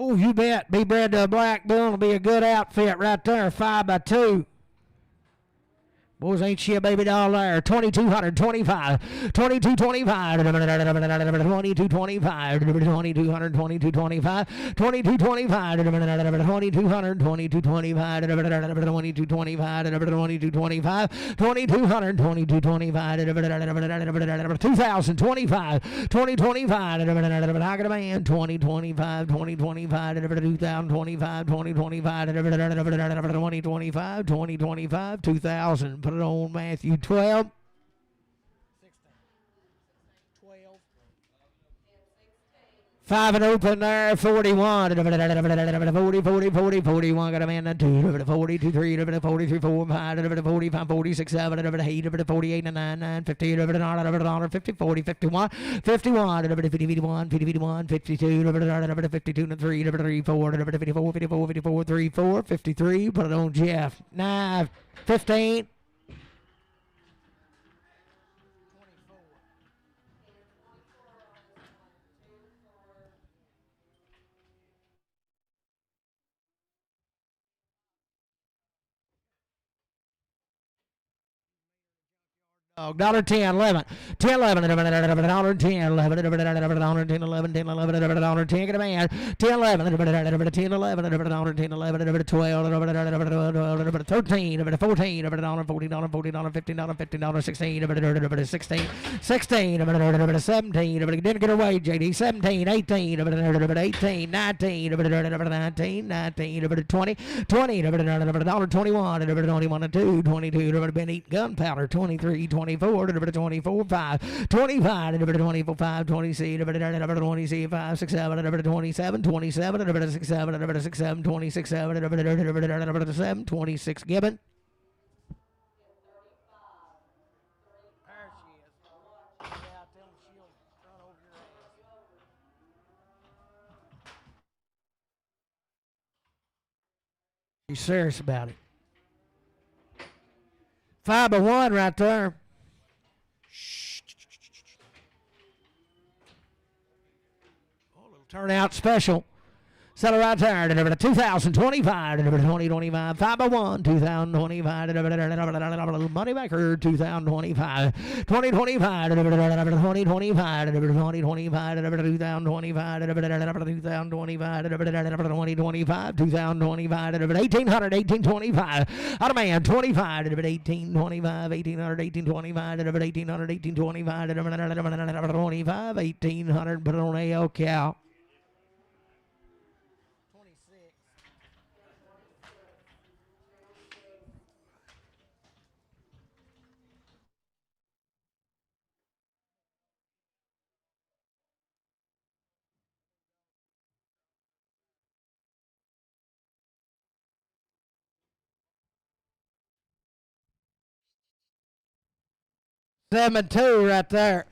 Oh, you bet. Be bred to a black bull. It'll be a good outfit right there. 5x2. Boys, ain't she a baby doll there? 2,225. 2,225. 2,225. 2,225. 2,225. 2,225. 2,200. 2,225. 2,225. 2,225. 2,200. 2,225. 2,025. 2025. I got a man. 2025. 2025. 2025. 2025. 2025. 2025. 2,000. Put it on Matthew 12. 5 and open there, 41. 40, 40, 40, 41. Got a man, 2, 42, 3, 43, 4, 5, 45, 46, 7, 8, 48, 9, 9, 50, 50, 40, 51, 51, 50, 51, 51, 52, 52, 3, 3, 4, 54, 54, 54, 3, 4, 53. Put it on Jeff. 9, 15. Dollar 10, 11, 10, 11, dollar 10, 11, dollar 10, 11, 10, 11, dollar 10, get a man, 10, 11, 10, 11, dollar 10, 11, 12, 13, 14, dollar 40, dollar 40, dollar 15, dollar 15, dollar 16, 16, 16, 17, didn't get away, JD, 17, 18, 18, 19, 19, 19, 20, 20, dollar 21, 21, 2, 22, been eating gunpowder, 23, 24, 24, 5, 25, 24, 5, 26, 25, 6, 7, 27, 27, 6, 7, 6, 7, 26, 7, 7, 26, Gibbon. He's serious about it. 5 by 1 right there. Oh, little turnout special. Sell it right there. 2025. 2025. 5 by 1. 2025. Money maker. 2025. 2025. 2025. 2025. 2025. 2025. 2025. 2025. 1800. 1825. Out of man. 25. 1825. 1800. 1825. 1800. 1825. 25. 1800. Put it on AL cow. 7-2 right there.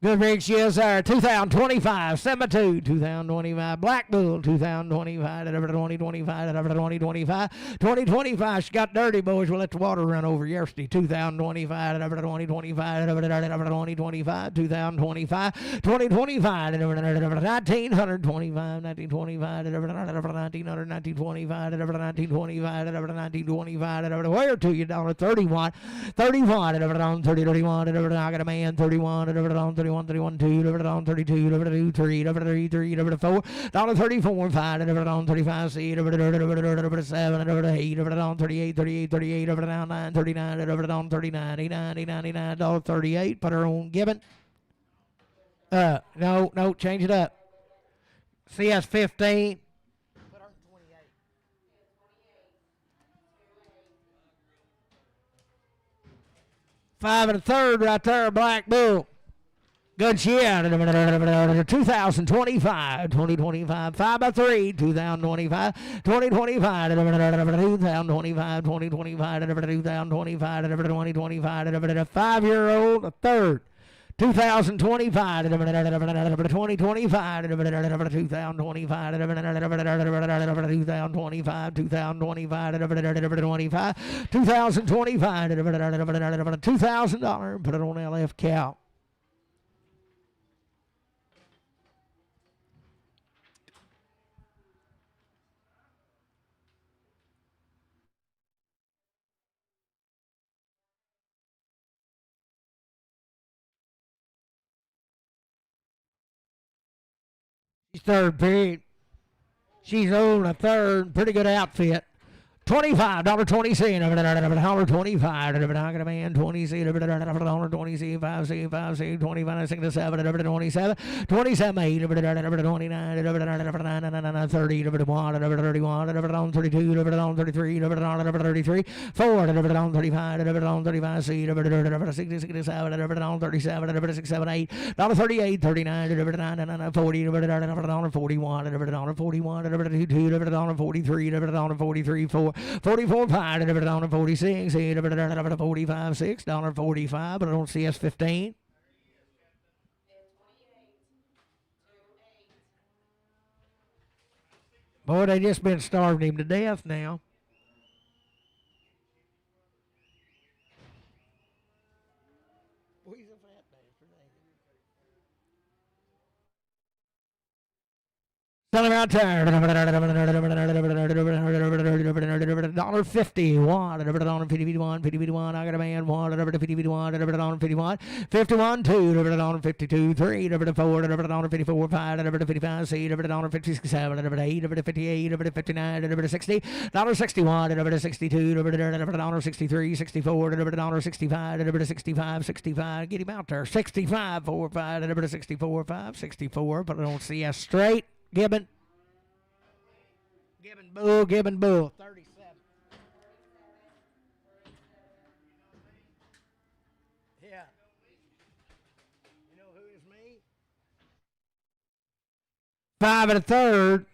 Good rig she is there. 2025, 7-2, 2025, Black Bull, 2025, 2025, 2025, 2025. She got dirty, boys. We'll let the water run over yesterday. 2025, 2025, 2025, 2025, 2025, 1925, 1925, 1900, 1925, 1925, 1925, where to you, down at 31, 31, 30, 31, I got a man, 31, 31, 31, 2, 32, 3, 4, $34, 5, 35, C, 7, 8, 38, 38, 38, 9, 39, 39, 89, $38. Put her on Gibbon. No, change it up. CS 15. 5 1/3 right there, Black Bull. Good shit. 2025, 2025, 5 by 3, 2025, 2025, 2025, 2025, 2025, 2025, a 5-year-old, a third. 2025, 2025, 2025, 2025, 2025, $2,000. Put it on LF cow. She's third period. She's on a third. Pretty good outfit. $25, $20, $25, man, 20, $20, 5, 25, 6, 7, 27, 27, 8, 29, 30, 31, 32, 33, 33, 4, 35, 35, 67, 37, 6, 7, 8, 38, 39, 40, 41, 41, 42, 43, 43, 4. 44, 5, $46, 45, $6, but I don't see S15. Boy, they just been starving him to death now. Selling around there. $1.50. $1.51. $1.51. I got a man. $1.51. $1.51. $51. $2. $52. $3. $4. $54. $5. $55. $6. $56. $7. $8. $58. $59. $60. $61. $62. $63. $64. $65. $65. $65. Get him out there. 65. 4. 5. 64. 5. 64. But I don't see us straight. Gibbon. Bull. 37. Yeah. You know who is me? 5 and a third.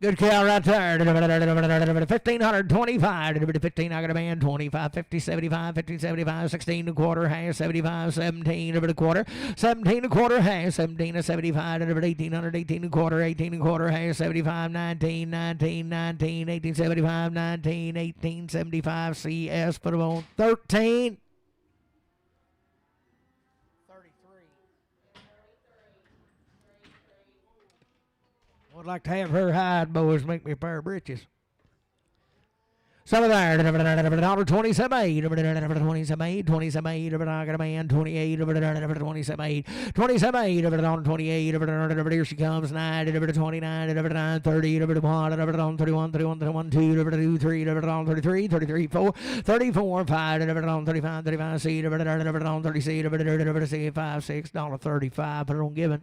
Good cow right there. 1,525. 15, I got a man. 25, 50, 75, 50, 75, 16 and a quarter, half, 75, 17 and a quarter, 17 and a quarter, half, 17 and 75, 1,800, 18 and a quarter, 18 and a quarter, half, 75, 19, 19, 19, 1875, 19, 1875, CS, put them on 13. Would like to have her hide, boys, make me a pair of breeches. Some of there, $27, 27, 27, I got a man, 28, 27, 27, 28, here she comes, 9, 29, 30, 31, 31, 31, 2, 3, 33, 33, 4, 34, 5, 35, 35, C, 36, 5, $6.35, put it on Gibbon.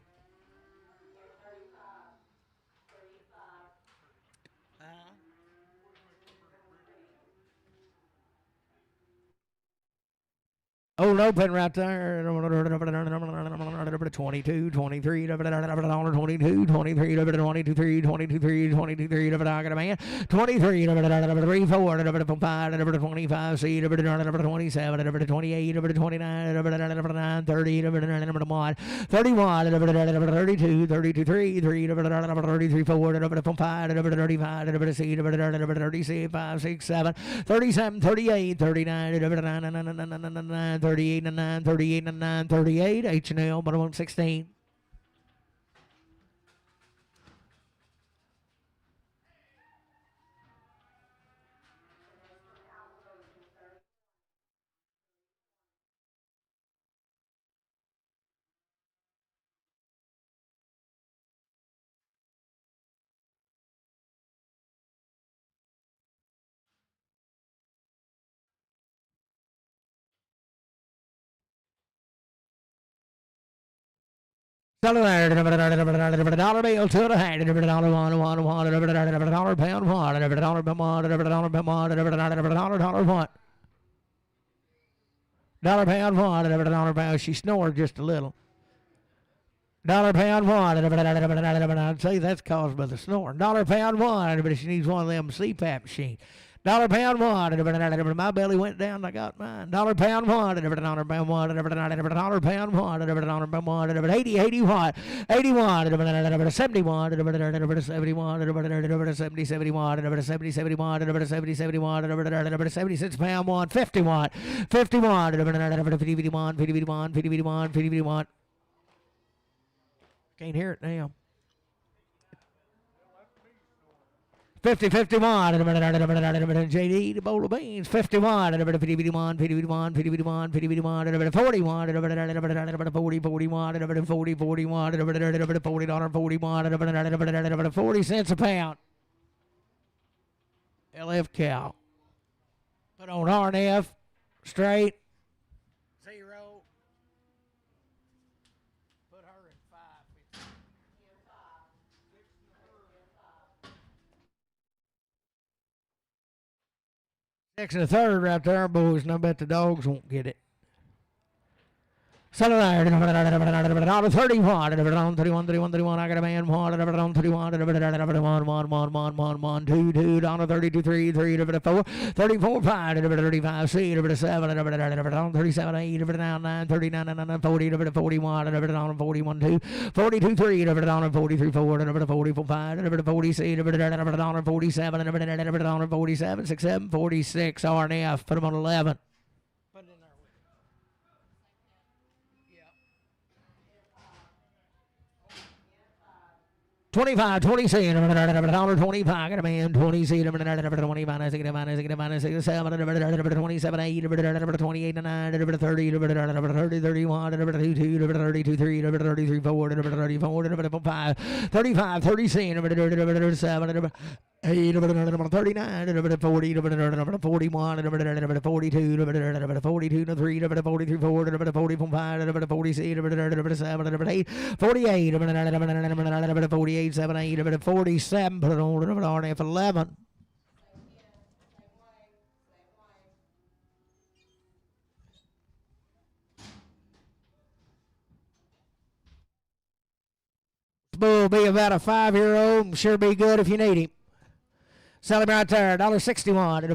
Old open right there. 22, 23, 22, 23, 22, 23, 23, I got a man. 23, 3, 4, 25, C, 27, 28, 29, 30, 31, 32, 32, 3, 33, 4, 5, 35, C, 36, 5, 6, 7, 37, 38, 39, 38 and 9, 38 and 9, 38, H&L, but I'm 16. $1 bill to the hand, $1 pound $1, $1 pound $1. She snored just a little. $1 $1. I'd say that's caused by the snoring. $1 $1, but she needs one of them CPAP machines. $1 $1. My belly went down. I got mine. $1 $1. $1 $1. 80, 81, 81, 71, 71, 70, 71, 70, 71, 70, 71, 76 pound 1, 51, 51, 51, 51, 51, 51. Can't hear it now. 50, 51, JD, the bowl of beans, 51, 51, 51, 51, 51, 41, 41, 40, 41, $40, 40 cents a pound. LF cow. Put on RNF, straight, 0. Put her in 5. 6 1/3 right there, boys, and I bet the dogs won't get it. $31, $31, 31, 31, 31. I got a man, 1, 31, 1, 2, $32, 3, 4, 34, 5, 35, 6, 7, 37, 8, 9, 39, 40, 41, 41, 2, 42, 3, 43, 4, 44, 5, 46, 47, 47, 6, 7, 46, RNF, put them on 11. 25, 26, $25, got a man, 26, 25, 27, 27, 8, 28, 9, 30, 30, 31, 32, 32, 3, 33, 4, 34, 35, 35, 37, 37, 8, 39, 40, 41, 42, 42, 3, 43, 4, 45, 46, 47, 8, 48, 48, 7, 8, 47, put it on RNF 11. This bull will be about a 5-year-old, sure be good if you need him. Sell him right there, $1.61, $61,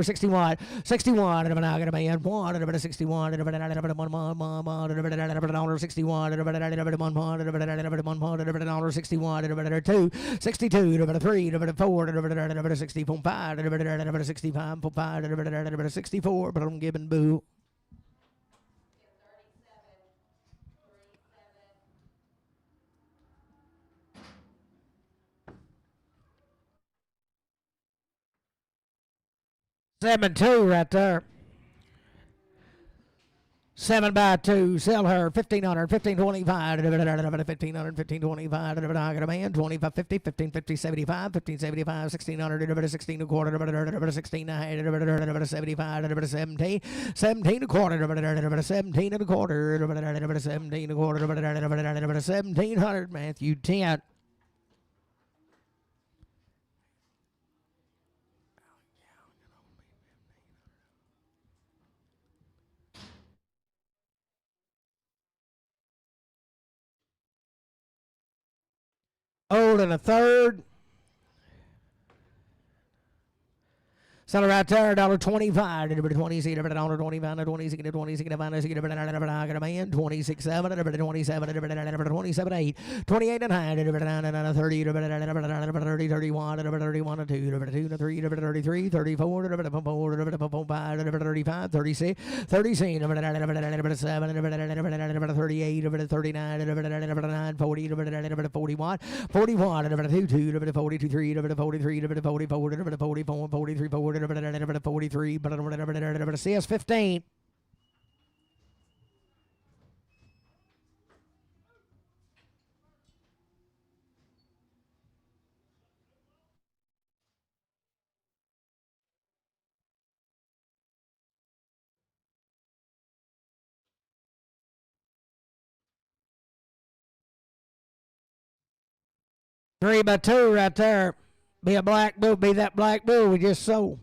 $61, 61, and I got a man, $1, $61, $61, $61, 2, 62, 3, 4, 65, 65, 64, but I'm giving boo. Seven two right there. 7 by 2. Sell her 1,500, 1,525, 1,500, 1,525. I got a man 25, 50, 15, 50, 75, 15, 75, 1,600, 16 a quarter, 16, 75, 17, 17 a quarter, 17 and a quarter, 17 a quarter, 1,700. Matthew 10. Old and a third. Sell it right there, $1.25. $20, $25, $20, $20, I got a man, 26, 7, 27, 27, 8, 28, 9, 30, 30, 31, 31, 2, 3, 33, 34, 5, 35, 36, 37, 38, 39, 40, 41, 41, 42, 42, 3, 43, 44, 44, 43, 43, CS 15. Three by 2 right there. Be a black bull. Be that black bull we just sold.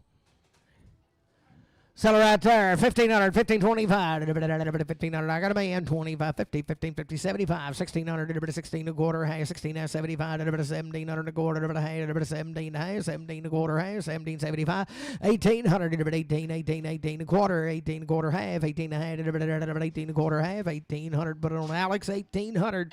Sell it right there, 1,500, 1,525, 1,500, I got a man, 25, 50, 15, 50, 75, 1,600, 16 a quarter, 16, 75, 1,700 a quarter, 17, 17 a quarter, 1775, 1,800, 18, 18, 18 a quarter, 18 a quarter, 18 a half, 18 a quarter, 1,800, put it on Alex, 1,800.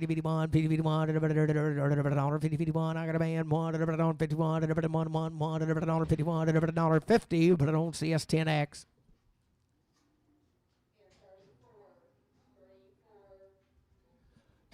$50, $51, $50, I got a band, $51, $51, $51, $51, $51, $50, put it on CS10X.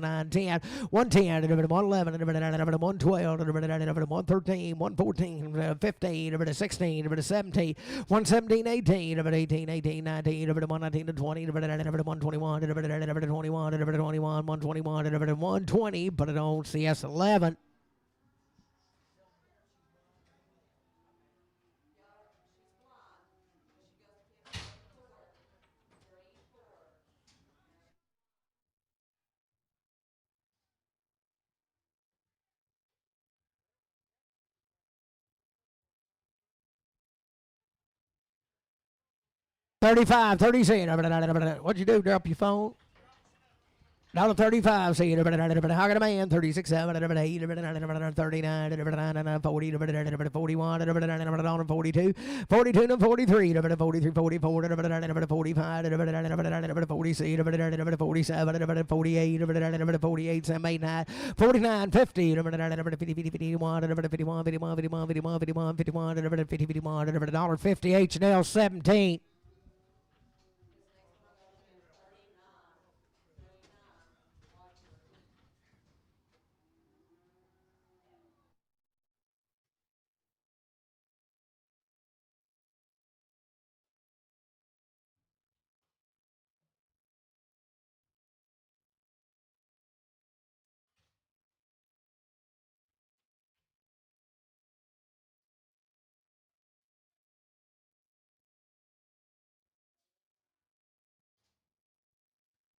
110, 111, 112, 113, 114, 15, 16, 17, 117, 18, 18, 18, 19, 119 to 20, 121, 21, 21, 121, 120, put it on CS 11. $35, 30 cents. What'd you do? Drop your phone? $1.35. See, how can a man? 36, 7, 8, 39, 40, 41, 42, 42 to 43, 43, 44, 45, 46, 47, 48, 48, 7, 8, 9, 49, 50, 50, 51, 51, 51, 51, 51, 51, 50, 51, $1.50, H&L 17.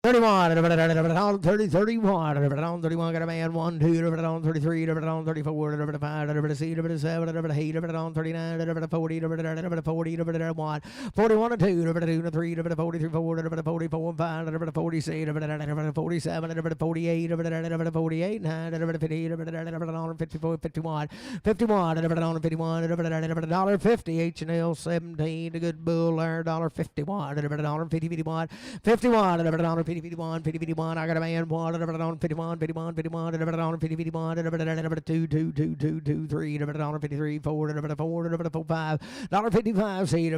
$31, 30, 31, 31, got a man, 1, 2, 33, 34, 35, 37, 8, 39, 40, 40, 41, 41 to 2, 2 to 3, 43, 4, 44, 5, 46, 47, 48, 48, 9, 50, 54, 51, 51, 51, $1.50, H&L 17, the good bull there, $1.51, $50, 51, $51, $50, 50, 51, 50, 51. I got a man, one, on 51, 51, 51, on 50, 51, 2, 2, 2, 2, 2, 3, on 53, 4, 4, 5, $55, see,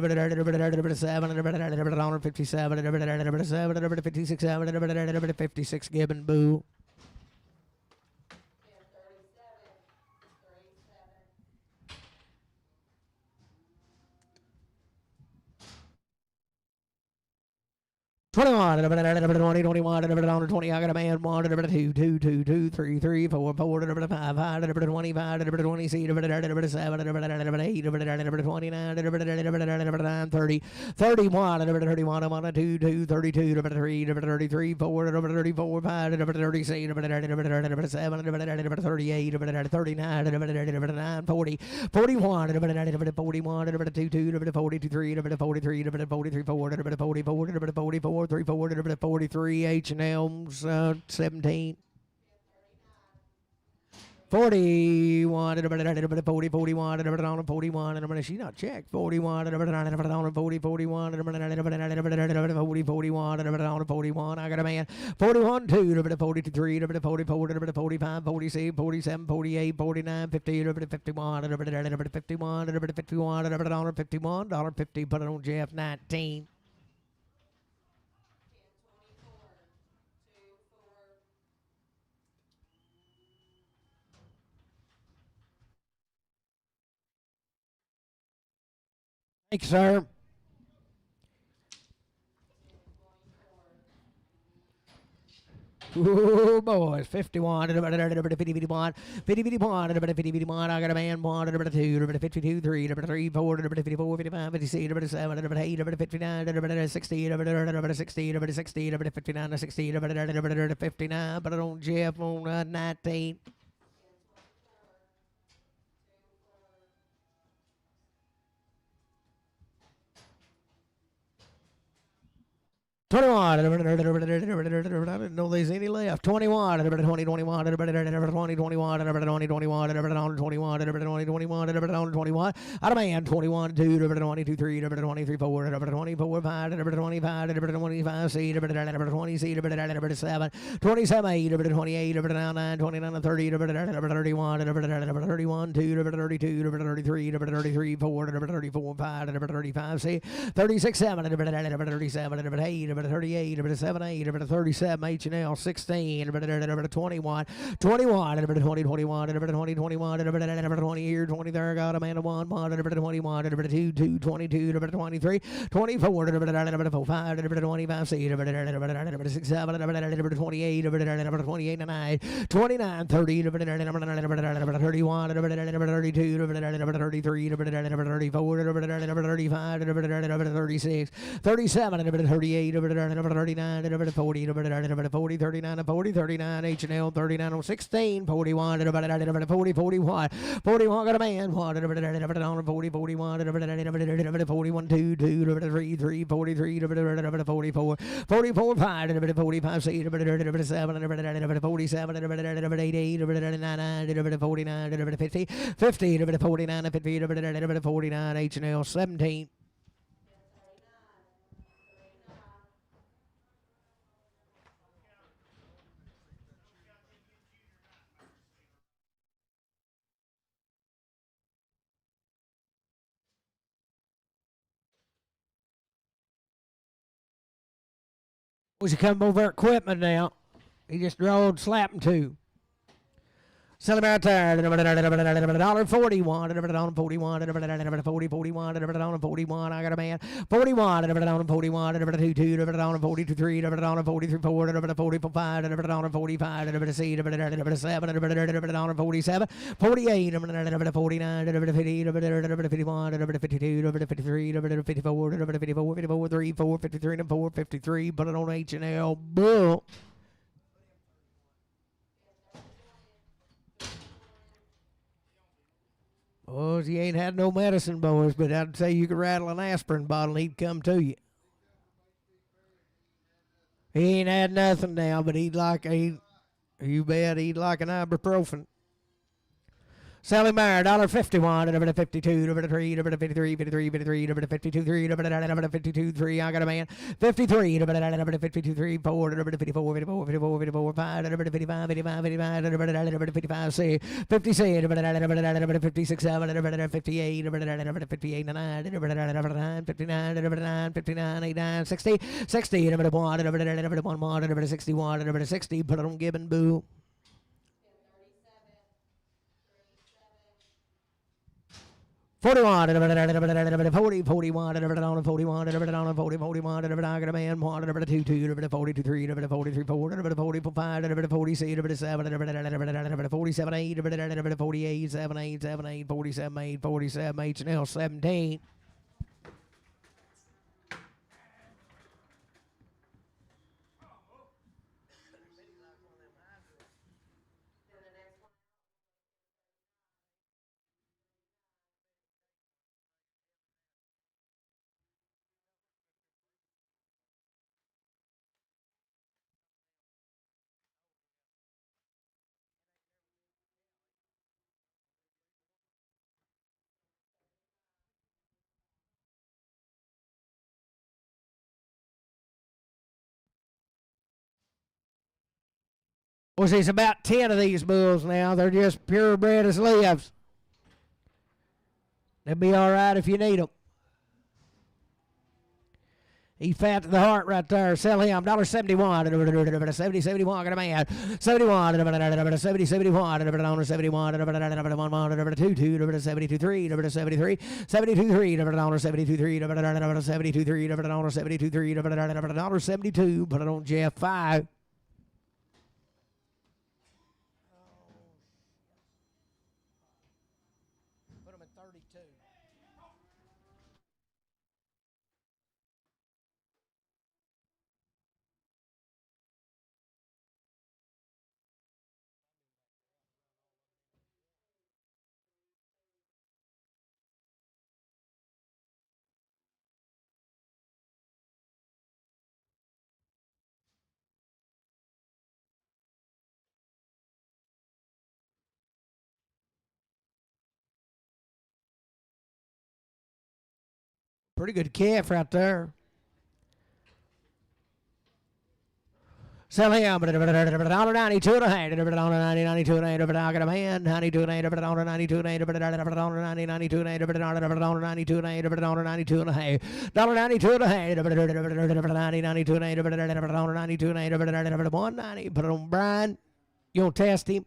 7, on 57, 7, 56, 7, 56, Gibbon, boo. $21, 20, 21, 20, I got a man, 1, 2, 2, 2, 2, 3, 3, 4, 4, 5, 5, 25, 20, C, 7, 8, 29, 30, 31, 31, 2, 2, 32, 33, 33, 4, 34, 5, 30, C, 7, 38, 39, 40, 41, 41, 2, 2, 43, 43, 44, 44, 44, 3, 4, 43, H&M's 17. 41, 40, 41, 41, she not checked. 41, 40, 41, 40, 41, I got a man. 41, 2, 43, 44, 45, 46, 47, 48, 49, 50, 51, 51, 51, 51, $50, put it on Jeff, 19. Thanks, sir. Ooh, boys, 51, 51, 51, I got a man, 1, 2, 52, 3, 3, 4, 54, 55, 56, 7, 8, 59, 60, 60, 60, 59, 60, 59, but I don't Jeff on 19. 21, I didn't know there's any left. 21, 20, 21, 20, 21, 20, 21, 20, 21, 21, out of man, 21, 2, 22, 3, 23, 4, 24, 5, 25, 25, C, 20, C, 7, 27, 8, 28, 29, 29, 30, 31, 31, 2, 32, 33, 33, 4, 34, 5, 35, C, 36, 7, 37, 8, 38, 78, 37, H&L 16, 21, 21, 20, 21, 20 here, 20 there, got a man of 1, 21, 2, 2, 22, 23, 24, 5, 25, 6, 7, 28, 28, 9, 29, 30, 31, 32, 33, 34, 35, 36, 37, 38, 39, 40, 40, 39, 40, 39, H&L 39, 16, 41, 40, 41, 41, got a man, 40, 41, 41, 2, 2, 3, 3, 43, 44, 44, 5, 45, 6, 7, 47, 88, 9, 49, 50, 50, 49, 50, 49, H&L 17. Was he coming over equipment now? He just rolled slapping two. Celebrate there, $1.41, 41, 40, 41, 41, I got a man, 41, 41, 22, 42, 3, 43, 4, 45, 45, C, 7, 47, 48, 49, 50, 51, 52, 53, 54, 54, 54, 3, 4, 53, 4, 53, put it on H&L, bull. Oh, he ain't had no medicine, boys, but I'd say you could rattle an aspirin bottle and he'd come to you. He ain't had nothing now, but you bet he'd like an ibuprofen. Selling Bear, $1.51, $52, $53, $53, $53, $52, $52, I got a man. 53, $52, $4, $54, $54, $54, $5, $55, $55, $55, C, 50 C, $56, $7, $58, $58, $9, $59, $59, $89, 60, 60, $1, 61, 60, put it on Gibbon Boo. 41, 40, 41, 41, 41, 40, 41, I got a man, 1, 2, 2, 42, 3, 43, 4, 45, 47, 47, 8, 48, 7, 8, 7, 8, 47, 8, 47, 8, Chanel 17. Well, see, it's about 10 of these bulls now. They're just purebred as lives. They'll be all right if you need them. He's fat to the heart right there. Sell him. $1.71. 70, 71. Got a man. 71. 70, 71. $1, 71. $1, 2, 2. 72, 3. 73. 72, 3. $1, 72, 3. $1, 72, 3. $1, 72, 3. $1, 72. Put it on Jeff 5. Put him at 32. Pretty good calf right there. Sell him. $1.92 and a half. $1.92 and a half. I got a man. $92 and a half. $92 and a half. $92 and a half. $92 and a half. $92 and a half. $92 and a half. $92 and a half. $92 and a half. $92 and a half. $190. Put it on Brian. You want to test him?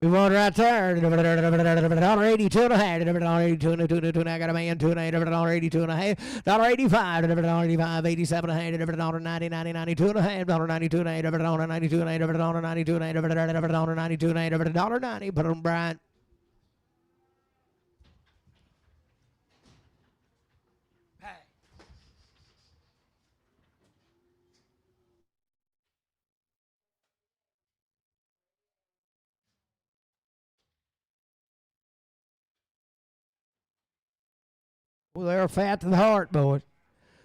We want right there. $1.82 and a half. $1.82 and a half. I got a man. $1.82 and a half. $1.85. $1.85. 87 and a half. $1.90. 92 and a half. $1.92 and a half. $1.92 and a half. $1.92 and a half. $1.92 and a half. $1.90. Put on Brian. Well, they're fat to the heart, boys.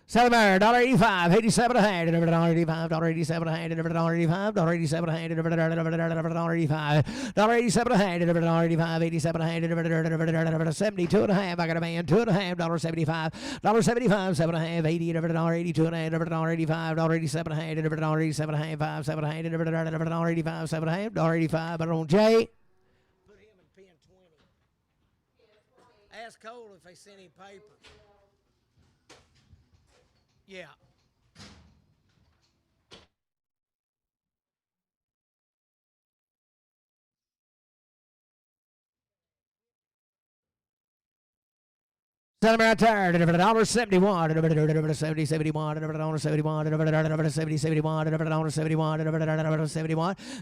Sell them there, $1.85, 87 and a half, $1.85, $1.87 and a half, $1.85, $1.87 and a half, $1.85, $1.87 and a half, $1.85, 87 and a half, 72 and a half. I got a man, 2 and a half, $1.75, $1.75, 7 and a half, 80, $1.82 and a half, $1.85, $1.87 and a half, $1.87 and a half, 5, 7 and a half, $1.85, 7 and a half, $1.85. But on Jay. Ask Cole if they sent him paper. Yeah. Sell them right there. $71. 70, 71. $71. 70, 71. $71. 71.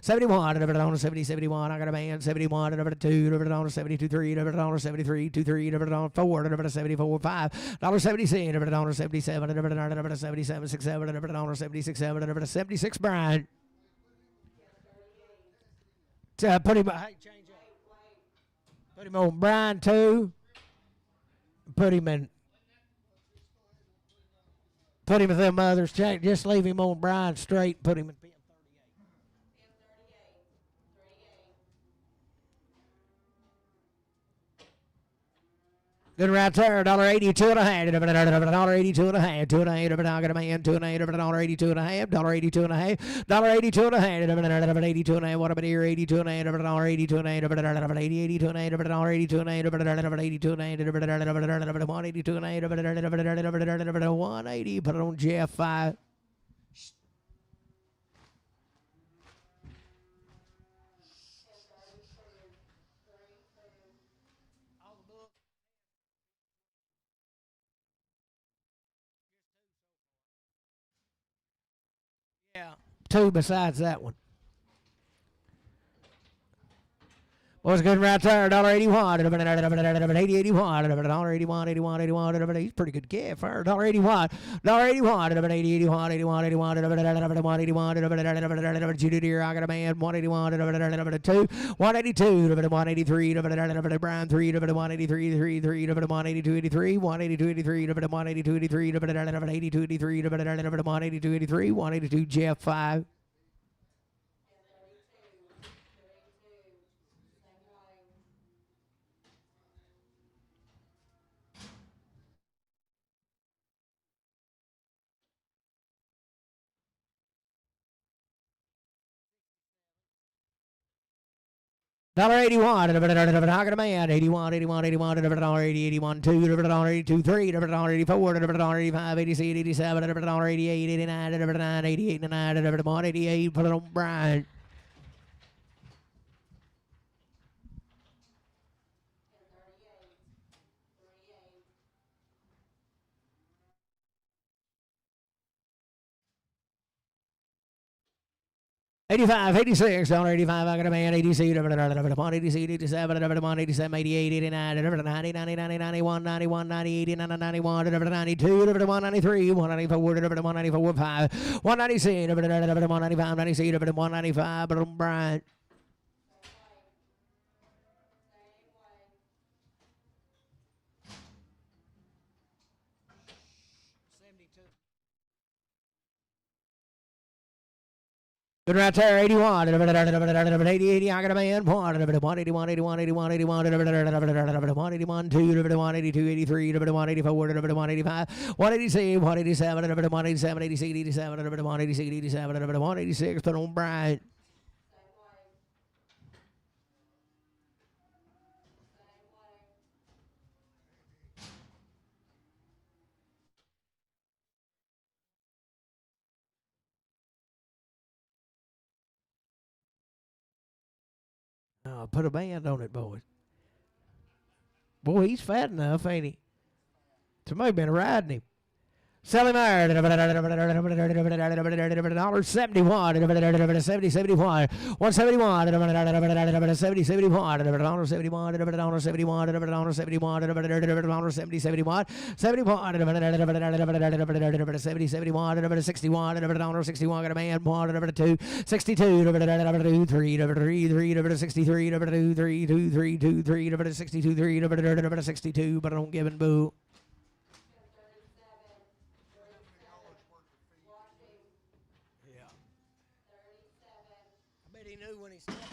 71. 70, 71. I got a man. 71. $2. 72. $3. 73. 23. $4. 74. $5. $76. $77. 77. 67. 76. 76. Brian. Put him. Hey, change up. Put him on Brian 2. Put him in. Put him with them others. Just leave him on Brian straight. Put him in pin 38. Good right there, $1.82 and a half. $1.82 and a half. 2.5. I got a man. 2.5. $1.82 and a half. $1.82 and a half. $1.82 and a half. $82 and a half. What about here? 82 and a half. $1.82 and a half. $82 and a half. $82 and a half. $82 and a half. $82 and a half. $182 and a half. $180. Put it on Jeff 5. Yeah. 2 besides that one. What's good right there? $1.81. $81. He's pretty good gift. $1.81. $81. Judy Deer, I got a man. $181. 2. $182. $183. Brian 3. $183. 3. $182. 83. $182. 83. $182. 83. $82. 83. $182. 83. $182. Jeff 5. $1.81. I got a man. 81. $80. 81. 2. $82. 3. $84. $85. 86. 87. $88. 89. $89. 88. 89. 88. Put it on Brian. $85, $86, $85, I got a man, $86, $87, $87, $88, $89, $90, $90, $91, $91, $98, $91, $92, $193, $194, $194, $5, $196, $195, $96, $195, but on Brian. Good right there, 81, 80, I got a man, 181, 81, 81, 81, 81, 181, 2, 182, 83, 184, 185, 186, 187, 187, 86, 87, 186, 87, 186, put on Brian. Oh, put a band on it, boys. Boy, he's fat enough, ain't he? Somebody been riding him. Sell him there. $71. 70, 71. 171. 70, 71. $71. 71. 71. 70, 71. 71. 70, 71. 61. 61. Got a man. 1. 2. 62. 3. 3. 63. 2. 3. 2. 3. 2. 3. 62. 3. 62. But I don't give a boo. He knew when he stepped on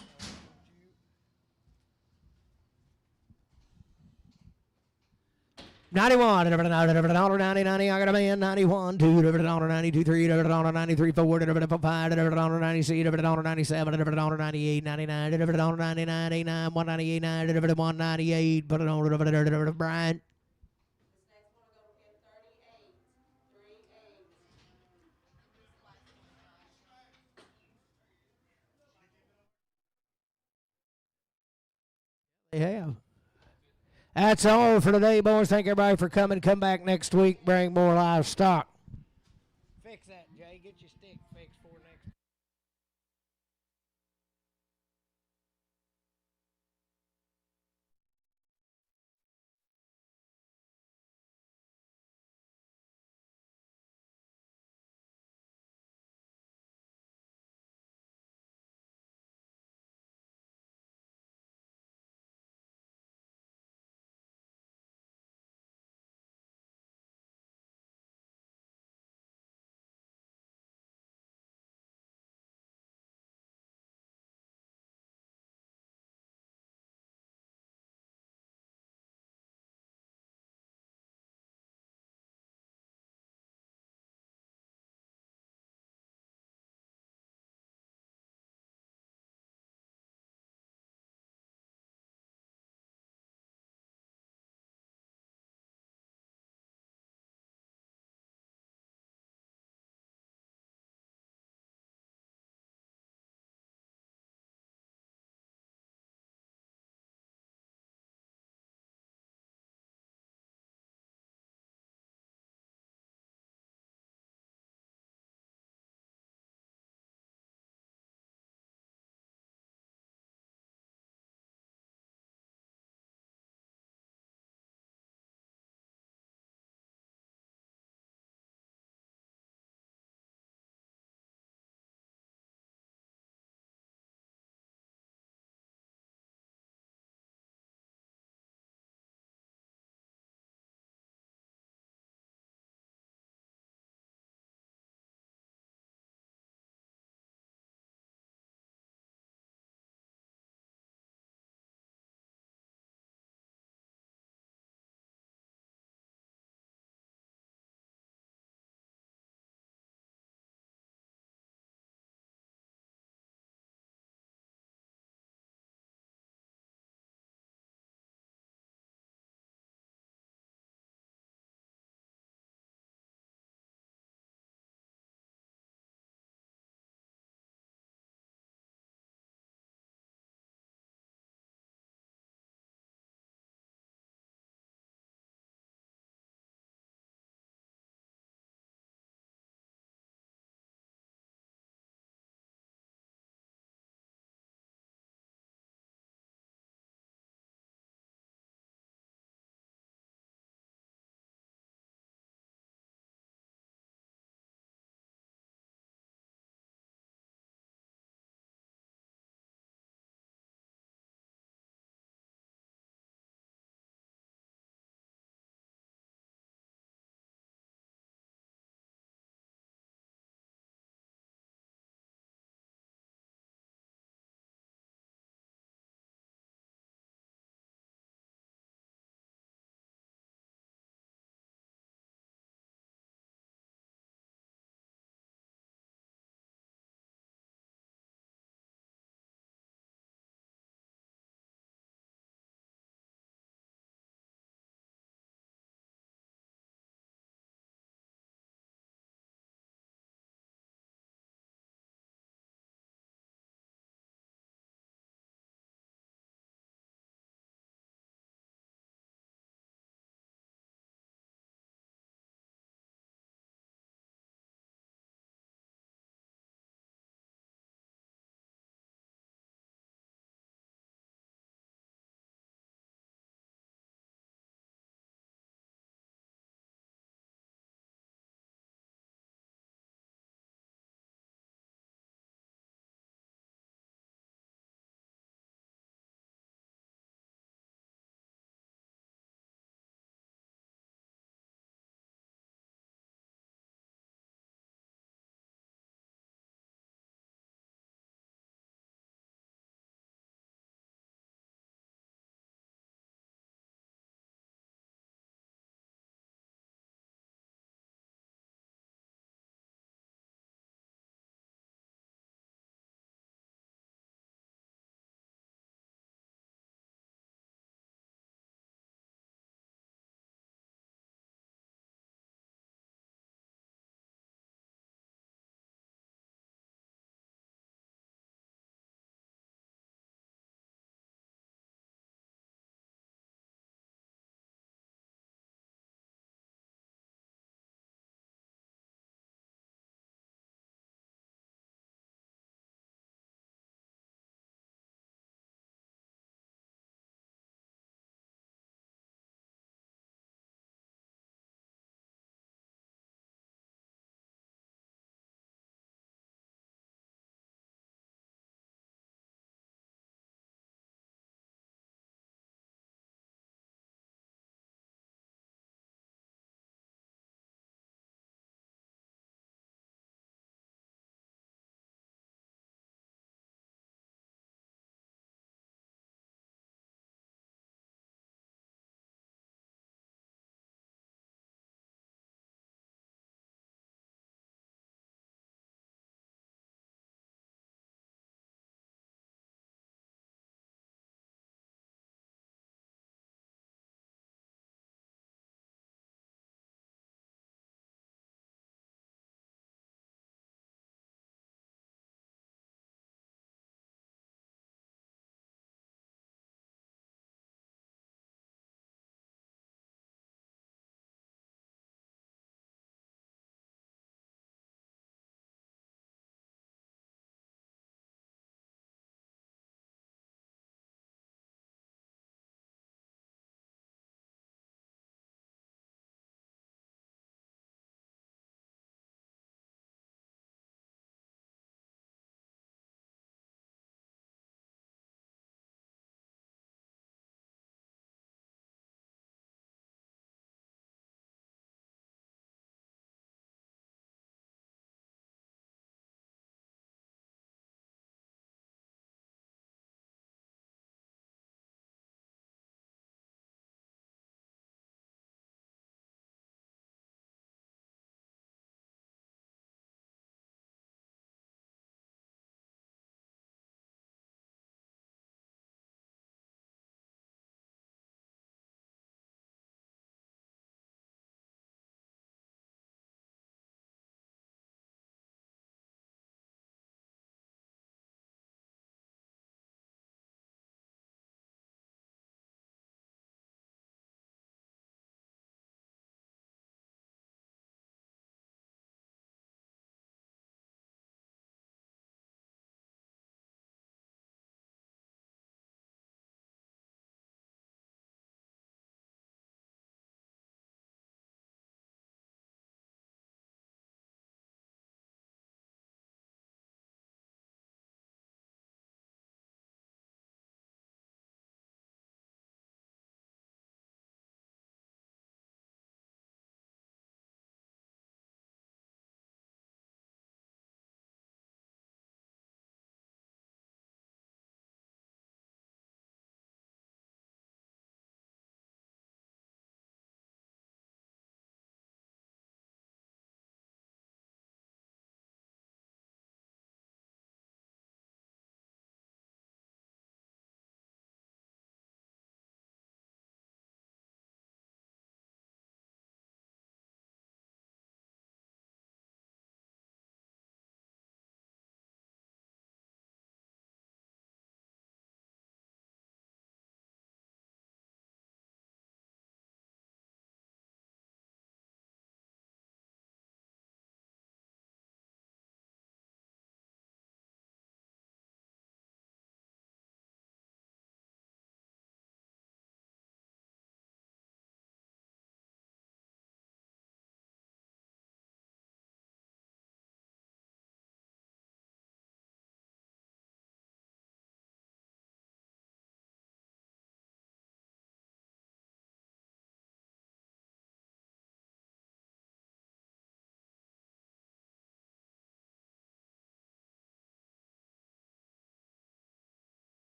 it. 91, $1, $90, I got a man, 91, $2, $92, $3, $93, $4, $5, $96, $97, $98, $99, $99, $89, $198, $198, put it on, Brian. They have. That's all for today, boys. Thank everybody for coming. Come back next week. Bring more livestock. Fix that, Jay. Get your stick fixed.